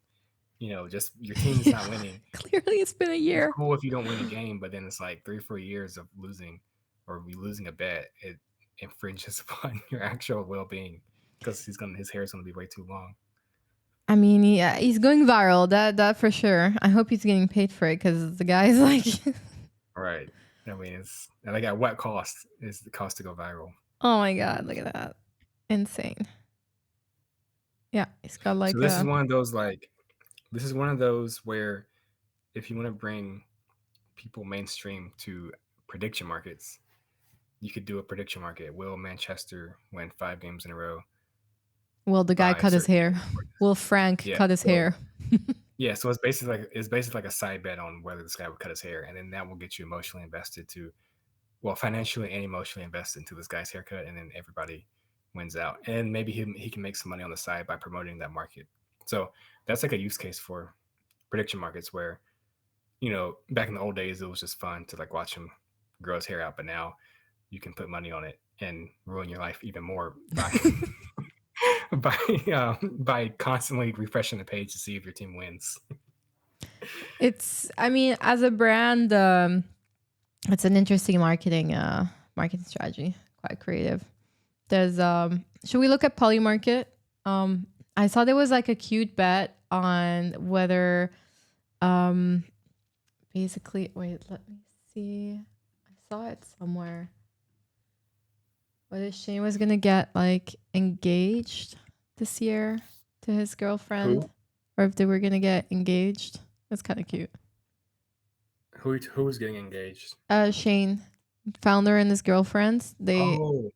You know, just your team's Yeah, not winning. clearly it's been a It's year. cool if you don't win a game, but then it's like 3 4 years of losing, or we losing a bet. It infringes upon your actual well being because his hair is gonna be way too long. I mean, yeah, he's going viral. That for sure. I hope he's getting paid for it because the guy's like, Right. I mean, it's like at what cost is the cost to go viral? oh my god, look at that, insane. Yeah, he's got So like this is a one of those like this is one of those where if you want to bring people mainstream to prediction markets, you could do a prediction market. Will Manchester win 5 games in a row well, the guy by cut his certain hair. point? Will Frank Yeah. cut his So hair? yeah, so it's basically like a side bet on whether this guy would cut his hair, and then that will get you emotionally invested to well financially and emotionally invested into this guy's haircut, and then everybody wins out, and maybe he can make some money on the side by promoting that market. So that's like a use case for prediction markets where back in the old days it was just fun to like watch him grow his hair out, but now you can put money on it and ruin your life even more by by constantly refreshing the page to see if your team wins. It's. I mean, as a brand, it's an interesting marketing strategy. Quite creative. There's Should we look at Polymarket? I saw there was like a cute bet on whether basically wait, let me see. I saw it somewhere. Whether Shane was gonna get like engaged this year to his girlfriend Who or if they were gonna get engaged. That's kind of cute. who's getting engaged? Shane, founder and his girlfriend, they Oh,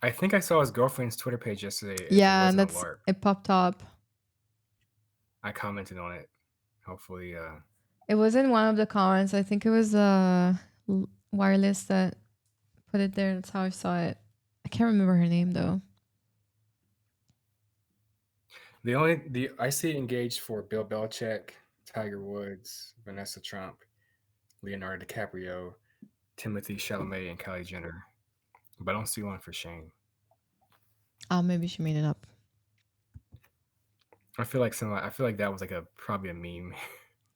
I think I saw his girlfriend's Twitter page yesterday. If it yeah, wasn't a that's lark, it popped up. I commented on it. Hopefully, It was in one of the comments. I think it was wireless that put it there. That's how I saw it. I can't remember her name though. the I see engaged for Bill Belichick, Tiger Woods, Vanessa Trump, Leonardo DiCaprio, Timothy Chalamet, and Kylie Jenner, but I don't see one for Shane. Oh, maybe she made it up. I feel like that was like a probably a meme.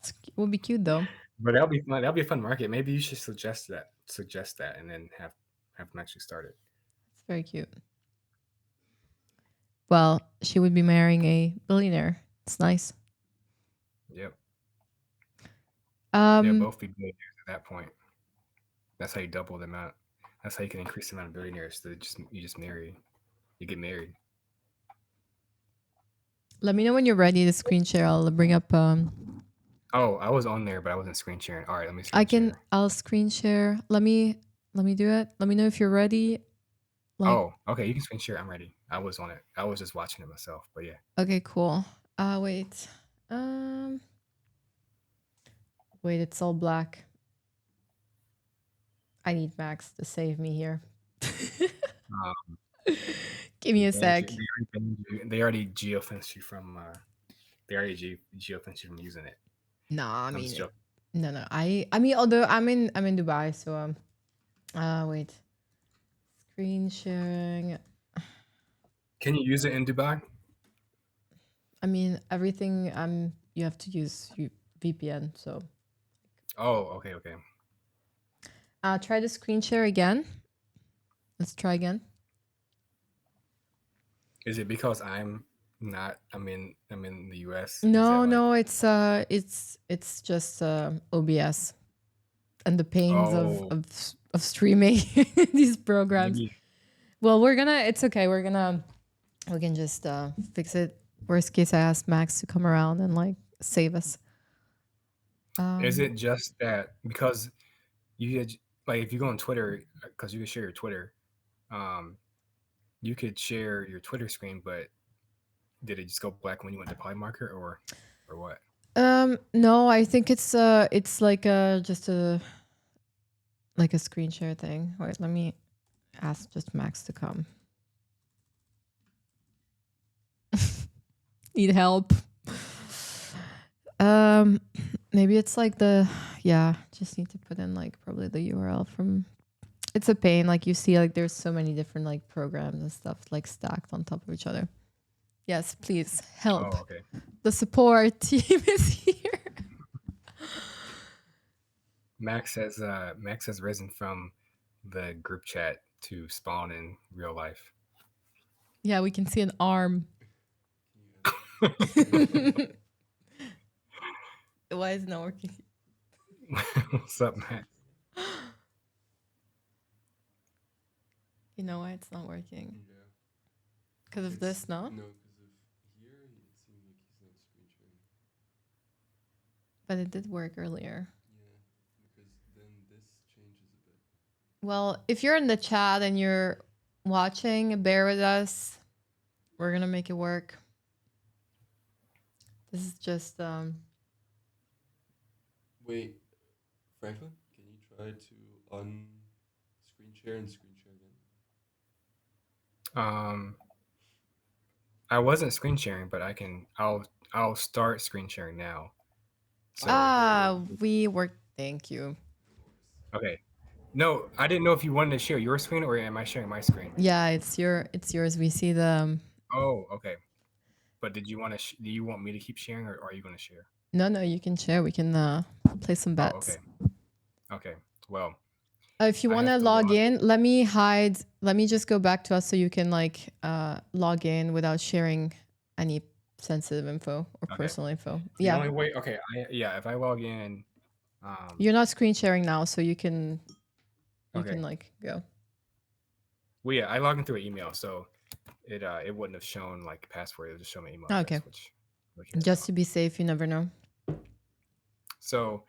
It would be cute though. But that'll be fun. That'll be a fun market. Maybe you should suggest that, and then have them actually start it. It's very cute. Well, she would be marrying a billionaire. It's nice. Yep. They'll Um, both be billionaires at that point. That's how you double the amount. That's how you can increase the amount of billionaires. That you just marry. You get married. Let me know when you're ready to screen share. I'll bring up. Oh, I was on there, but I wasn't screen sharing. All right, let me I screen can. share. I'll screen share. Let me do it. Let me know if you're ready. Like, Oh, okay, you can screen share. I'm ready. I was on it. I was just watching it myself. But yeah. okay, cool. Wait. Um, wait. It's all black. I need Max to save me here. Um, Give me a sec. they already geofenced you from. They already geofenced you from using it. Nah, I I'm mean just it. joking. No. I mean, although I'm in Dubai, so wait. Screen sharing. Can you use it in Dubai? I mean, everything. You have to use VPN. So, Oh, okay. try the screen share again. Let's try again. Is it because I'm not? I'm in the U.S. Is that No, like? no, it's just OBS and the pains of Oh, of streaming these programs. maybe. Well, it's okay. We can just fix it. Worst case, I ask Max to come around and like save us. Is it just that because you had, like if you go on Twitter, because you can share your Twitter, um, you could share your Twitter screen, but did it just go black when you went to Polymarket or what? No, I think it's like just a screen share thing. Wait, let me ask just Max to come. Need help. Um, maybe it's like just need to put in like probably the URL from. It's a pain. Like you see, like there's so many different like programs and stuff like stacked on top of each other. Yes, please help. Oh, okay. The support team is here. Max has risen from the group chat to spawn in real life. Yeah, we can see an arm. Why is it not working? What's up, Max? You know why it's not working? Yeah. Because of this, no? No, because of here, it seems like he's not screen sharing. But it did work earlier. Yeah, because then this changes a bit. Well, if you're in the chat and you're watching, bear with us. We're gonna make it work. This is just Wait, Franklin, can you try to screen share and screen share again? Um, I wasn't screen sharing, but I can. I'll start screen sharing now. So we work. Thank you. okay. No, I didn't know if you wanted to share your screen or am I sharing my screen? Yeah, it's yours. We see the Oh, okay. But did you want to? Do you want me to keep sharing, or are you going to share? no, you can share. We can play some Oh, bets. okay. Okay. Well, If you I want to have to log log. in, let me hide. Let me just go back to us so you can like log in without sharing any sensitive info or Okay. personal info. The Yeah, only way. Okay. Yeah. If I log in. you're not screen sharing now, so you can Okay. like go. Well, yeah. I logged in through an email, so it wouldn't have shown like password. It would just show my email Okay, address, which we'll care just about. to be safe, you never know. So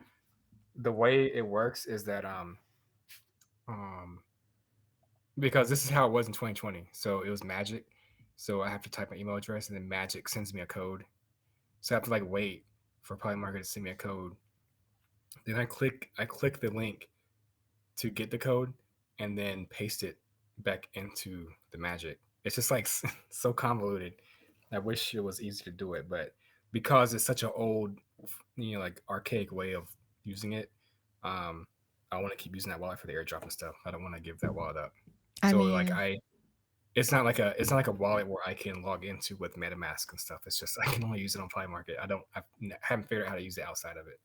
the way it works is that um because this is how it was in 2020. So it was Magic. So I have to type my email address and then Magic sends me a code. So I have to like wait for Polymarket to send me a code. Then I click the link to get the code and then paste it back into the Magic. It's just like so convoluted. I wish it was easy to do it, but because it's such an old, like archaic way of using it, um, I want to keep using that wallet for the airdrop and stuff. I don't want to give that wallet up. I So like mean, it's not like a wallet where I can log into with MetaMask and stuff. It's just I can only use it on Polymarket. I haven't figured out how to use it outside of it.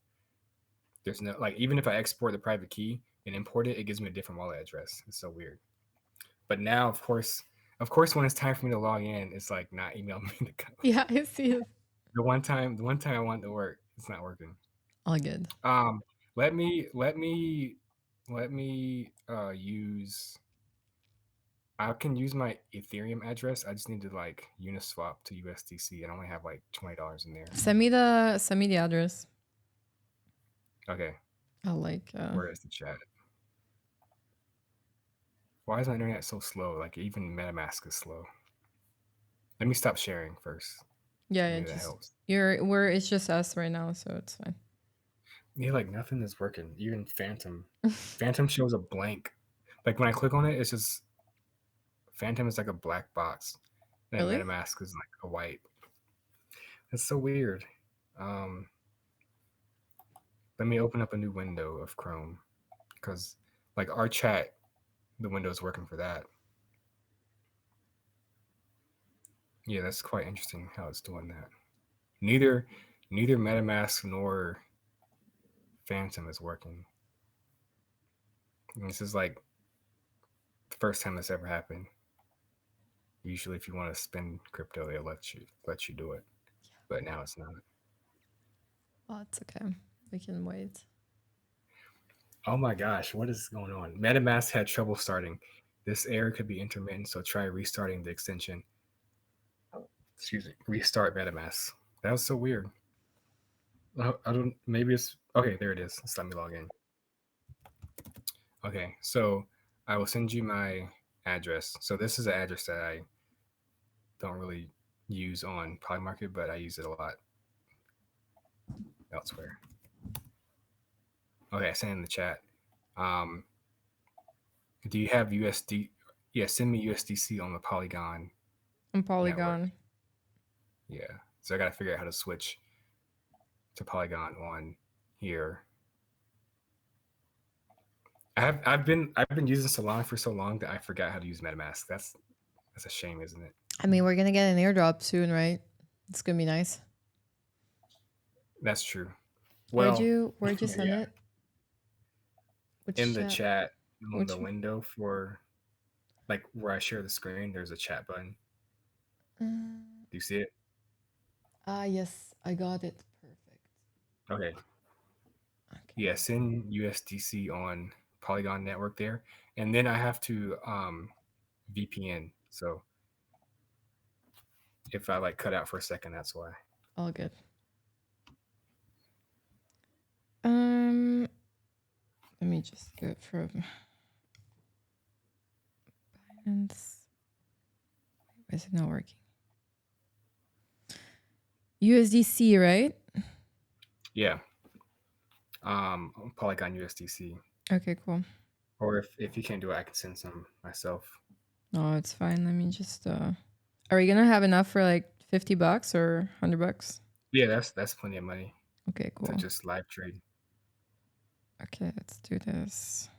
There's no like even if I export the private key and import it, it gives me a different wallet address. It's so weird. But now, of course, when it's time for me to log in, it's like not email me the code. Yeah, I see it. The one time I want it to work, it's not working. All good. Let me use. I can use my Ethereum address. I just need to like Uniswap to USDC, and I only have like $20 in there. Send me the address. Okay, I'll like where is the chat? Why is my internet so slow? Like even MetaMask is slow. Let me stop sharing first. yeah, Maybe that just helps. it's just us right now, so it's fine. Yeah, like nothing is working. Even Phantom. Phantom shows a blank. Like when I click on it, it's just Phantom is like a black box. And Really? MetaMask is like a white. It's so weird. Let me open up a new window of Chrome. Because like our chat, the window's working for that. Yeah, that's quite interesting how it's doing that. Neither MetaMask nor Phantom is working. And this is like the first time this ever happened. Usually, if you want to spend crypto, they'll let you do it. But now it's not. Oh, it's okay. We can wait. Oh my gosh, what is going on? MetaMask had trouble starting. This error could be intermittent, so try restarting the extension. Excuse me. Restart MetaMask. That was so weird. I don't. Maybe it's okay. There it is. Let's let me log in. Okay, so I will send you my address. So this is an address that I don't really use on Polymarket, but I use it a lot elsewhere. Okay, I sent in the chat. Do you have USD? Yeah, send me USDC on the Polygon. On Polygon. Network. Yeah, so I got to figure out how to switch to Polygon on here. I've been using Solana for so long that I forgot how to use MetaMask. That's a shame, isn't it? I mean, we're gonna get an airdrop soon, right? It's gonna be nice. That's true. Well, where'd you send it? Which in the chat on Which the window for like where I share the screen, there's a chat button. Do you see it? Yes, I got it. Perfect. Okay. Yeah, send USDC on Polygon network there, and then I have to VPN. So if I like cut out for a second, that's why. All good. Let me just do it from Binance. Why is it not working? USDC, right? Yeah. Polygon USDC. Okay, cool. Or if you can't do it, I can send some myself. No, it's fine. Let me just are we gonna have enough for like $50 or $100? Yeah, that's plenty of money. Okay, cool. To just live trade. Okay, let's do this.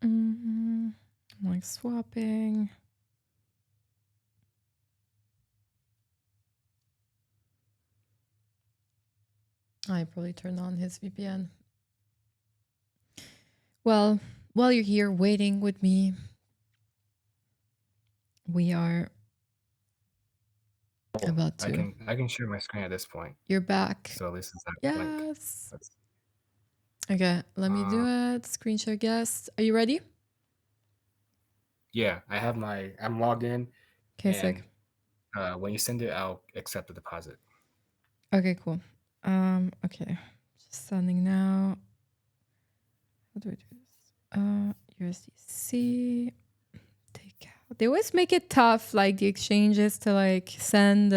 I'm like swapping. I probably turned on his VPN. Well, while you're here waiting with me, we are about to. I can share my screen at this point. You're back. So this is yes. Okay, let me do it. Screen share guest. Are you ready? Yeah, I'm logged in. Okay, sick. When you send it, I'll accept the deposit. Okay, cool. Okay. Just sending now. How do I do this? USDC. Take out. They always make it tough, like the exchanges to like send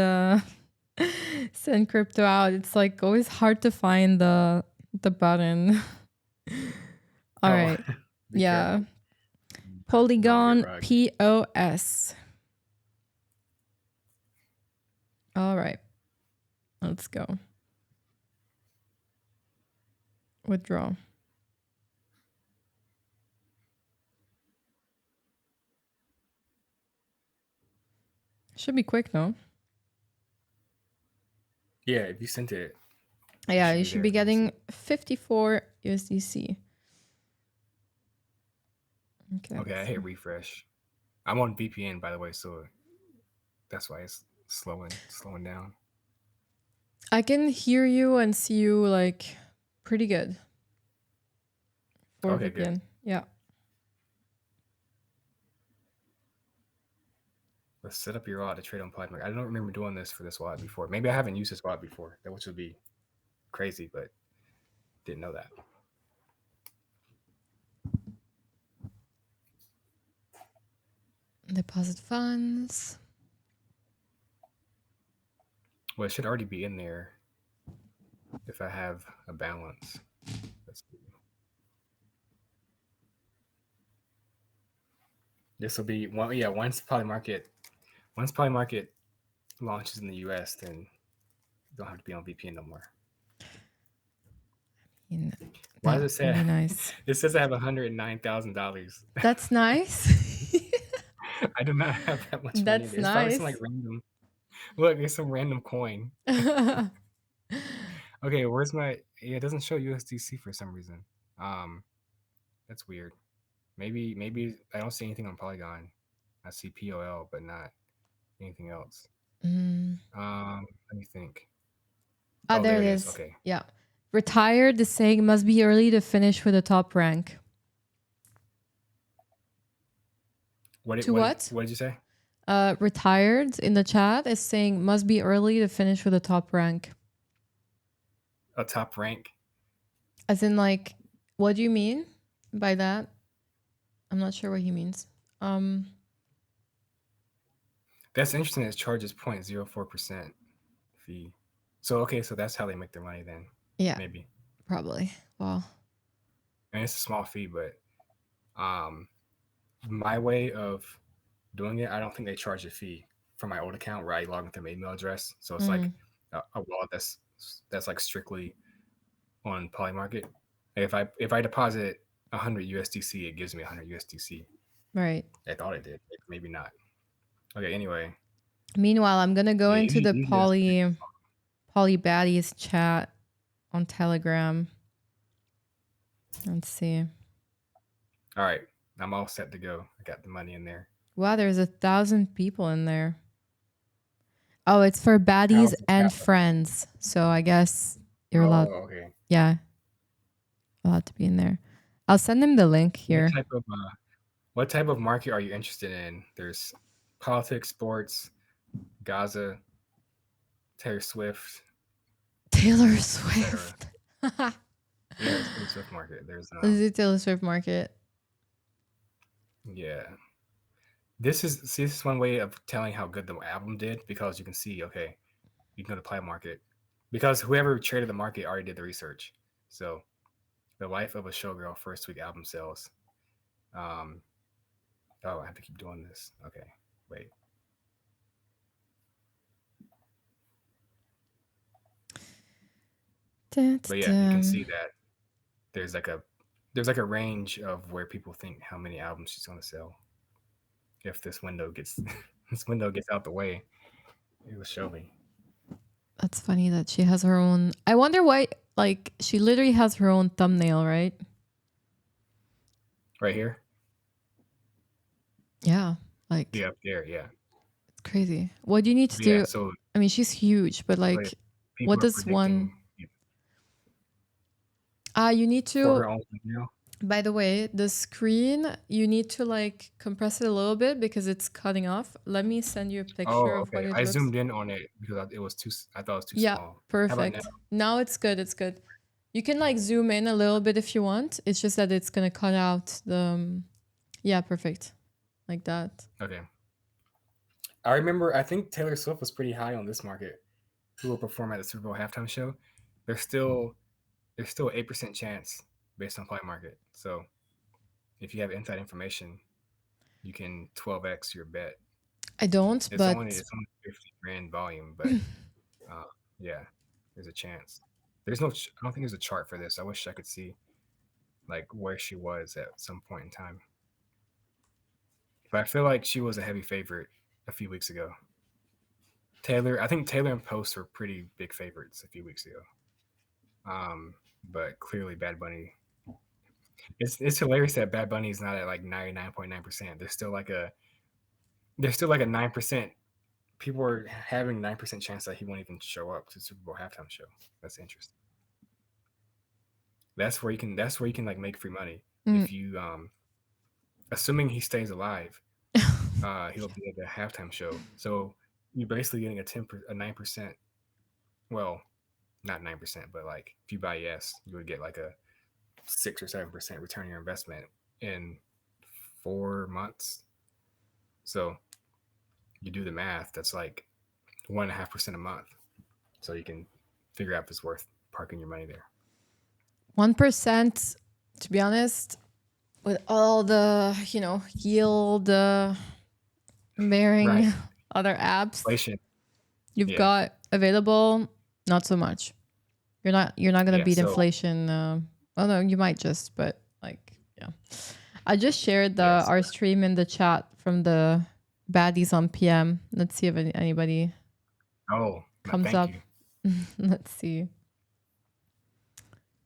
send crypto out. It's like always hard to find the button. All right. Yeah. Careful. Polygon POS. All right. Let's go. Withdraw. Should be quick, no? Yeah, if you sent it. It Yeah, should you be should there. be Let me see. getting 54 USDC. Okay, Okay, I let's hit see. refresh. I'm on VPN, by the way, so that's why it's slowing down. I can hear you and see you like pretty good for Okay, good. VPN. Yeah. Let's set up your wallet to trade on Polymarket. I don't remember doing this for this wallet before. Maybe I haven't used this wallet before, which would be crazy, but didn't know that. Deposit funds. Well, it should already be in there if I have a balance. Let's see. This will be one. Yeah, once Polymarket launches in the US, then you don't have to be on VPN no more. Why does it That would say be nice. it says I have $109,000? That's nice. I do not have that much money in That's there. It's probably some like nice. random. Look, it's some random coin. Okay, where's my? Yeah, it doesn't show USDC for some reason. Um, that's weird. Maybe I don't see anything on Polygon. I see POL, but not anything else. Mm. Let me think. Ah, Oh, there there it it is. is. Okay. Yeah. Retired is saying must be early to finish with a top rank. To what? What did you say? Retired in the chat is saying must be early to finish with a top rank. A top rank. As in, like, what do you mean by that? I'm not sure what he means. That's interesting. It charges 0.04% fee. So okay, so that's how they make their money then. Yeah, Maybe. probably. Wow. And it's a small fee, but my way of doing it, I don't think they charge a fee for my old account where I log into my email address. So it's like a wallet that's like strictly on Polymarket. If I deposit 100 USDC, it gives me 100 USDC. Right. I thought it did. Maybe not. Okay. Anyway. Meanwhile, I'm gonna go Yeah, into the usually Poly Baddies chat on Telegram. Let's see. All right, I'm all set to go. I got the money in there. Wow, there's 1,000 people in there. Oh, it's for baddies and friends. So I guess you're allowed. Oh, okay. Yeah, allowed to be in there. I'll send him the link here. What type of market are you interested in? There's politics, sports, Gaza, Taylor Swift. Taylor Swift. Yeah, it's Taylor Swift market. There's Let's do Taylor Swift market. Yeah. This is one way of telling how good the album did, because you can see, okay, you can go to Play Market, because whoever traded the market already did the research. So, the life of a showgirl first week album sales. Oh, I have to keep doing this. Okay, wait. But yeah, you can see that there's like a range of where people think how many albums she's gonna sell. If this window gets out the way, it will show me. That's funny that she has her own. I wonder why. Like, she literally has her own thumbnail, right? Right here. Yeah, like Yeah, up there. Yeah. it's crazy. What do you need to do? Yeah. So I mean, she's huge, but like, what does one? You need to. For her own thumbnail. By the way, the screen, you need to like compress it a little bit because it's cutting off. Let me send you a picture of what it I looks. zoomed in on it because it was too. I thought it was too Yeah, small. perfect. Now it's good. It's good. You can like zoom in a little bit if you want. It's just that it's gonna cut out the. Yeah, perfect. Like that. Okay. I remember. I think Taylor Swift was pretty high on this market. Who will perform at the Super Bowl halftime show? There's still 8% chance based on Play Market. So if you have inside information, you can 12x your bet. I don't, It's but only 50 grand volume, but yeah, there's a chance. There's no. I don't think there's a chart for this. I wish I could see like where she was at some point in time. But I feel like she was a heavy favorite a few weeks ago. I think Taylor and Post were pretty big favorites a few weeks ago. But clearly Bad Bunny. It's hilarious that Bad Bunny is not at like 99.9%. There's still like a 9%. People are having 9% chance that he won't even show up to the Super Bowl halftime show. That's interesting. That's where you can like make free money if you assuming he stays alive. He'll be at the halftime show. So you're basically getting a 9%. Well, not 9%, but like if you buy yes, you would get like a 6 or 7% return on your investment in 4 months. So you do the math. That's like 1.5% a month. So you can figure out if it's worth parking your money there. 1%, to be honest, with all the yield bearing Right. other apps Inflation. you've Yeah. got available, not so much. You're not gonna Yeah, beat so- inflation. Oh no, you might just, but like yeah. I just shared Yes. our stream in the chat from the baddies on PM. Let's see if anybody Oh, comes thank up. you. Let's see.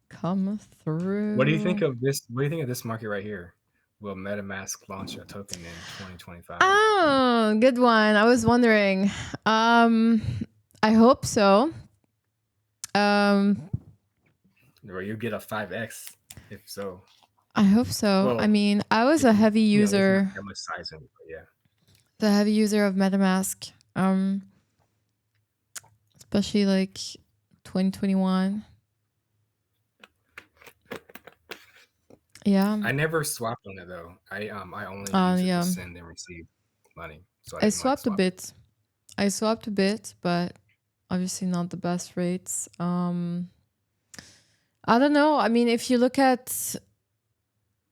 Come through. What do you think of this? What do you think of this market right here? Will MetaMask launch a token in 2025? Oh, good one. I was wondering. I hope so. Or you get a 5x if so. I hope so. Well, I mean, I was a heavy there's user. not that much size in it, but yeah. The heavy user of MetaMask. Especially like 2021. Yeah. I never swapped on it though. I only use it yeah. to send and receive money. So I swapped a bit. I swapped a bit, but obviously not the best rates. I don't know. I mean, if you look at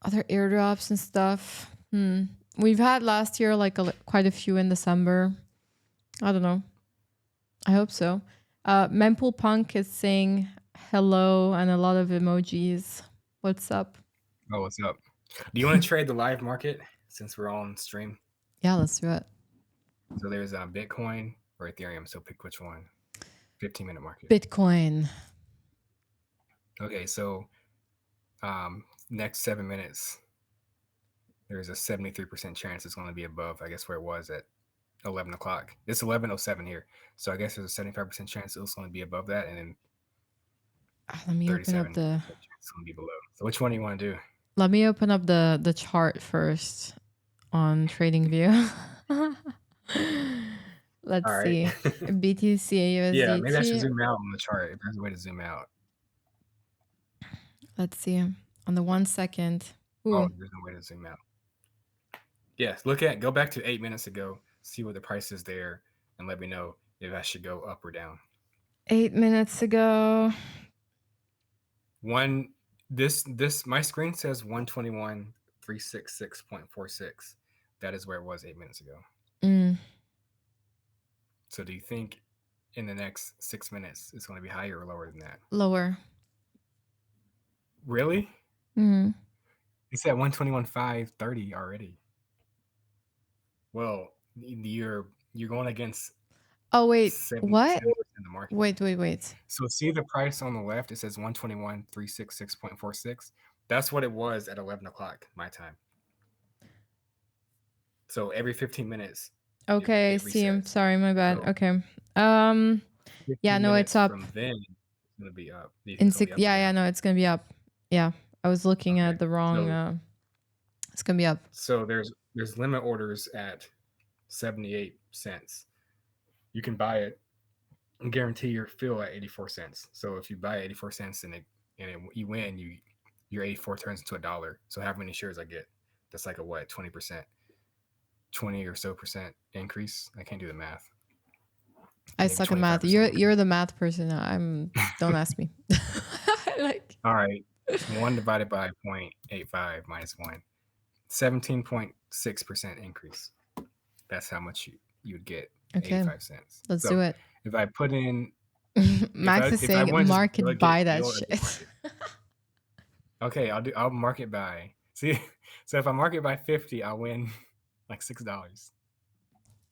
other airdrops and stuff, we've had last year like quite a few in December. I don't know. I hope so. Mempool Punk is saying hello and a lot of emojis. What's up? Oh, what's up? Do you want to trade the live market since we're on stream? Yeah, let's do it. So there's Bitcoin or Ethereum. So pick which one. 15-minute market. Bitcoin. Okay, so next 7 minutes, there's a 73% chance it's going to be above, I guess, where it was at 11 o'clock. It's 11:07 here. So I guess there's a 75% chance it's going to be above that. And then let me open up the... It's going to be below. So which one do you want to do? Let me open up the chart first on TradingView. Let's see. BTC USDT. Yeah, maybe I should zoom out on the chart if there's a way to zoom out. Let's see. On the 1 second. Ooh. Oh, there's no way to zoom out. Yes, go back to 8 minutes ago, see what the price is there, and let me know if I should go up or down. 8 minutes ago. My screen says 121,366.46. That is where it was 8 minutes ago. So do you think in the next 6 minutes it's going to be higher or lower than that? Lower. Really? It's at 121,530 already. Well, you're going against. Oh wait, what? In the market. Wait. So see the price on the left? It says 121,366.46. That's what it was at 11 o'clock my time. So every 15 minutes. Okay, see. Sorry, my bad. So, okay. Yeah, no, it's up. From then, it's gonna be up. No, it's gonna be up. Yeah, I was looking at the wrong. It's gonna be up. So there's limit orders at 78 cents. You can buy it and guarantee your fill at 84 cents. So if you buy 84 cents and you win, your 84 turns into $1. So how many shares I get? That's like a what? 20%, 20 or so percent increase. I can't do the math. I suck at math. You're the math person. Don't ask me. All right. 1 divided by 0.85 minus 1. 17.6% increase. That's how much you would get. Okay. 85 cents. Let's do it. If I put in Max is saying market buy that shit. Okay, I'll market buy. See, so if I market by 50, I'll win like $6.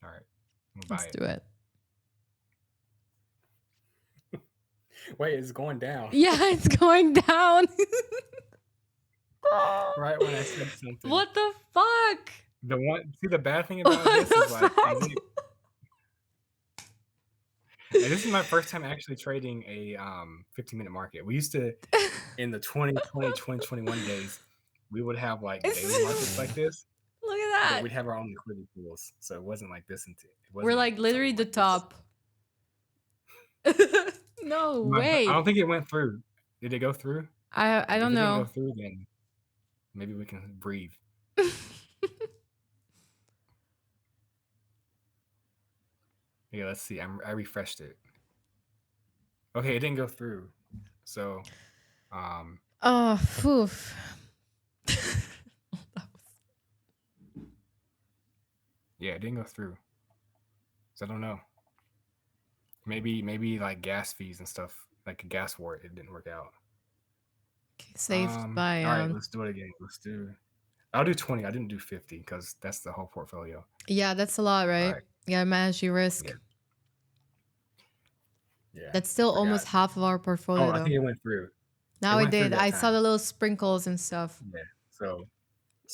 All right. Let's do it. Wait, it's going down. Yeah, it's going down. Right when I said something. What the fuck? The bad thing about What this the is like, fuck? and this is my first time actually trading a 15-minute market. We used to, in the 2020, 2021 days, we would have like daily markets like this, Look but at we'd that. have our own liquidity pools. So it wasn't like this. It We're wasn't like literally something the like this. top. No I don't way. think it went through. Did it go through? I Like, don't if it didn't know. go through, then maybe we can breathe. Yeah, let's see. I refreshed it. Okay, it didn't go through. So, Oh, phew. yeah, it didn't go through. So I don't know. Maybe like gas fees and stuff, like a gas war, it didn't work out. Okay, saved by all right, let's do it again. I'll do 20. I didn't do 50 because that's the whole portfolio. Yeah, that's a lot, right? right. Yeah, manage your risk. Yeah. That's still forgot. almost half of our portfolio. Oh, I think it went through. Now It it went through did. that I saw time. the little sprinkles and stuff. Yeah. So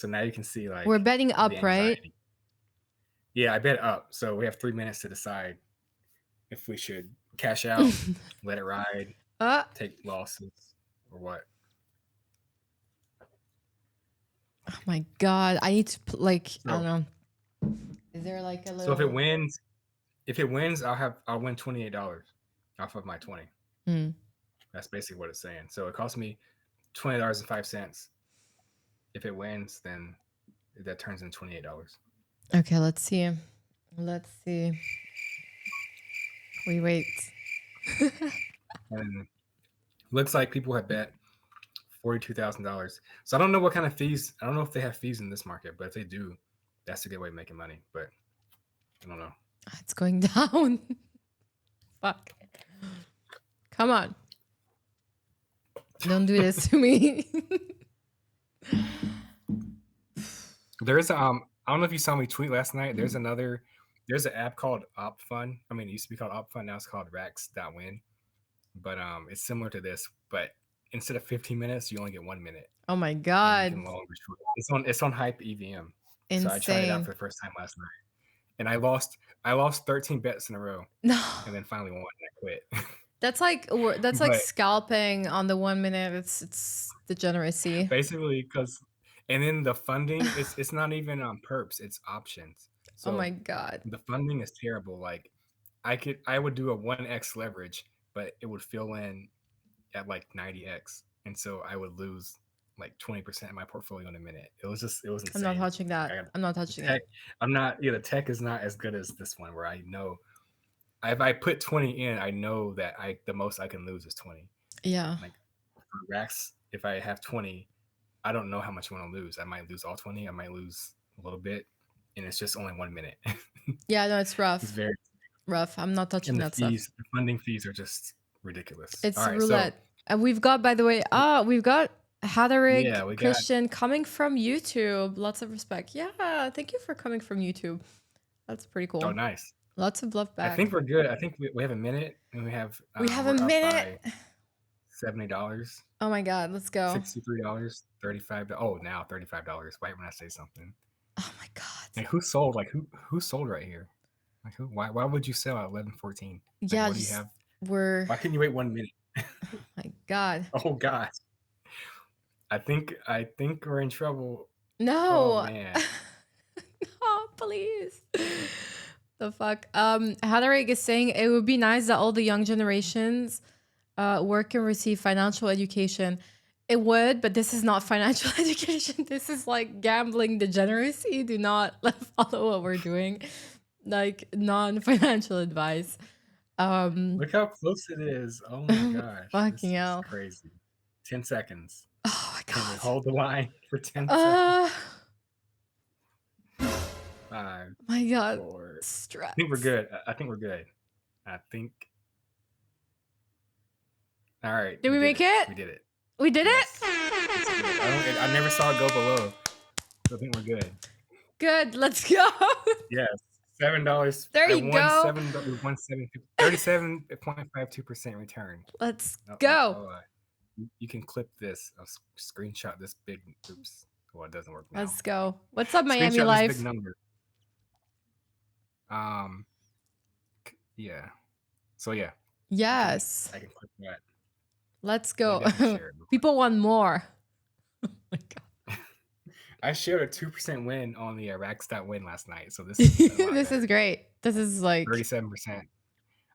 now you can see like We're betting the up, right? anxiety. Yeah, I bet up. So we have 3 minutes to decide if we should cash out, let it ride, take losses, or what. Oh my god, I need to I So, don't know. Is there like a little? so if it wins, I'll win $28 off of my 20. That's basically what it's saying. So it cost me $20.05. If it wins, then that turns into $28. Okay, let's see. We wait. And looks like people have bet $42,000. So I don't know what kind of fees. I don't know if they have fees in this market, but if they do, that's a good way of making money. But I don't know. It's going down. Fuck. Come on. Don't do this to me. There's I don't know if you saw me tweet last night. There's an app called OpFun. I mean, it used to be called OpFun. Now it's called Rax.win. But it's similar to this, but instead of 15 minutes, you only get 1 minute. Oh my god. It's on Hype EVM. Insane. So I tried it out for the first time last night. And I lost 13 bets in a row. No. And then finally won and I quit. That's like scalping on the 1 minute. It's degeneracy. Basically, and then the funding it's not even on perps, it's options. So oh my god. The funding is terrible. Like I would do a 1x leverage, but it would fill in at like 90x. And so I would lose like 20% of my portfolio in a minute. It was insane. I'm not touching that. I'm not touching it. The tech is not as good as this one where I know if I put 20 in, I know that the most I can lose is 20. Yeah. Like for Rax, if I have 20, I don't know how much I'm gonna lose. I might lose all 20. I might lose a little bit, and it's just only 1 minute. Yeah, no, it's rough. It's very rough. I'm not touching that stuff. The funding fees are just ridiculous. It's roulette. And we've got, by the way, we've got Hadarig Christian coming from YouTube. Lots of respect. Yeah, thank you for coming from YouTube. That's pretty cool. Oh, nice. Lots of love back. I think we're good. I think we have a minute, and we have a minute. $70. Oh my god, let's go. $63, $35. Oh, now $35. Right when I say something. Oh my god. Like who sold? Like who sold right here? Like who? Why would you sell at 11:14? Yeah, what do you have? Why couldn't you wait 1 minute? Oh my god. Oh god. I think we're in trouble. No. Oh man. Oh, please. The fuck. Hadarig is saying it would be nice that all the young generations work and receive financial education. It would, but this is not financial education. This is like gambling degeneracy. Do not follow what we're doing. Like non-financial advice. Look how close it is. Oh my gosh. Fucking hell. Crazy. 10 seconds. Oh my god. Can we hold the line for 10 seconds? 5. My god. 4. Stress. I think we're good. All right. Did we make it? We did it. We did it? I never saw it go below. So I think we're good. Good. Let's go. Yes. $7. There I you won go. $37.52% return. Let's No, go. you can clip this. I'll screenshot this big. Oops. Well, it doesn't work now. Let's go. What's up, Miami Screenshot this big Life? number. Yeah. So yeah, Yes. I can click that. Let's go. Maybe I can share it real quick. People want more. Oh my God. I shared a 2% win on the Rack.win last night, so this is a lot This better. is great. This is like 37%. All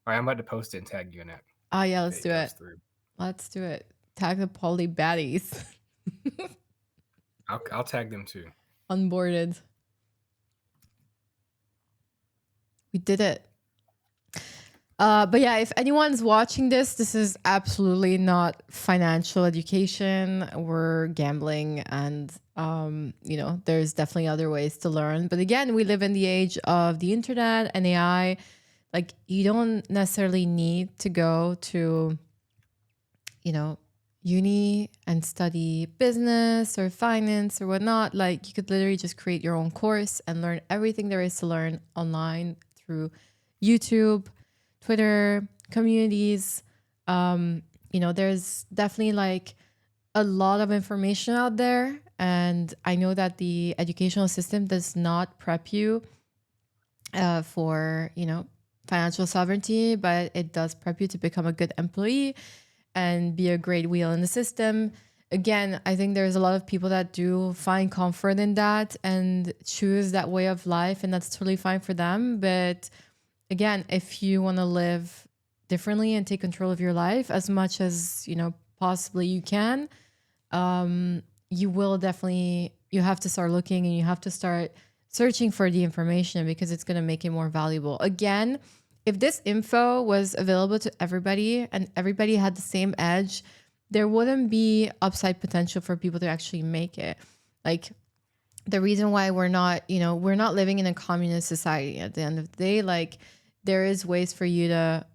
right, I'm about to post it and tag you in it. Oh yeah, if let's it do goes it. through. Let's do it. Tag the poly baddies. I'll tag them too. Unboarded. We did it. But yeah, if anyone's watching this is absolutely not financial education. We're gambling, and there's definitely other ways to learn. But again, we live in the age of the internet and AI. Like, you don't necessarily need to go to, uni and study business or finance or whatnot. Like, you could literally just create your own course and learn everything there is to learn online through YouTube, Twitter, communities. There's definitely like a lot of information out there. And I know that the educational system does not prep you for, financial sovereignty, but it does prep you to become a good employee and be a great wheel in the system. Again, I think there's a lot of people that do find comfort in that and choose that way of life, and that's totally fine for them. But again, if you want to live differently and take control of your life as much as, possibly you can, you have to start looking, and you have to start searching for the information, because it's going to make it more valuable. Again, if this info was available to everybody and everybody had the same edge, there wouldn't be upside potential for people to actually make it. Like, the reason why we're not living in a communist society at the end of the day, like, there is ways for you to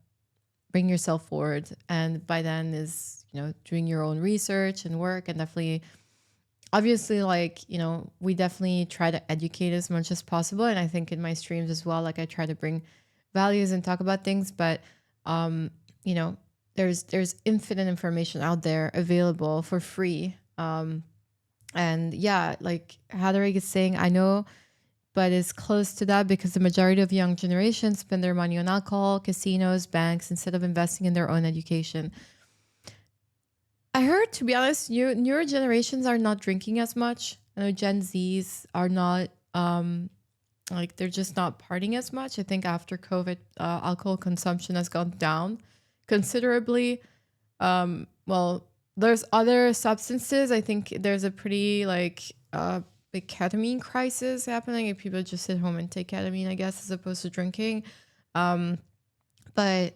bring yourself forward. And by then is, doing your own research and work, and definitely, obviously, like, we definitely try to educate as much as possible. And I think in my streams as well, like, I try to bring values and talk about things, but there's infinite information out there available for free. And yeah, like Hadaric is saying, I know, but it's close to that, because the majority of young generations spend their money on alcohol, casinos, banks, instead of investing in their own education. I heard, to be honest, newer generations are not drinking as much. I know Gen Zs are not, like, they're just not partying as much. I think after COVID, alcohol consumption has gone down considerably. Well, there's other substances. I think there's a pretty big ketamine crisis happening, if people just sit home and take ketamine, I guess, as opposed to drinking. But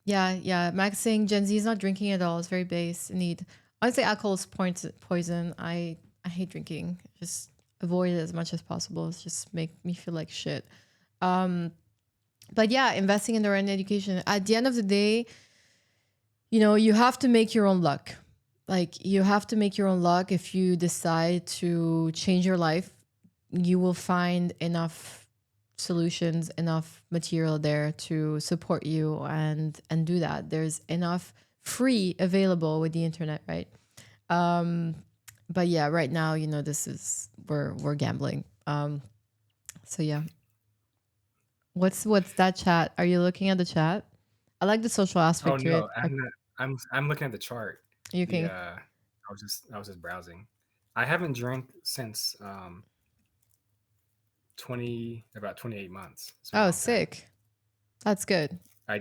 yeah, Max saying Gen Z is not drinking at all. It's very base indeed. Honestly, alcohol is poison. I hate drinking. Just avoid it as much as possible. It's just make me feel like shit. But yeah, investing in their own education. At the end of the day, you have to make your own luck. Like, you have to make your own luck. If you decide to change your life, you will find enough solutions, enough material there to support you and do that. There's enough free available with the internet, right? But yeah, right now, this is we're gambling. So yeah. What's that chat? Are you looking at the chat? I like the social Oh aspect to no, it. I'm not. I'm looking at the chart. You The can. I was just browsing. I haven't drank since 28 months. It's been a Oh, long time. sick. That's good. I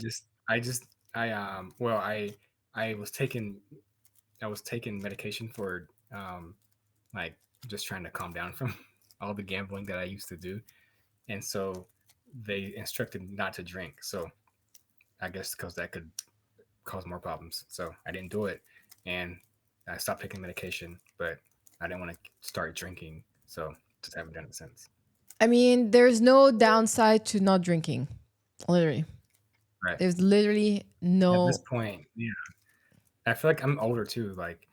was taking medication for like just trying to calm down from all the gambling that I used to do, and so they instructed not to drink. So I guess because that could cause more problems, so I didn't do it, and I stopped taking medication, but I didn't want to start drinking, so just haven't done it since. I mean, there's no downside to not drinking. Literally. Right. There's literally no. At this point, yeah. I feel like I'm older too. Like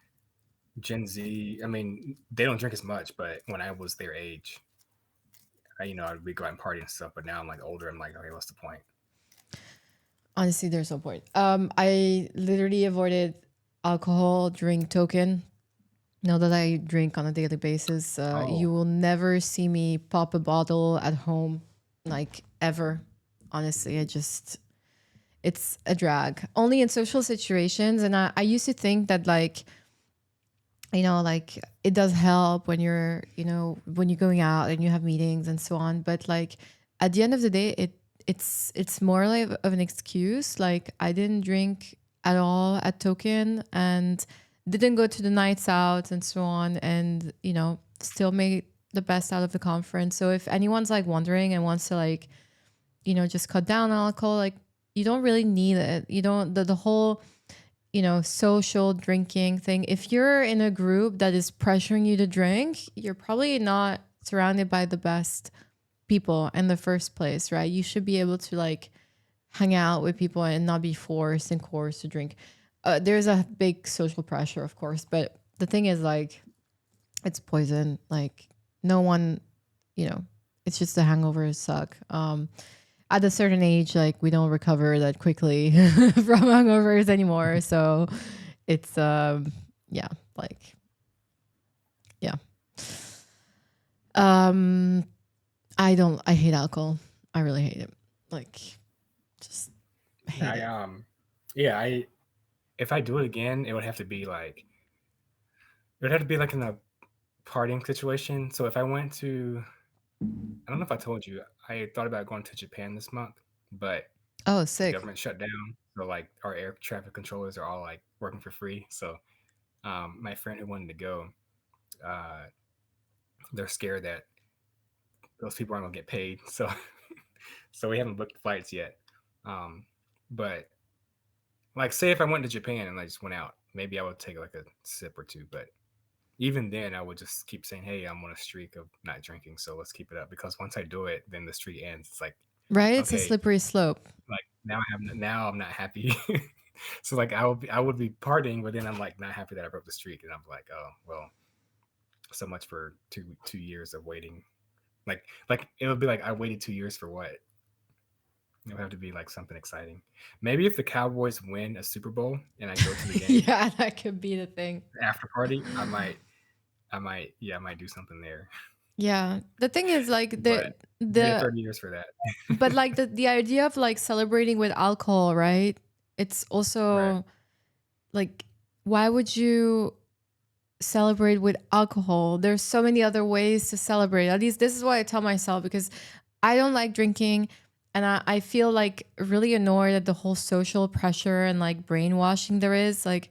Gen Z, I mean, they don't drink as much, but when I was their age, I'd be going party and stuff. But now I'm like older. I'm like, okay, what's the point? Honestly, there's no point. I literally avoided alcohol during token. Now that I drink on a daily basis, you Oh, will never see me pop a bottle at home, like ever. Honestly, it's a drag. Only in social situations. And I used to think that, like, like it does help when when you're going out and you have meetings and so on. But like at the end of the day, it's more like of an excuse. Like I didn't drink at all at Token and didn't go to the nights out and so on, and still made the best out of the conference. So if anyone's like wondering and wants to like just cut down on alcohol, like you don't really need it. You don't the whole social drinking thing. If you're in a group that is pressuring you to drink, you're probably not surrounded by the best people in the first place, right? You should be able to like hang out with people and not be forced and coerced to drink. There's a big social pressure, of course, but the thing is, like, it's poison. Like, no one, it's just the hangovers suck. At a certain age, like we don't recover that quickly from hangovers anymore. So it's yeah, like yeah. Um I hate alcohol. I really hate it. Like just hate I it. yeah, I if I do it again, it would have to be like in a partying situation. So if I went to, I don't know if I told you, I thought about going to Japan this month, but Oh, the sick. government shut down. So like our air traffic controllers are all like working for free. So my friend who wanted to go, uh, they're scared that those people aren't gonna get paid. So so we haven't booked flights yet. Um, but like, say if I went to Japan and I just went out, maybe I would take like a sip or two. But even then, I would just keep saying, "Hey, I'm on a streak of not drinking, so let's keep it up." Because once I do it, then the streak ends. It's like, Right? It's a okay, slippery slope. like now I'm not happy. So like I would be partying, but then I'm like not happy that I broke the streak, and I'm like, oh well, so much for 2 years of waiting. Like it would be like I waited 2 years for what? It would have to be like something exciting. Maybe if the Cowboys win a Super Bowl and I go to the game Yeah, that could be the thing. after party, yeah, I might do something there. Yeah. The thing is like But waited 30 years for that. but like the idea of like celebrating with alcohol, right? It's Right. also like, why would you celebrate with alcohol? There's so many other ways to celebrate. At least this is what I tell myself, because I don't like drinking, and I feel like really annoyed at the whole social pressure and like brainwashing there is. Like,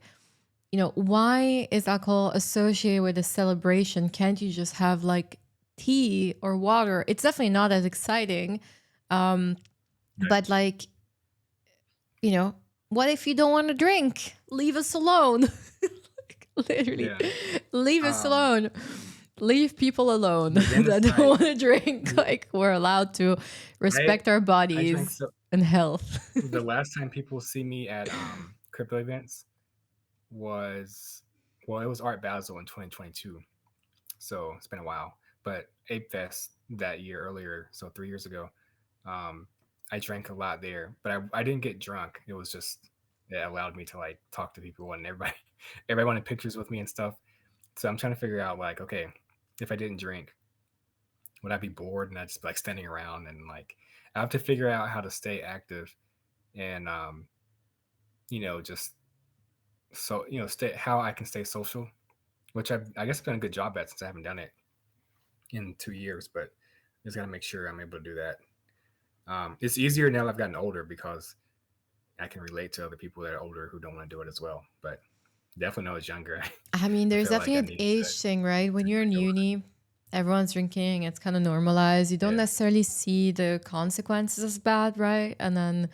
why is alcohol associated with a celebration? Can't you just have like tea or water? It's definitely not as exciting. Right. But like, what if you don't want to drink? Leave us alone. Like, literally, Yeah. leave us Um, alone. Leave people alone but then it's that don't like want to drink. Like, we're allowed to I respect our I drank bodies so and health. the last time people see me at crypto events was well, it was Art Basel in 2022. So it's been a while. But Ape Fest that year earlier, so 3 years ago, um, I drank a lot there, but I didn't get drunk. It was just it allowed me to like talk to people and everybody wanted pictures with me and stuff. So I'm trying to figure out like, okay, if I didn't drink, would I be bored and I'd just be like standing around and like I have to figure out how to stay active and just so stay how I can stay social, which I guess I've done a good job at since I haven't done it in 2 years, but just got to make sure I'm able to do that. It's easier now that I've gotten older because I can relate to other people that are older who don't want to do it as well. But definitely when I was younger, I mean, I there's felt like definitely I an needed age thing, right? When you're in to uni, everyone's drinking, it's kind of normalized. You don't yeah, necessarily see the consequences as bad, right? And then,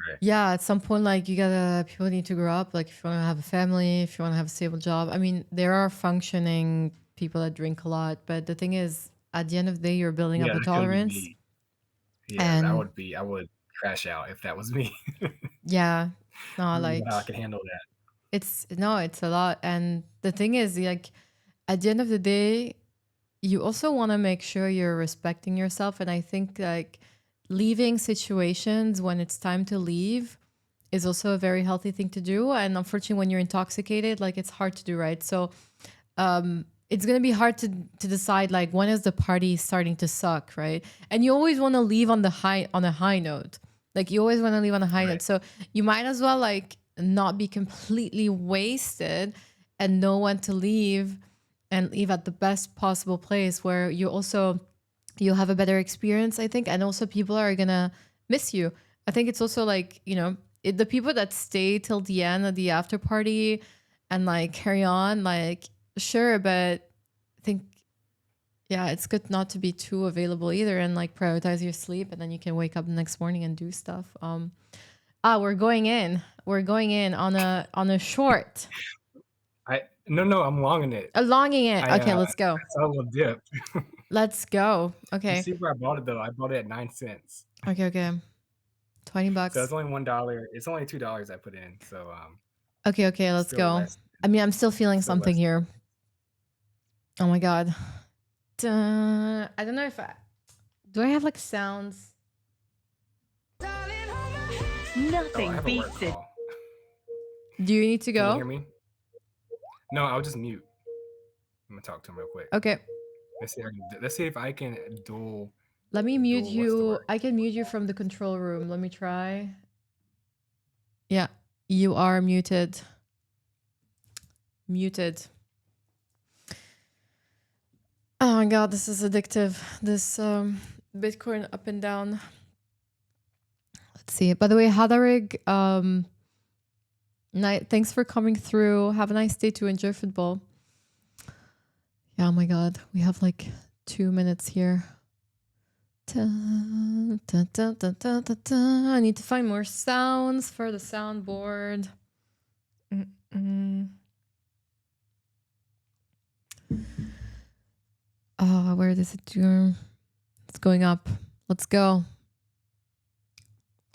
right. yeah, at some point, like, people need to grow up. Like, if you want to have a family, if you want to have a stable job. I mean, there are functioning people that drink a lot, but the thing is, at the end of the day, you're building Yeah, up a that couldn't be tolerance. me. Yeah, And I would crash out if that was me. I yeah, no, don't know like, how I can handle that. no, it's a lot. And the thing is, like, at the end of the day, you also want to make sure you're respecting yourself. And I think like leaving situations when it's time to leave is also a very healthy thing to do. And unfortunately, when you're intoxicated, like it's hard to do, right? So it's gonna be hard to decide like when is the party starting to suck, right? And you always want to leave on a high note. Like you always want to leave on a high Right. note. So you might as well like not be completely wasted and know when to leave and leave at the best possible place where you'll have a better experience, I think, and also people are gonna miss you. I think it's also like, the people that stay till the end of the after party and like carry on, like sure, but I think yeah, it's good not to be too available either and like prioritize your sleep and then you can wake up the next morning and do stuff. We're going in. We're going in on a short. No, I'm longing it. Longing it. I Okay, let's go. saw a little dip. Let's go. You Okay. see where I bought it though? I bought it at 9 cents. Okay, okay. $20. So it's only $1. It's only $2 I put in. So Okay, let's still go. less. I mean, I'm still feeling Still something less. here. Oh my god. I don't know if do I have like sounds? Oh, I Nothing have a work beats it. call. Do you need to Can you go? hear me? No, I'll just mute. I'm gonna talk to him real quick. Okay. Let's see if I can dual. Let me mute Dual, what's the you. word? I can mute you from the control room. Let me try. Yeah, you are muted. Muted. Oh my god, this is addictive. This Bitcoin up and down. Let's see. By the way, Hadarig, thanks for coming through. Have a nice day to enjoy football. Yeah, oh my god, we have like 2 minutes here. I need to find more sounds for the soundboard. Where does it do? It's going up. Let's go.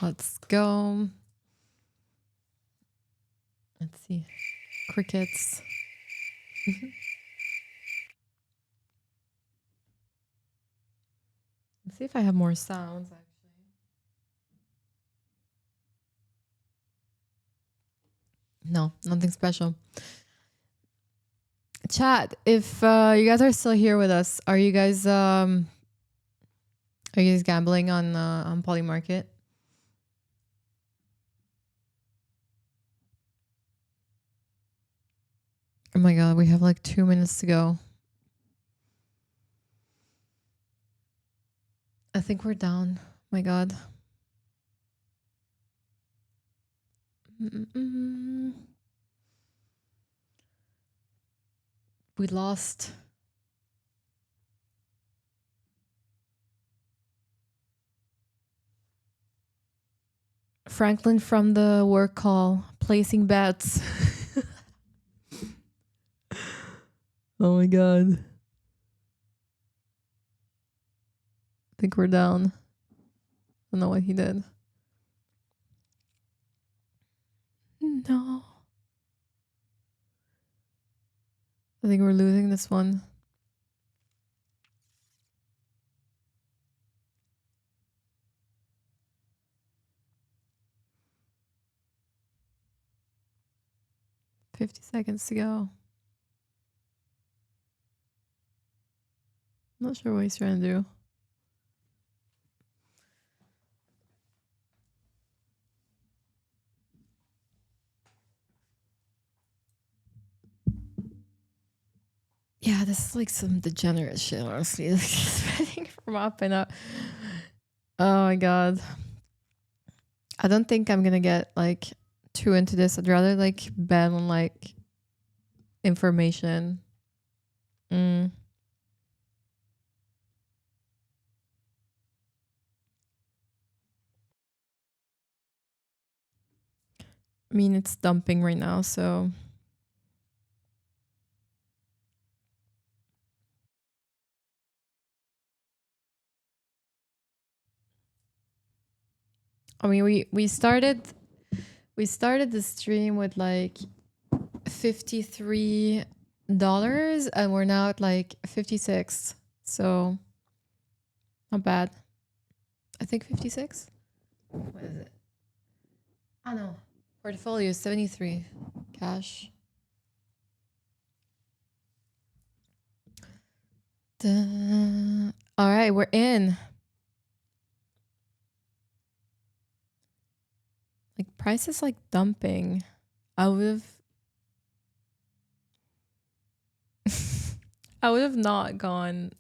Let's go. Let's see. Crickets. Let's see if I have more sounds actually. No, nothing special. Chat, if you guys are still here with us, are you guys gambling on Polymarket? Oh my god, we have like 2 minutes to go. I think we're down. Oh my god. We lost. Franklin from the work call, placing bets. Oh my god. I think we're down. I don't know what he did. No. I think we're losing this one. $50 seconds to go. Not sure what he's trying to do. Yeah, this is like some degenerate shit, honestly. Like spreading from up and up. Oh my god. I don't think I'm gonna get like too into this. I'd rather like bet on like information. I mean, it's dumping right now, so I mean, we started the stream with like 53 dollars, and we're now at like 56. So not bad. I think 56. What is it? Oh no. Portfolio 73. Cash. All right, we're in. Like price is like dumping. I would have I would have not gone.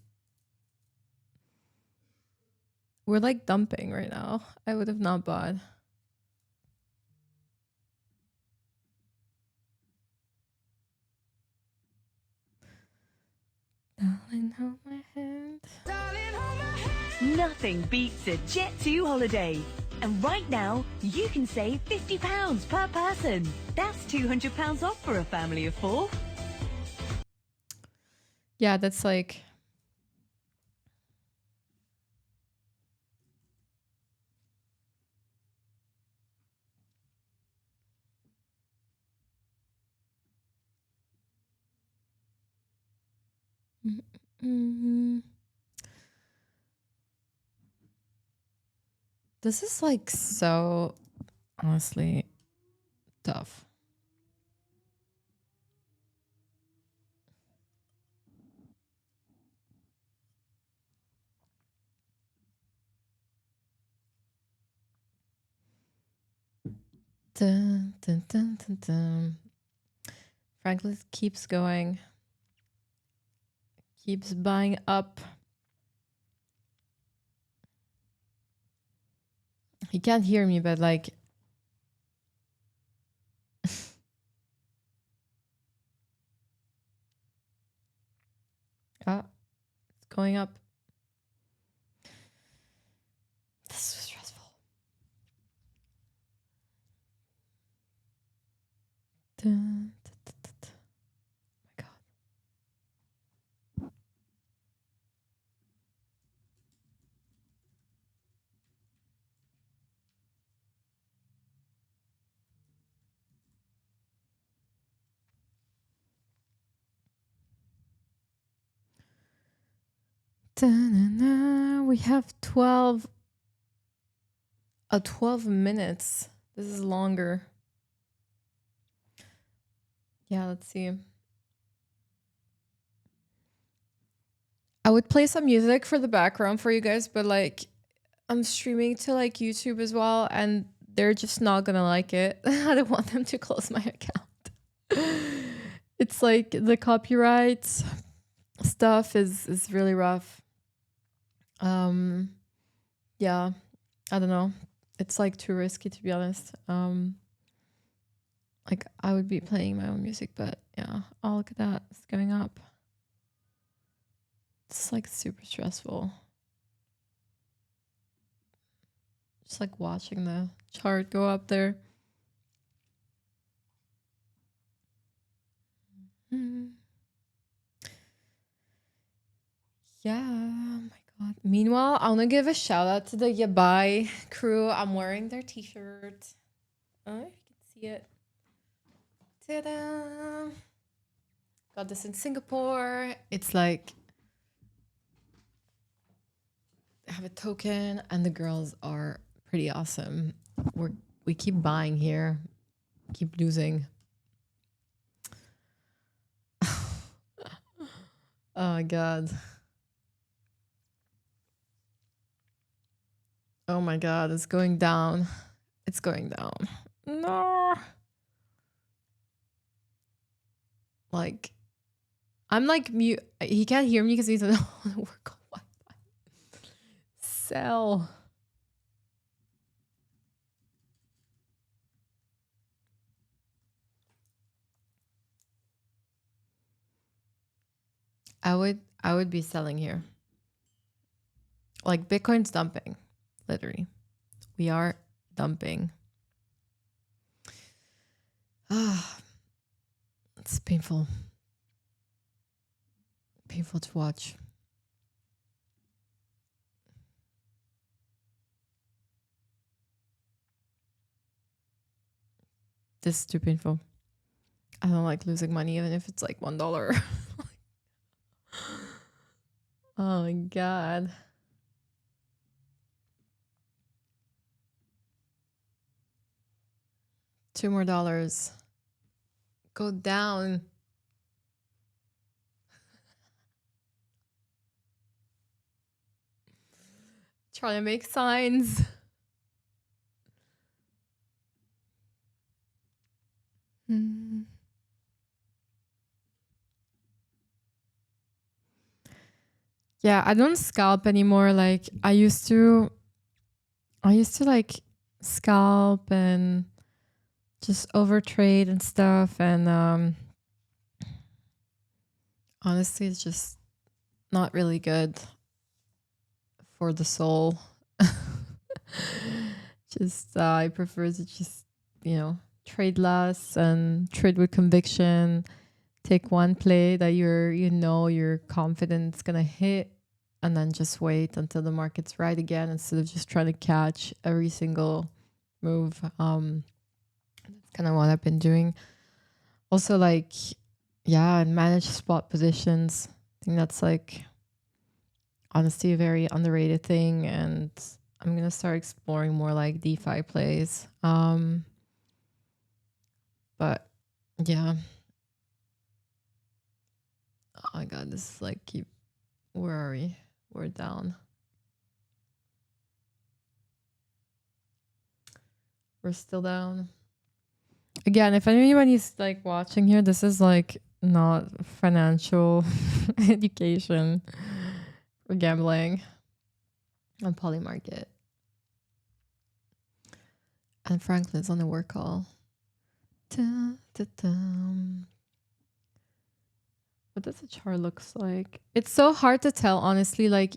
We're like dumping right now. I would have not bought. Darling, hold my hand. Nothing beats a Jet2 holiday. And right now, you can save £50 per person. That's £200 off for a family of 4. Yeah, that's like mm, this is like so honestly tough. Dun, dun, dun, dun, dun. Franklin keeps going, keeps buying up. He can't hear me, but like ah, it's going up. This is so stressful. Dun, dun, dun, dun, dun. Oh my god. Da-na-na. We have 12 minutes. This is longer. Yeah, let's see. I would play some music for the background for you guys, but like I'm streaming to like YouTube as well, and they're just not gonna like it. I don't want them to close my account. It's like the copyright stuff is really rough. Yeah, I don't know. It's like too risky to be honest. Like I would be playing my own music, but yeah. Oh, look at that. It's going up. It's like super stressful. Just like watching the chart go up there. Mm. Yeah, oh my god. Meanwhile, I want to give a shout out to the Yabai crew. I'm wearing their t-shirt. Oh, if you can see it. Ta-da! Got this in Singapore. It's like I have a token, and the girls are pretty awesome. We keep buying here, keep losing. Oh my god. Oh my god, it's going down. It's going down. No. Like, I'm like mute. He can't hear me because he's on work on Wi-Fi. Sell. I would be selling here. Like Bitcoin's dumping, literally. We are dumping. Ah, it's painful. Painful to watch. This is too painful. I don't like losing money, even if it's like $1. Oh my God. $2 more. Go down. Try to make signs. Yeah, I don't scalp anymore. Like I used to like scalp and just overtrade and stuff. And honestly, it's just not really good for the soul. Just I prefer to just, trade less and trade with conviction. Take one play that you're confident it's gonna hit, and then just wait until the market's right again instead of just trying to catch every single move. That's kind of what I've been doing. Also, like, yeah, and manage spot positions. I think that's like honestly a very underrated thing, and I'm gonna start exploring more like DeFi plays. But yeah. Oh my God, this is like where are we? We're down. We're still down. Again, if anybody's like watching here, this is like not financial education. We're gambling on Polymarket. And Franklin's on the work call. What does the chart looks like? It's so hard to tell, honestly. Like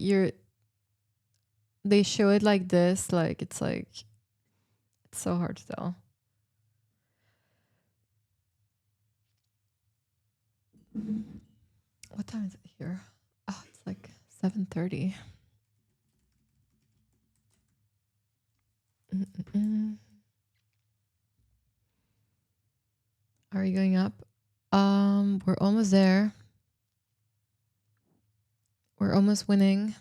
they show it like this, like it's so hard to tell. What time is it here? Oh, it's like 7:30. Are we going up? We're almost there. We're almost winning.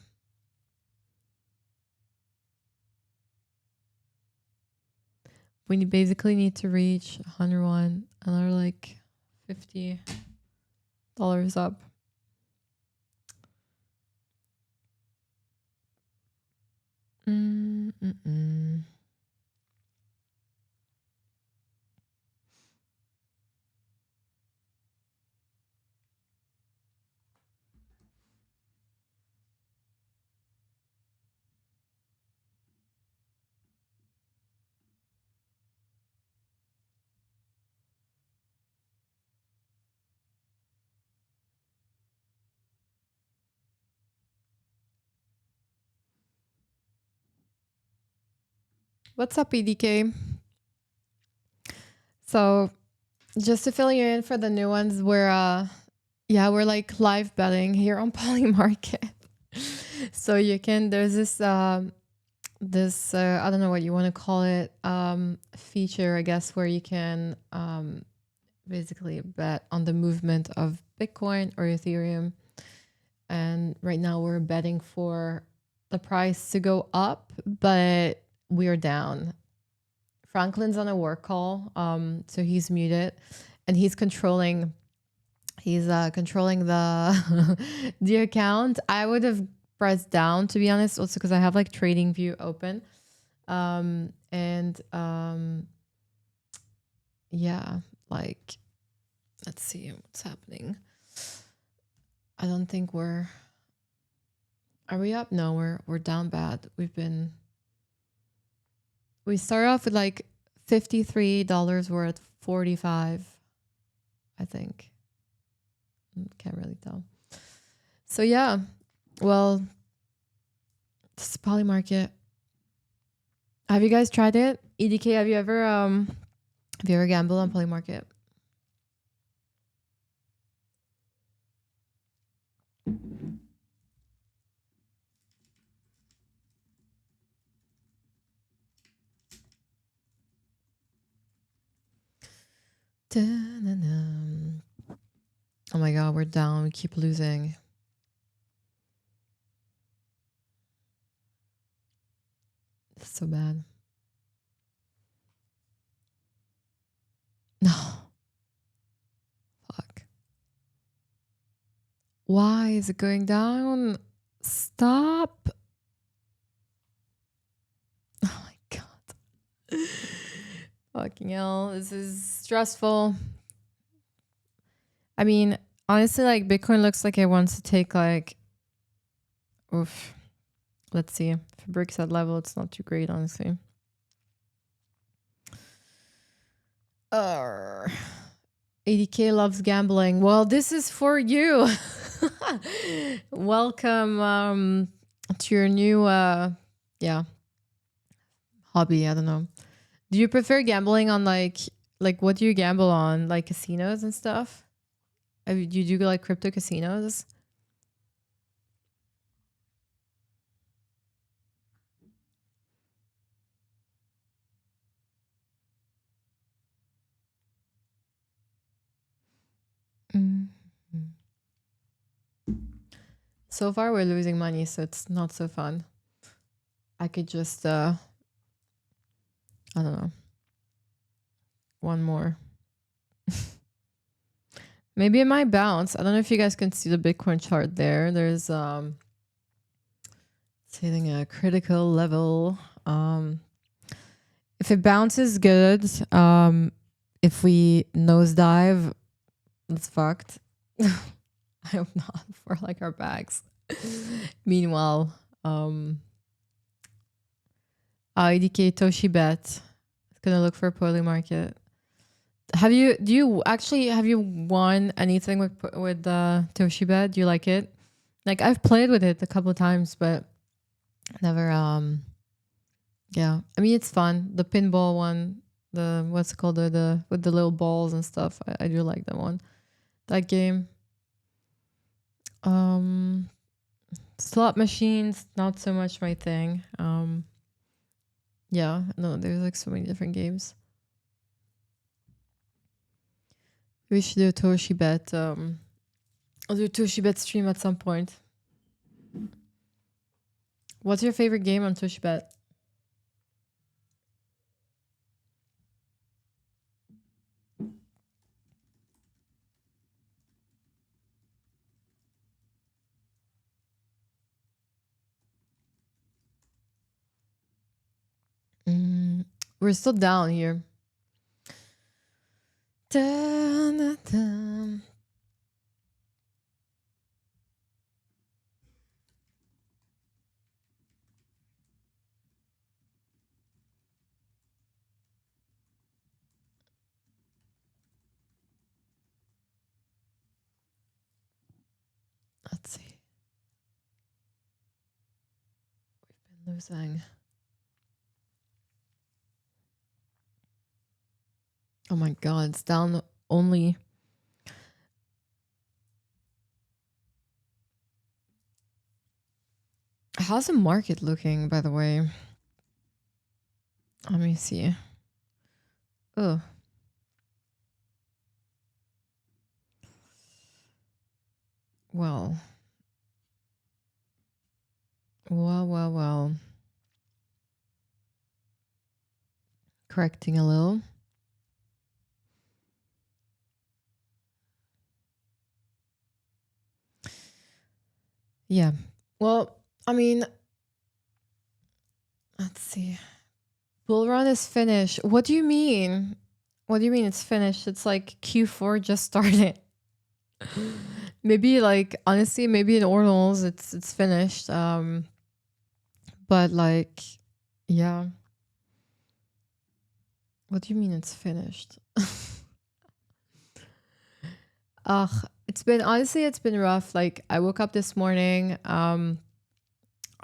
We basically need to reach 101, another like $50 up. What's up, EDK? So just to fill you in for the new ones, we're like live betting here on Polymarket. So you can, there's this I don't know what you want to call it, feature, I guess, where you can basically bet on the movement of Bitcoin or Ethereum. And right now we're betting for the price to go up, but we're down. Franklin's on a work call, so he's muted, and he's controlling the the account. I would have pressed down, to be honest, also because I have like Trading View open, yeah, like let's see what's happening. I don't think are we up? No, we're down bad. We started off with like $53. We're at 45, I think. Can't really tell. So yeah, well, this is Polymarket. Have you guys tried it? EDK, have you ever gambled on Polymarket? Da-na-na. Oh my god, we're down. We keep losing. It's so bad. No. Fuck. Why is it going down? Stop. Oh my god. Fucking hell. This is stressful. I mean, honestly, like Bitcoin looks like it wants to take like, oof. Let's see. If it breaks that level, it's not too great, honestly. 80K loves gambling. Well, this is for you. Welcome to your new hobby. I don't know. Do you prefer gambling on like what do you gamble on? Like casinos and stuff? Do you do like crypto casinos? Mhm. So far we're losing money, so it's not so fun. I could just I don't know. One more. Maybe it might bounce. I don't know if you guys can see the Bitcoin chart there. There's it's hitting a critical level. If it bounces, good. If we nosedive, it's fucked. I hope not for like our bags. Meanwhile, IDK Toshi Bet. It's gonna look for Polymarket. Have you won anything with Toshi Bet? Do you like it? Like I've played with it a couple of times, but never yeah. I mean it's fun. The pinball one, the what's it called, the with the little balls and stuff. I do like that one. That game. Slot machines, not so much my thing. Yeah, no, there's like so many different games. We should do a Toshi Bet. I'll do a Toshi Bet stream at some point. What's your favorite game on Toshi Bet? We're still down here. Dun, dun, dun. Let's see. We've been losing. Oh my god, it's down only. How's the market looking, by the way? Let me see. Oh. Well. Well. Correcting a little. Yeah. Well, I mean, let's see. Bull run is finished. What do you mean? What do you mean it's finished? It's like Q4 just started. Maybe like honestly, maybe in ordinals it's finished. But like, yeah. What do you mean it's finished? Ugh, it's been rough. Like I woke up this morning. I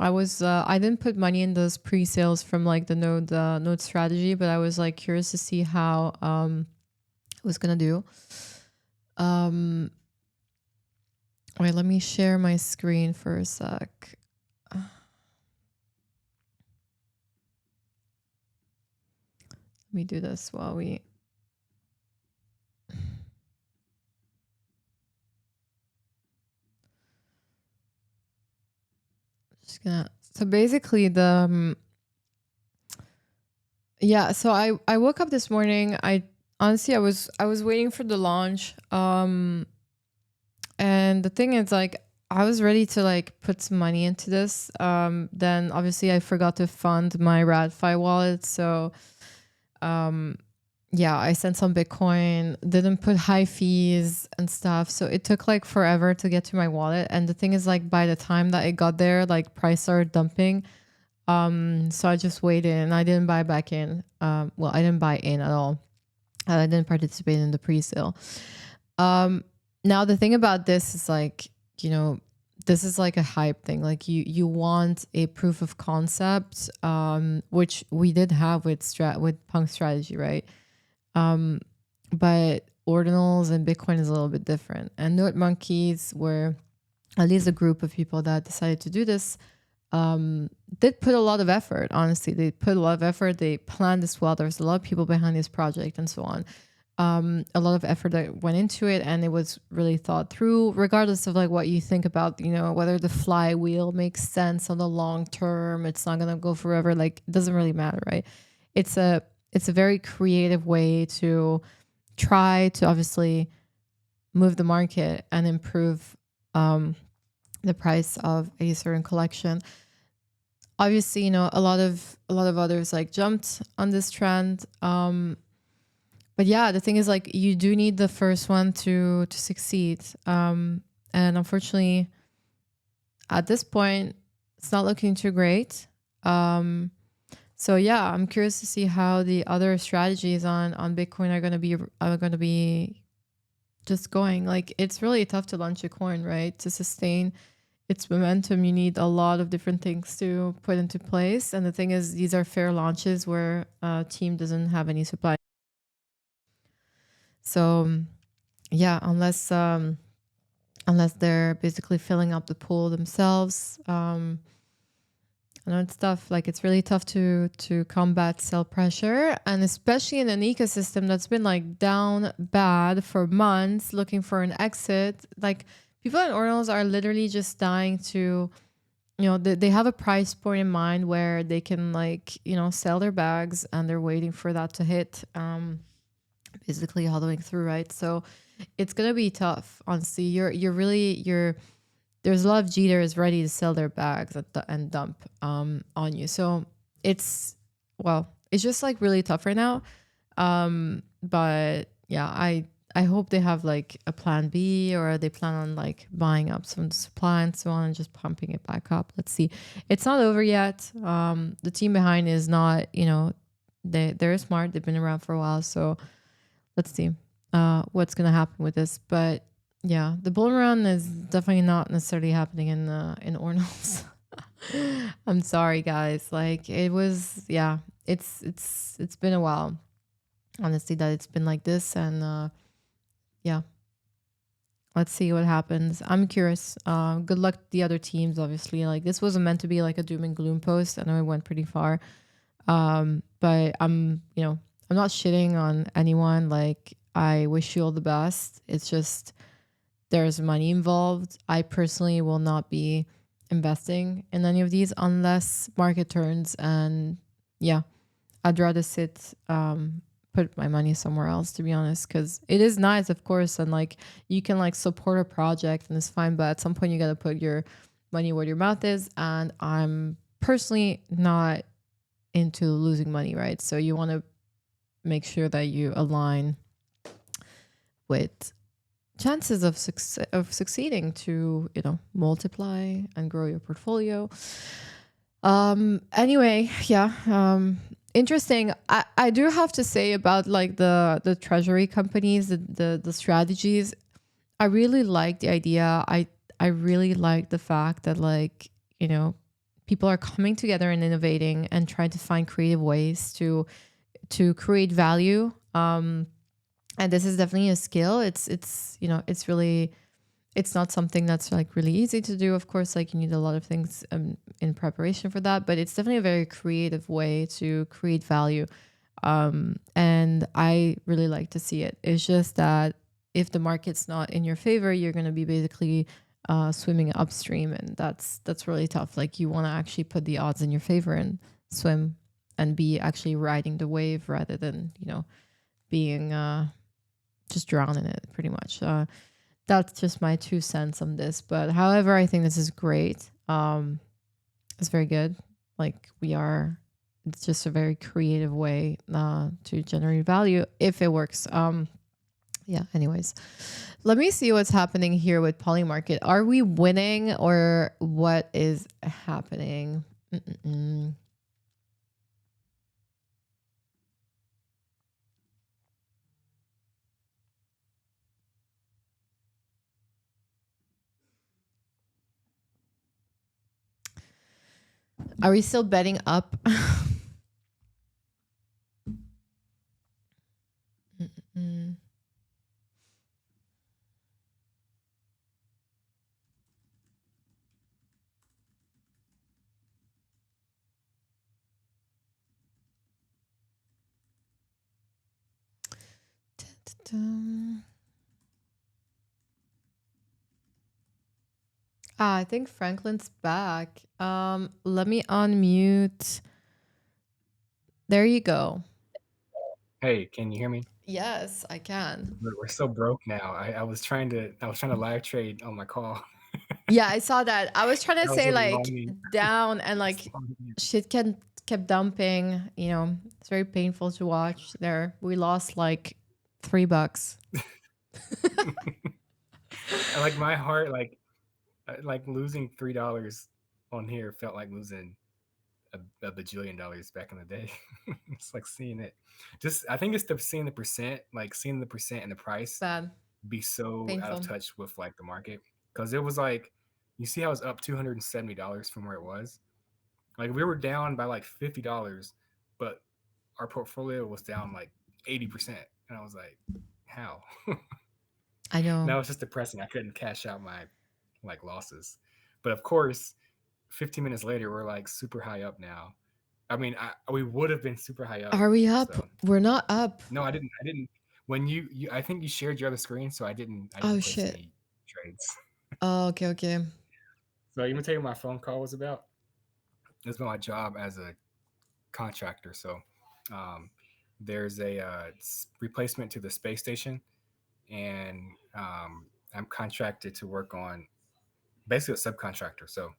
didn't put money in those pre-sales from like the node strategy, but I was like curious to see how it was gonna do. Wait, let me share my screen for a sec. Let me do this while we So basically yeah, so I woke up this morning. I honestly I was waiting for the launch. And the thing is, like, I was ready to like put some money into this. Then obviously I forgot to fund my Radfi wallet. So yeah, I sent some Bitcoin, didn't put high fees and stuff. So it took like forever to get to my wallet. And the thing is, like, by the time that it got there, like price started dumping. So I just waited and I didn't buy back in. Well, I didn't buy in at all. I didn't participate in the pre-sale. Now the thing about this is, like, you know, this is like a hype thing. Like you want a proof of concept, which we did have with Punk Strategy, right? But ordinals and Bitcoin is a little bit different. And Note Monkeys were at least a group of people that decided to do this. Did put a lot of effort. Honestly, they put a lot of effort. They planned this well. There's a lot of people behind this project and so on. A lot of effort that went into it, and it was really thought through, regardless of like what you think about, you know, whether the flywheel makes sense on the long term. It's not gonna go forever. Like, it doesn't really matter, right? It's a very creative way to try to obviously move the market and improve the price of a certain collection. Obviously, you know, a lot of others like jumped on this trend. But yeah, the thing is, like, you do need the first one to succeed. And unfortunately, at this point, it's not looking too great. So yeah, I'm curious to see how the other strategies on Bitcoin are going to be just going. Like, it's really tough to launch a coin, right? To sustain its momentum, you need a lot of different things to put into place. And the thing is, these are fair launches where a team doesn't have any supply. So yeah, unless they're basically filling up the pool themselves, I know it's tough. Like, it's really tough to combat sell pressure, and especially in an ecosystem that's been like down bad for months, looking for an exit. Like, people in ordinals are literally just dying to, you know, they have a price point in mind where they can, like, you know, sell their bags, and they're waiting for that to hit. Basically hodling through, right? So it's gonna be tough. Honestly, there's a lot of G'ters ready to sell their bags and dump on you. So it's just like really tough right now. But yeah, I hope they have like a plan B, or they plan on like buying up some supply and so on and just pumping it back up. Let's see. It's not over yet. The team behind is not, you know, they're smart. They've been around for a while. So let's see what's going to happen with this. But yeah, the bull run is definitely not necessarily happening in ordinals. I'm sorry, guys. Like, it was, yeah, it's been a while, honestly, that it's been like this. And yeah, let's see what happens. I'm curious. Good luck to the other teams, obviously. Like, this wasn't meant to be like a doom and gloom post. I know it went pretty far. But I'm not shitting on anyone. Like, I wish you all the best. It's just, there's money involved. I personally will not be investing in any of these unless market turns. And yeah, I'd rather put my money somewhere else, to be honest, because it is nice, of course, and like, you can like support a project and it's fine, but at some point you got to put your money where your mouth is. And I'm personally not into losing money, right? So you want to make sure that you align with chances of succeeding to, you know, multiply and grow your portfolio. Anyway, yeah. Interesting. I do have to say about like the treasury companies, the strategies. I really like the idea. I really like the fact that, like, you know, people are coming together and innovating and trying to find creative ways to create value. And this is definitely a skill. It's you know, it's not something that's like really easy to do. Of course, like, you need a lot of things in preparation for that, but it's definitely a very creative way to create value. And I really like to see it. It's just that if the market's not in your favor, you're going to be basically swimming upstream, and that's really tough. Like you want to actually put the odds in your favor and swim and be actually riding the wave rather than being just drowning it pretty much. That's just my 2 cents on this. But however, I think this is great. It's very good. Like it's just a very creative way to generate value if it works. Yeah, anyways, let me see what's happening here with Polymarket. Are we winning or what is happening? Mm-mm-mm. Are we still betting up? Mm-mm. Dun-dun-dun. I think Franklin's back. Let me unmute. There you go. Hey, can you hear me? Yes, I can. We're so broke now. I was trying to live trade on my call. Yeah, I saw that. I was trying to That was say really like lonely. down and like shit kept dumping. It's very painful to watch. There, we lost like $3. And like my heart, like losing $3 on here felt like losing a bajillion dollars back in the day. It's like seeing it. I think it's seeing the percent, like seeing the percent and the price Bad, be so out of painful. touch with like the market, because it was like, you see how it's up $270 from where it was. Like we were down by like $50, but our portfolio was down like 80%, and I was like, how? I know. Now it's just depressing. I couldn't cash out my like losses, but of course, 15 minutes later, we're like super high up now. I mean, we would have been super high up. Are we up? So We're not up. no, I didn't. When I think you shared your other screen, so I didn't Oh place shit. any trades. Oh, okay. So you want to tell you what my phone call was about? It's about my job as a contractor. So there's a replacement to the space station, and I'm contracted to work on basically a subcontractor. So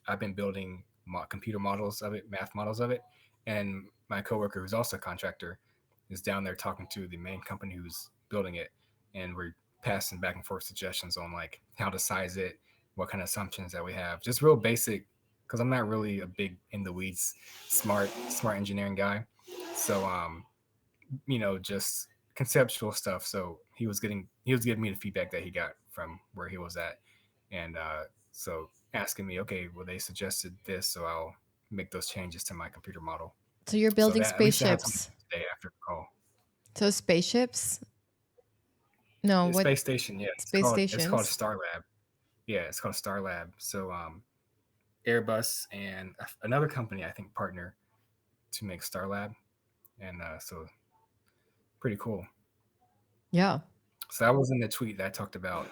I've been building computer models of it, math models of it, and my coworker, who's also a contractor, is down there talking to the main company who's building it, and we're passing back and forth suggestions on like how to size it, what kind of assumptions that we have, just real basic. Because I'm not really a big in the weeds, smart engineering guy. So just conceptual stuff. So he was giving me the feedback that he got from where he was at, and so asking me, okay, well, they suggested this, so I'll make those changes to my computer model. So you're So building that, at least I have something spaceships. to do today after the call. So spaceships? No, The what? space station, yeah, Space it's called stations? Star Lab. Yeah, it's called Star Lab. So Airbus and another company I think partner to make Star Lab, and so pretty cool. Yeah. So that was in the tweet that I talked about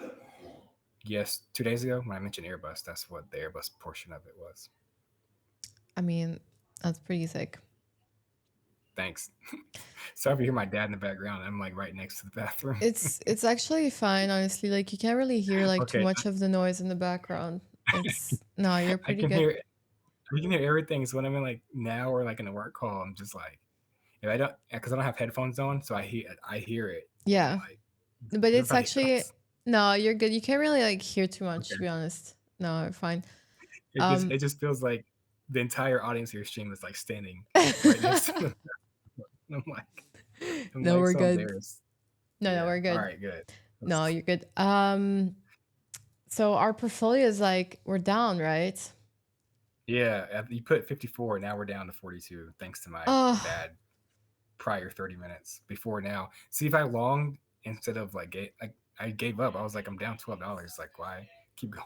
2 days ago when I mentioned Airbus. That's what the Airbus portion of it was. I mean, that's pretty sick. Thanks. Sorry if you hear my dad in the background. I'm like right next to the bathroom. It's actually fine, honestly. Like you can't really hear like too Okay, much of the noise in the background. No, you're I pretty can good. hear we can hear everything. So when I'm in like now or like in a work call, I'm just like, if I don't, because I don't have headphones on, so I hear it. Yeah. I'm like, But it's everybody actually else. no, you're good. You can't really like hear too much, Okay. to be honest. No, you're fine. It just feels like the entire audience here stream is like standing right next to them. I'm No, like we're so good. embarrassed. No, Yeah. we're good. All right, good. No, you're good. So our portfolio is like we're down, right? Yeah, you put 54. Now we're down to 42, thanks to my Oh, bad prior 30 minutes before now. See, if I longed instead of like I gave up. I was like, I'm down $12. Like, why keep going?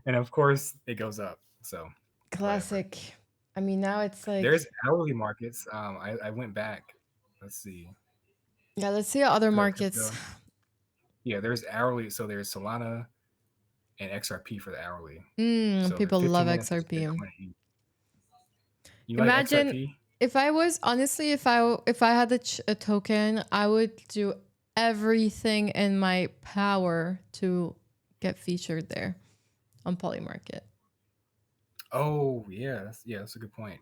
And of course, it goes up. So classic. whatever. I mean, now it's like There's hourly markets. I went back. Let's see. yeah. Let's see other Go to markets. crypto. Yeah, there's hourly. So there's Solana, and XRP for the hourly. So the People 15 love minutes is XRP. Bitcoin. You like Imagine XRP? if I was honestly, if I had a token, I would do everything in my power to get featured there on Polymarket. Oh yeah, that's a good point.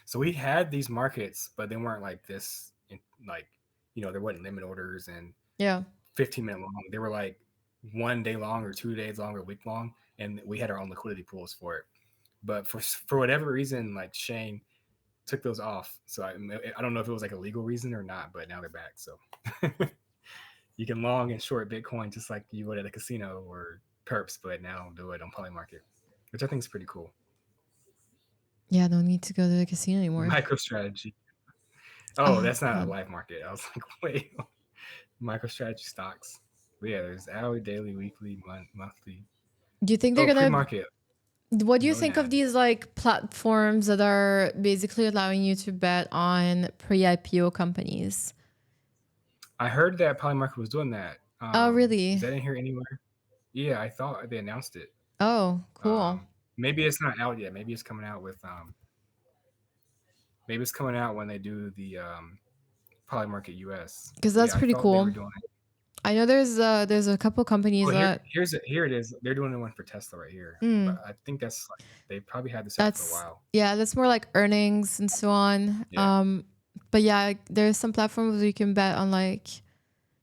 So we had these markets, but they weren't like this. Like, there wasn't limit orders and Yeah. 15-minute long. They were like 1 day long or 2 days long or a week long, and we had our own liquidity pools for it. But for whatever reason, like Shane took those off. So I don't know if it was like a legal reason or not, but now they're back. So you can long and short Bitcoin just like you would at a casino or perps, but now do it on Polymarket, which I think is pretty cool. Yeah, no need to go to the casino anymore. MicroStrategy. Oh, that's not God. a live market. I was like, wait, MicroStrategy stocks. But yeah, there's hourly, daily, weekly, monthly. Do you think they're gonna Pre-market. what do you think of Monad. these like platforms that are basically allowing you to bet on pre-IPO companies? I heard that Polymarket was doing that. Oh, really? Is that in here anywhere? Yeah, I thought they announced it. Oh, cool. Maybe it's not out yet. Maybe it's coming out with maybe it's coming out when they do the Polymarket US. Because that's I pretty thought they cool. were doing it. I know there's a couple companies Oh, that here it is. They're doing the one for Tesla right here. But I think that's like they probably had this out for a while. yeah, that's more like earnings and so on. Yeah. But yeah, there's some platforms where you can bet on like,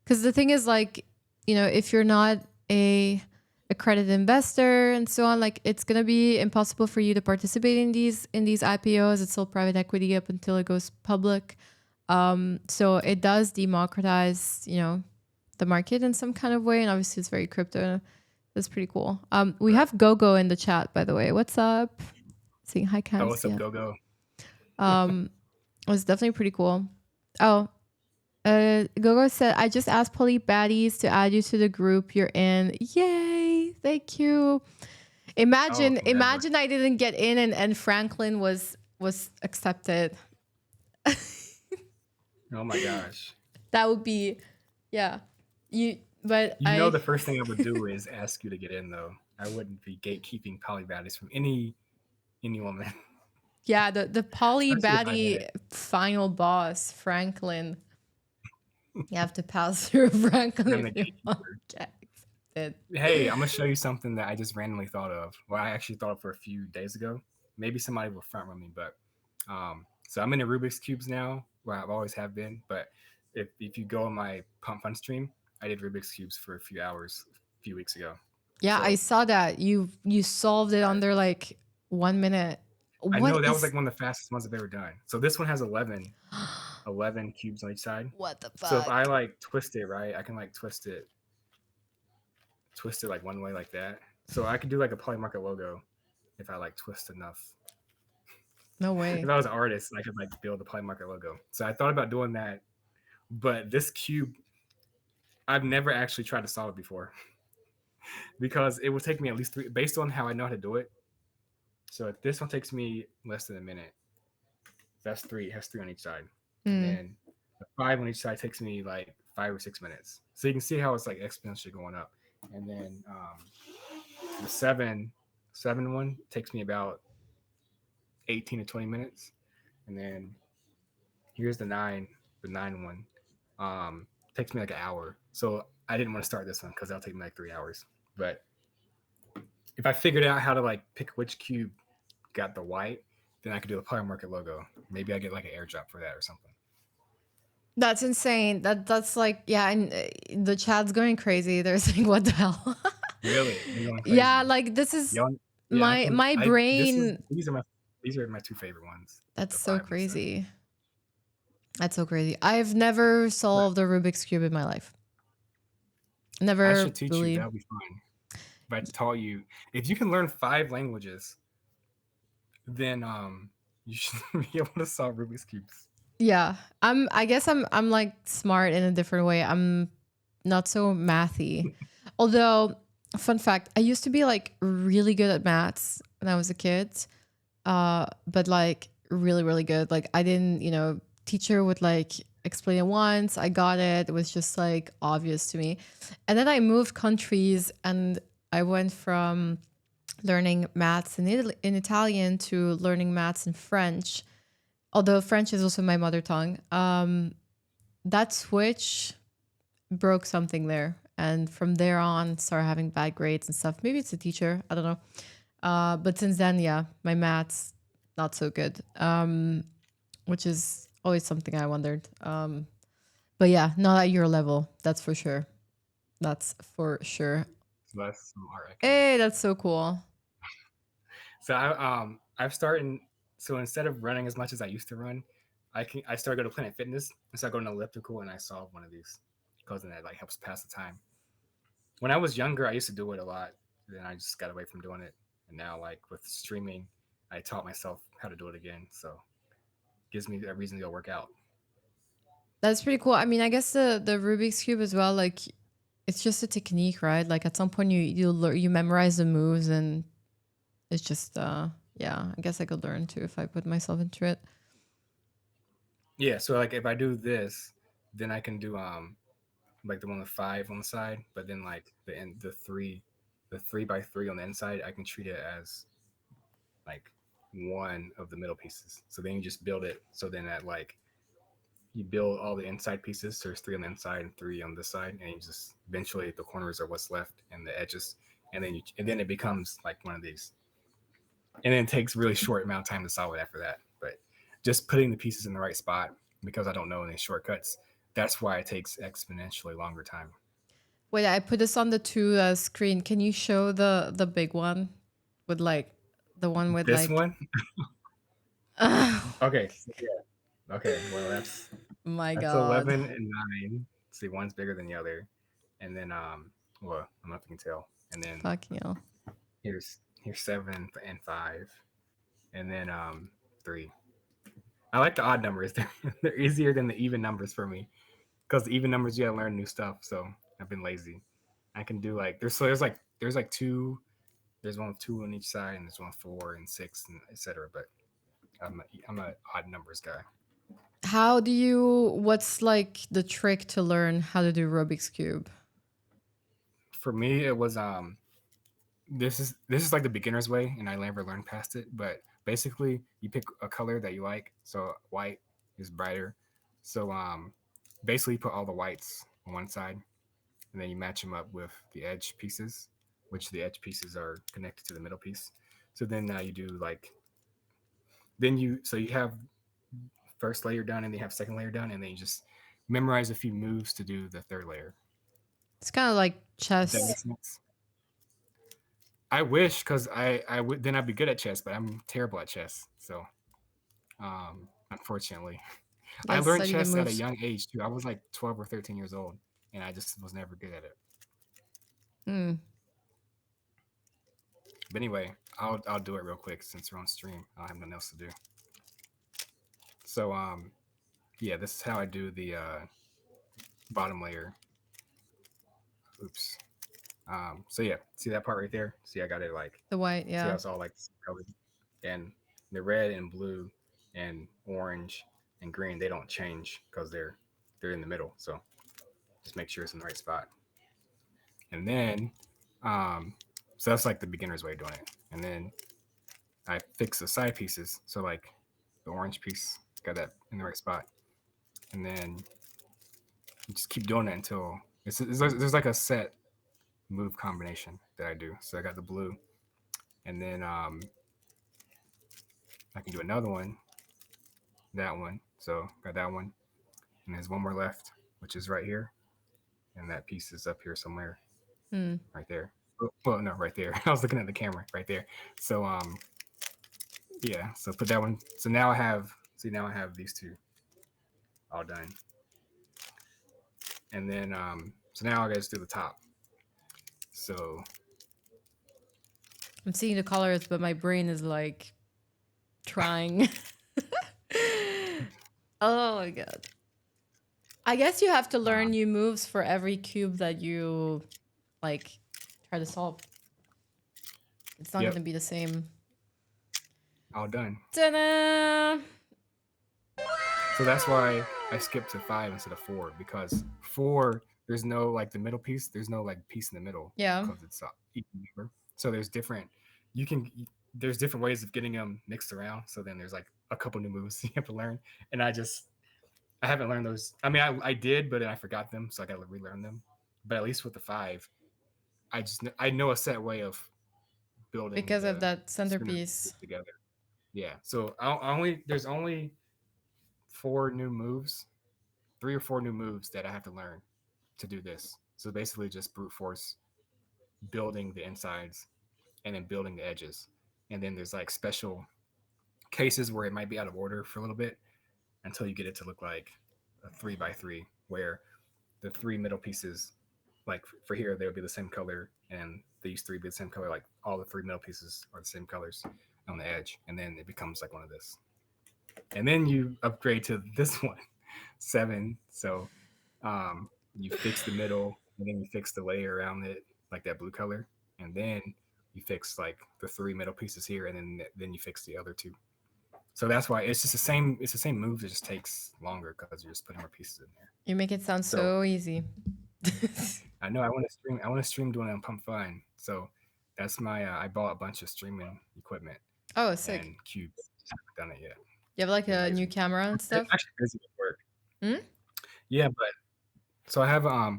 because the thing is like, if you're not a accredited investor and so on, like it's gonna be impossible for you to participate in these IPOs. It's still private equity up until it goes public. So it does democratize, the market in some kind of way, and obviously it's very crypto. That's pretty cool. We have GoGo in the chat, by the way. What's up? Saying hi, Cams. Oh, what's up, GoGo? It's definitely pretty cool. Oh, GoGo said, I just asked Poly Baddies to add you to the group you're in. Yay! Thank you. Imagine I didn't get in and Franklin was accepted. Oh my gosh. That would be, yeah. The first thing I would do is ask you to get in, though. I wouldn't be gatekeeping Poly Baddies from any woman. Yeah, the Poly Baddie final boss, Franklin. You have to pass through Franklin if you want to get accepted. Hey, I'm gonna show you something that I just randomly thought of. Well, I actually thought of for a few days ago. Maybe somebody will front run me, but so I'm into Rubik's Cubes now, where I've always have been. But if you go on my Pump Fun stream, I did Rubik's Cubes for a few hours a few weeks ago. Yeah, I saw that. You solved it under like 1 minute. I know that was like one of the fastest ones I've ever done. So this one has 11 cubes on each side. What the fuck? So if I like twist it, right, I can like twist it like one way like that. So I could do like a Polymarket logo if I like twist enough. No way. If I was an artist, I could like build a Polymarket logo. So I thought about doing that, but this cube, I've never actually tried to solve it before because it would take me at least 3, based on how I know how to do it. So if this one takes me less than a minute, that's 3. It has 3 on each side. And then the 5 on each side takes me like 5 or 6 minutes. So you can see how it's like exponentially going up. And then the 7 one takes me about 18 to 20 minutes. And then here's the 9 one. Takes me like an hour. So I didn't want to start this one because that'll take me like 3 hours. But if I figured out how to like pick which cube got the white, then I could do a Polymarket logo. Maybe I get like an airdrop for that or something. That's insane. That's like, yeah, and the chat's going crazy. They're saying, what the hell? Really? Yeah, like this is my brain. These are my 2 favorite ones. That's so crazy. That's so crazy. I've never solved a Rubik's Cube in my life. Never. I should teach you. That'll be fun. If I taught you, if you can learn 5 languages, then you should be able to solve Rubik's Cubes. Yeah, I guess I'm like smart in a different way. I'm not so mathy. Although, fun fact, I used to be like really good at maths when I was a kid. But like really, really good. Like I didn't, teacher would like explain it once. I got it. It was just like obvious to me. And then I moved countries and I went from learning maths in Italian to learning maths in French, although French is also my mother tongue. That switch broke something there. And from there on, started having bad grades and stuff. Maybe it's a teacher. I don't know. But since then, yeah, my math's not so good, which is always something I wondered. But yeah, not at your level. That's for sure. That's for sure. So that's some art I can do. Hey, that's so cool. So I've started. So instead of running as much as I used to run, I started going to Planet Fitness and started going to elliptical, and I saw one of these because then that like helps pass the time. When I was younger, I used to do it a lot. Then I just got away from doing it, and now like with streaming, I taught myself how to do it again. So it gives me a reason to go work out. That's pretty cool. I mean, I guess the Rubik's cube as well. Like, it's just a technique, right? Like at some point you memorize the moves, and it's just yeah. I guess I could learn too if I put myself into it. Yeah. So like if I do this, then I can do like the one with 5 on the side, but then like the 3 by 3 on the inside, I can treat it as like one of the middle pieces. So then you just build it. So then at like you build all the inside pieces. So there's 3 on the inside and 3 on this side, and you just eventually the corners are what's left and the edges, and then it becomes like one of these. And then it takes really short amount of time to solve it after that. But just putting the pieces in the right spot, because I don't know any shortcuts, that's why it takes exponentially longer time. Wait, I put this on the two screen. Can you show the big one with like the one with This like? one, okay, so yeah, okay. Well, My that's God, 11 and 9. See, one's bigger than the other, and then well, I don't know if you can tell. And then fucking hell. here's 7 and 5, and then 3. I like the odd numbers. They're easier than the even numbers for me, because the even numbers you gotta learn new stuff. So I've been lazy. I can do like there's like two. There's one with 2 on each side, and there's one with 4 and 6, and etc. But I'm a odd numbers guy. How do you? What's like the trick to learn how to do Rubik's cube? For me, it was this is like the beginner's way, and I never learned past it. But basically, you pick a color that you like. So white is brighter. So basically, you put all the whites on one side, and then you match them up with the edge pieces, which the edge pieces are connected to the middle piece. So then now you do like you have first layer done, and then you have second layer done, and then you just memorize a few moves to do the third layer. It's kind of like If that chess. makes sense. I wish, because I would then I'd be good at chess, but I'm terrible at chess. So unfortunately, You I gotta learned study the chess at a moves. young age too. I was like 12 or 13 years old, and I just was never good at it. Mm. But anyway, I'll do it real quick since we're on stream. I don't have nothing else to do. So yeah, this is how I do the bottom layer. Oops. So yeah, see that part right there? See, I got it like, The white, see how yeah. it's all like colored, and the red and blue and orange and green, they don't change because they're in the middle. So just make sure it's in the right spot. And then so that's like the beginner's way of doing it. And then I fix the side pieces. So like the orange piece, got that in the right spot. And then you just keep doing it until there's like a set move combination that I do. So I got the blue, and then I can do another one, that one. So got that one, and there's one more left, which is right here, and that piece is up here somewhere, Hmm. right there. Well, no, right there. I was looking at the camera, right there. So yeah. So put that one. So now I have. See, now I have these two all done, and then so now I got to do the top. So I'm seeing the colors, but my brain is like trying. Oh my God. I guess you have to learn new moves for every cube that you like try to solve. It's not yep, gonna be the same. all done. Ta-da! So that's why I skipped to 5 instead of 4, because 4 there's no like the middle piece. There's no like piece in the middle Yeah. because it's even number. So there's different. You can there's different ways of getting them mixed around. So then there's like a couple new moves you have to learn, and I haven't learned those. I mean, I did, but then I forgot them, so I got to relearn them. But at least with the 5, I know a set way of building Because of the that spinner centerpiece. together. Yeah. So there's only 4 new moves, 3 or 4 new moves that I have to learn to do this. So basically, just brute force building the insides and then building the edges. And then there's like special cases where it might be out of order for a little bit until you get it to look like a 3x3, where the 3 middle pieces, like for here, they would be the same color, and these 3 be the same color. Like all the 3 middle pieces are the same colors on the edge, and then it becomes like one of this. And then you upgrade to this one, 7. So you fix the middle, and then you fix the layer around it, like that blue color, and then you fix like the 3 middle pieces here, and then you fix the other 2. So that's why it's just the same. It's the same move. It just takes longer because you're just putting more pieces in there. You make it sound So so easy. I know I want to stream. I want to stream doing it on Pump Fun. So that's my. I bought a bunch of streaming equipment Oh, sick. and cubes. Haven't done it yet. You have like Been a new lazy. camera and I'm stuff? actually busy with work. Hmm? Yeah, but so I have I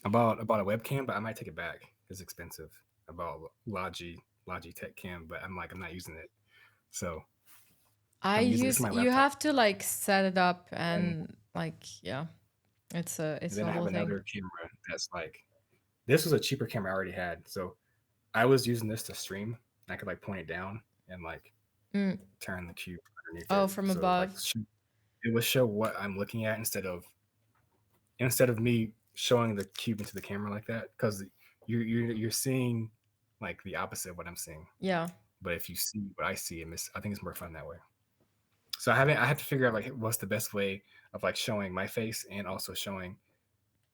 bought a webcam, but I might take it back. It's expensive. I bought a Logitech cam, but I'm not using it. So I I'm using this use for my you laptop. have to like set it up And and like yeah, it's a then I have whole thing. another camera that's like this was a cheaper camera I already had. So I was using this to stream. I could like point it down and like Mm. turn the cube underneath Oh, it. from So like above. it would show what I'm looking at instead of me showing the cube into the camera like that, because you're seeing like the opposite of what I'm seeing. Yeah. But if you see what I see, I think it's more fun that way. So I have to figure out like what's the best way of like showing my face and also showing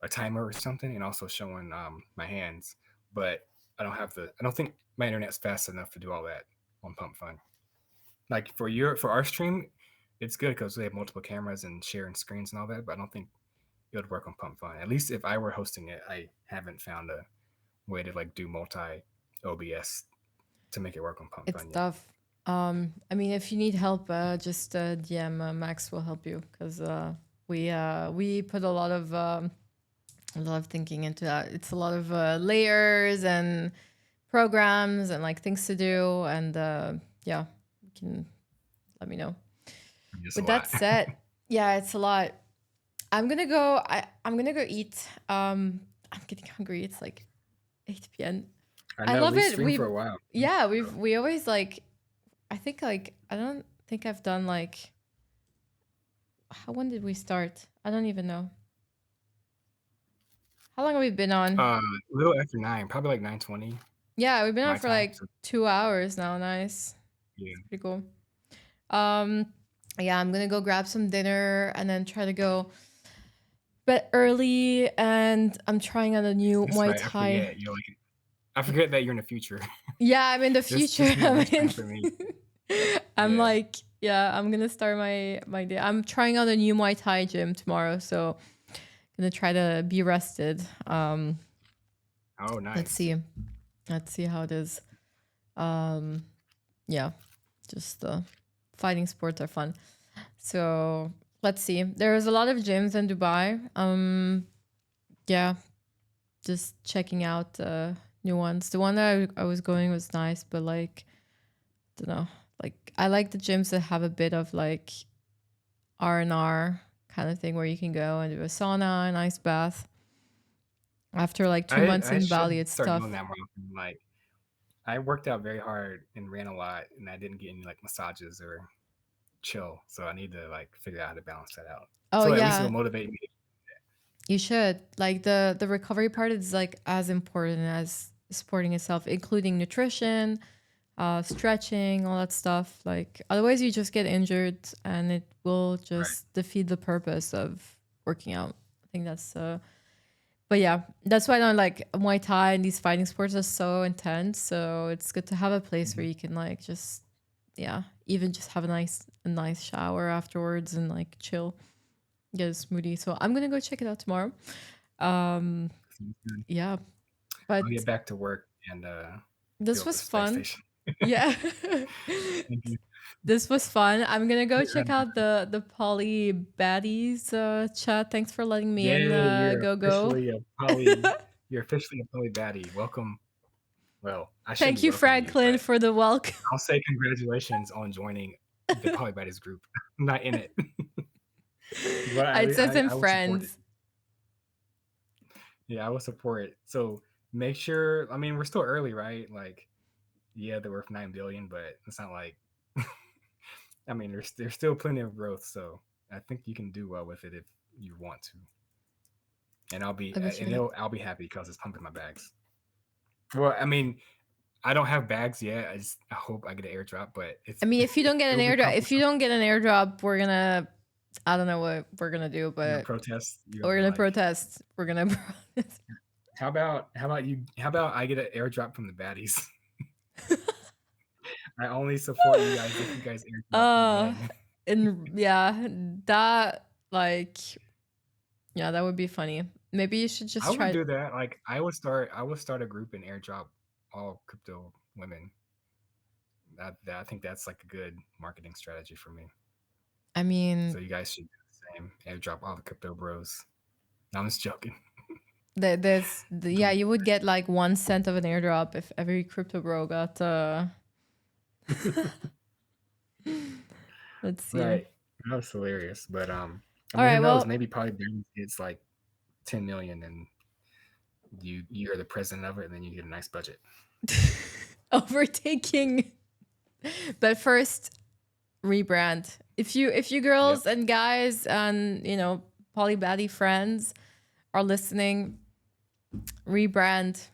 a timer or something, and also showing my hands. But I don't think my internet's fast enough to do all that on Pump Fun. Like for our stream, it's good because we have multiple cameras and sharing screens and all that. But I don't think it would work on Pump Fun. At least if I were hosting it, I haven't found a way to like do multi OBS to make it work on Pump It's Fun yet. tough. I mean, if you need help, just DM Max will help you because we put a lot of thinking into that. It's a lot of layers and programs and like things to do, and yeah, you can let me know. It's With a that lot. said, yeah, it's a lot. I'm gonna go. I'm gonna go eat. I'm getting hungry. It's like 8 p.m. I I know love we it. streamed for a while. Yeah, we always like. I think like I don't think I've done like. When did we start? I don't even know. How long have we been on? A little after 9, probably like 9:20 Yeah, we've been on my for time. like So 2 hours now. Nice. yeah, Pretty cool. Yeah, I'm gonna go grab some dinner and then try to go bed early. And I'm trying on a new that's Muay right. Thai. I forget that you're in the future. Yeah, I'm in the future. This is I'm lunchtime in. for me. I'm Yeah. like, yeah, I'm gonna start my day. I'm trying out a new Muay Thai gym tomorrow, so gonna try to be rested. Oh, nice. Let's see how it is. Yeah, just fighting sports are fun. So let's see. There's a lot of gyms in Dubai. Yeah, just checking out new ones. The one that I was going was nice, but like, don't know. Like I like the gyms that have a bit of like R&R kind of thing where you can go and do a sauna, an ice bath. After like 2 months I in should Bali, it's start tough. doing that more often. Like I worked out very hard and ran a lot, and I didn't get any like massages or chill. So I need to like figure out how to balance that out. Oh So at least yeah, it'll motivate me. you should. Like the recovery part is like as important as supporting itself, including nutrition, stretching, all that stuff. Like otherwise you just get injured and it will just defeat the purpose of working out. I think that's but yeah, that's why I don't like Muay Thai and these fighting sports are so intense. So it's good to have a place where you can like just even just have a nice shower afterwards and like chill, get a smoothie. So I'm gonna go check it out tomorrow. Sounds good. Yeah, but I'll get back to work and this build was this space fun. station. Yeah. Thank you. This was fun. I'm gonna go check Yeah, out the Poly Baddies chat. Thanks for letting me in. yay, you're Go. officially a poly. You're officially a poly baddie. Welcome. Well, I shouldn't Thank be you, welcoming you, Franklin, but for the welcome. I'll say congratulations on joining the poly baddies group. I'm not in it, but It says in I will support it. friends. Yeah, I will support it. So make sure. I mean, we're still early, right? Like, yeah, they're worth 9 billion, but it's not like. I mean, there's still plenty of growth, so I think you can do well with it if you want to. And I'll be I bet you I'll be happy because it's pumping my bags. Well, I mean, I don't have bags yet. I hope I get an airdrop, but it's. I mean, if you don't get an it'll be airdrop, if you don't get an airdrop, we're gonna. I don't know what we're gonna do, You're but protest. we're gonna protest. We're gonna protest. How about I get an airdrop from the baddies? I only support you guys if you guys airdrop me. And yeah, that like, yeah, that would be funny. Maybe you should just I try. would do that. Like I would start a group and airdrop all crypto women. That I think that's like a good marketing strategy for me. I mean, So you guys should do the same. Airdrop all the crypto bros. No, I'm just joking. yeah, you would get like 1 cent of an airdrop if every crypto bro got. Let's see. Right. That was hilarious. But I mean, All right, who knows? well, Maybe probably it's like 10 million and you're the president of it and then you get a nice budget. overtaking. But first, rebrand. If you girls and guys and poly baddie friends are listening, rebrand.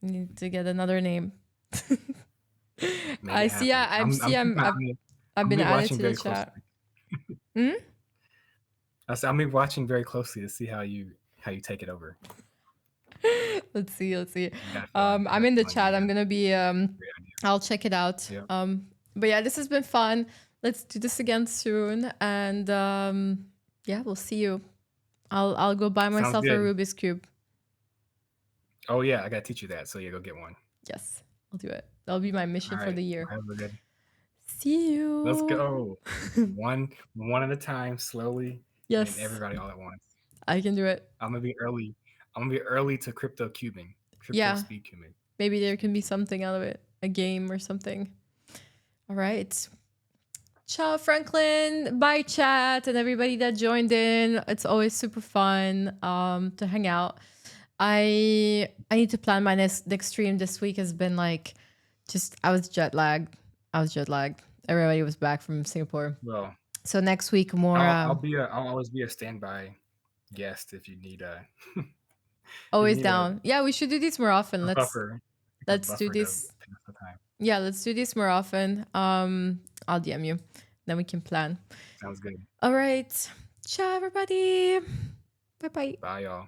You need to get another name. I see. I've been added to the chat. I'm watching very closely to see how you take it over. Let's see. I'm in the chat. I'm gonna be. I'll check it out. Yep. But yeah, this has been fun. Let's do this again soon. And yeah, we'll see you. I'll go buy myself a Rubik's Cube. Oh yeah, I gotta teach you that. So yeah, go get one. Yes, I'll do it. That'll be my mission for the year. Good. See you. Let's go. one at a time, slowly. Yes. And everybody all at once. I can do it. I'm gonna be early to crypto cubing. Speed cubing. Maybe there can be something out of it, a game or something. All right. Ciao, Franklin. Bye, chat, and everybody that joined in. It's always super fun to hang out. I need to plan my next stream. This week has been like, I was jet lagged. Everybody was back from Singapore. Well, so next week more. I'll always be a standby guest if you need a. Always down. Yeah, we should do these more often. Let's do this. Yeah, let's do this more often. I'll DM you. Then we can plan. Sounds good. All right. Ciao, everybody. Bye-bye. Bye, y'all.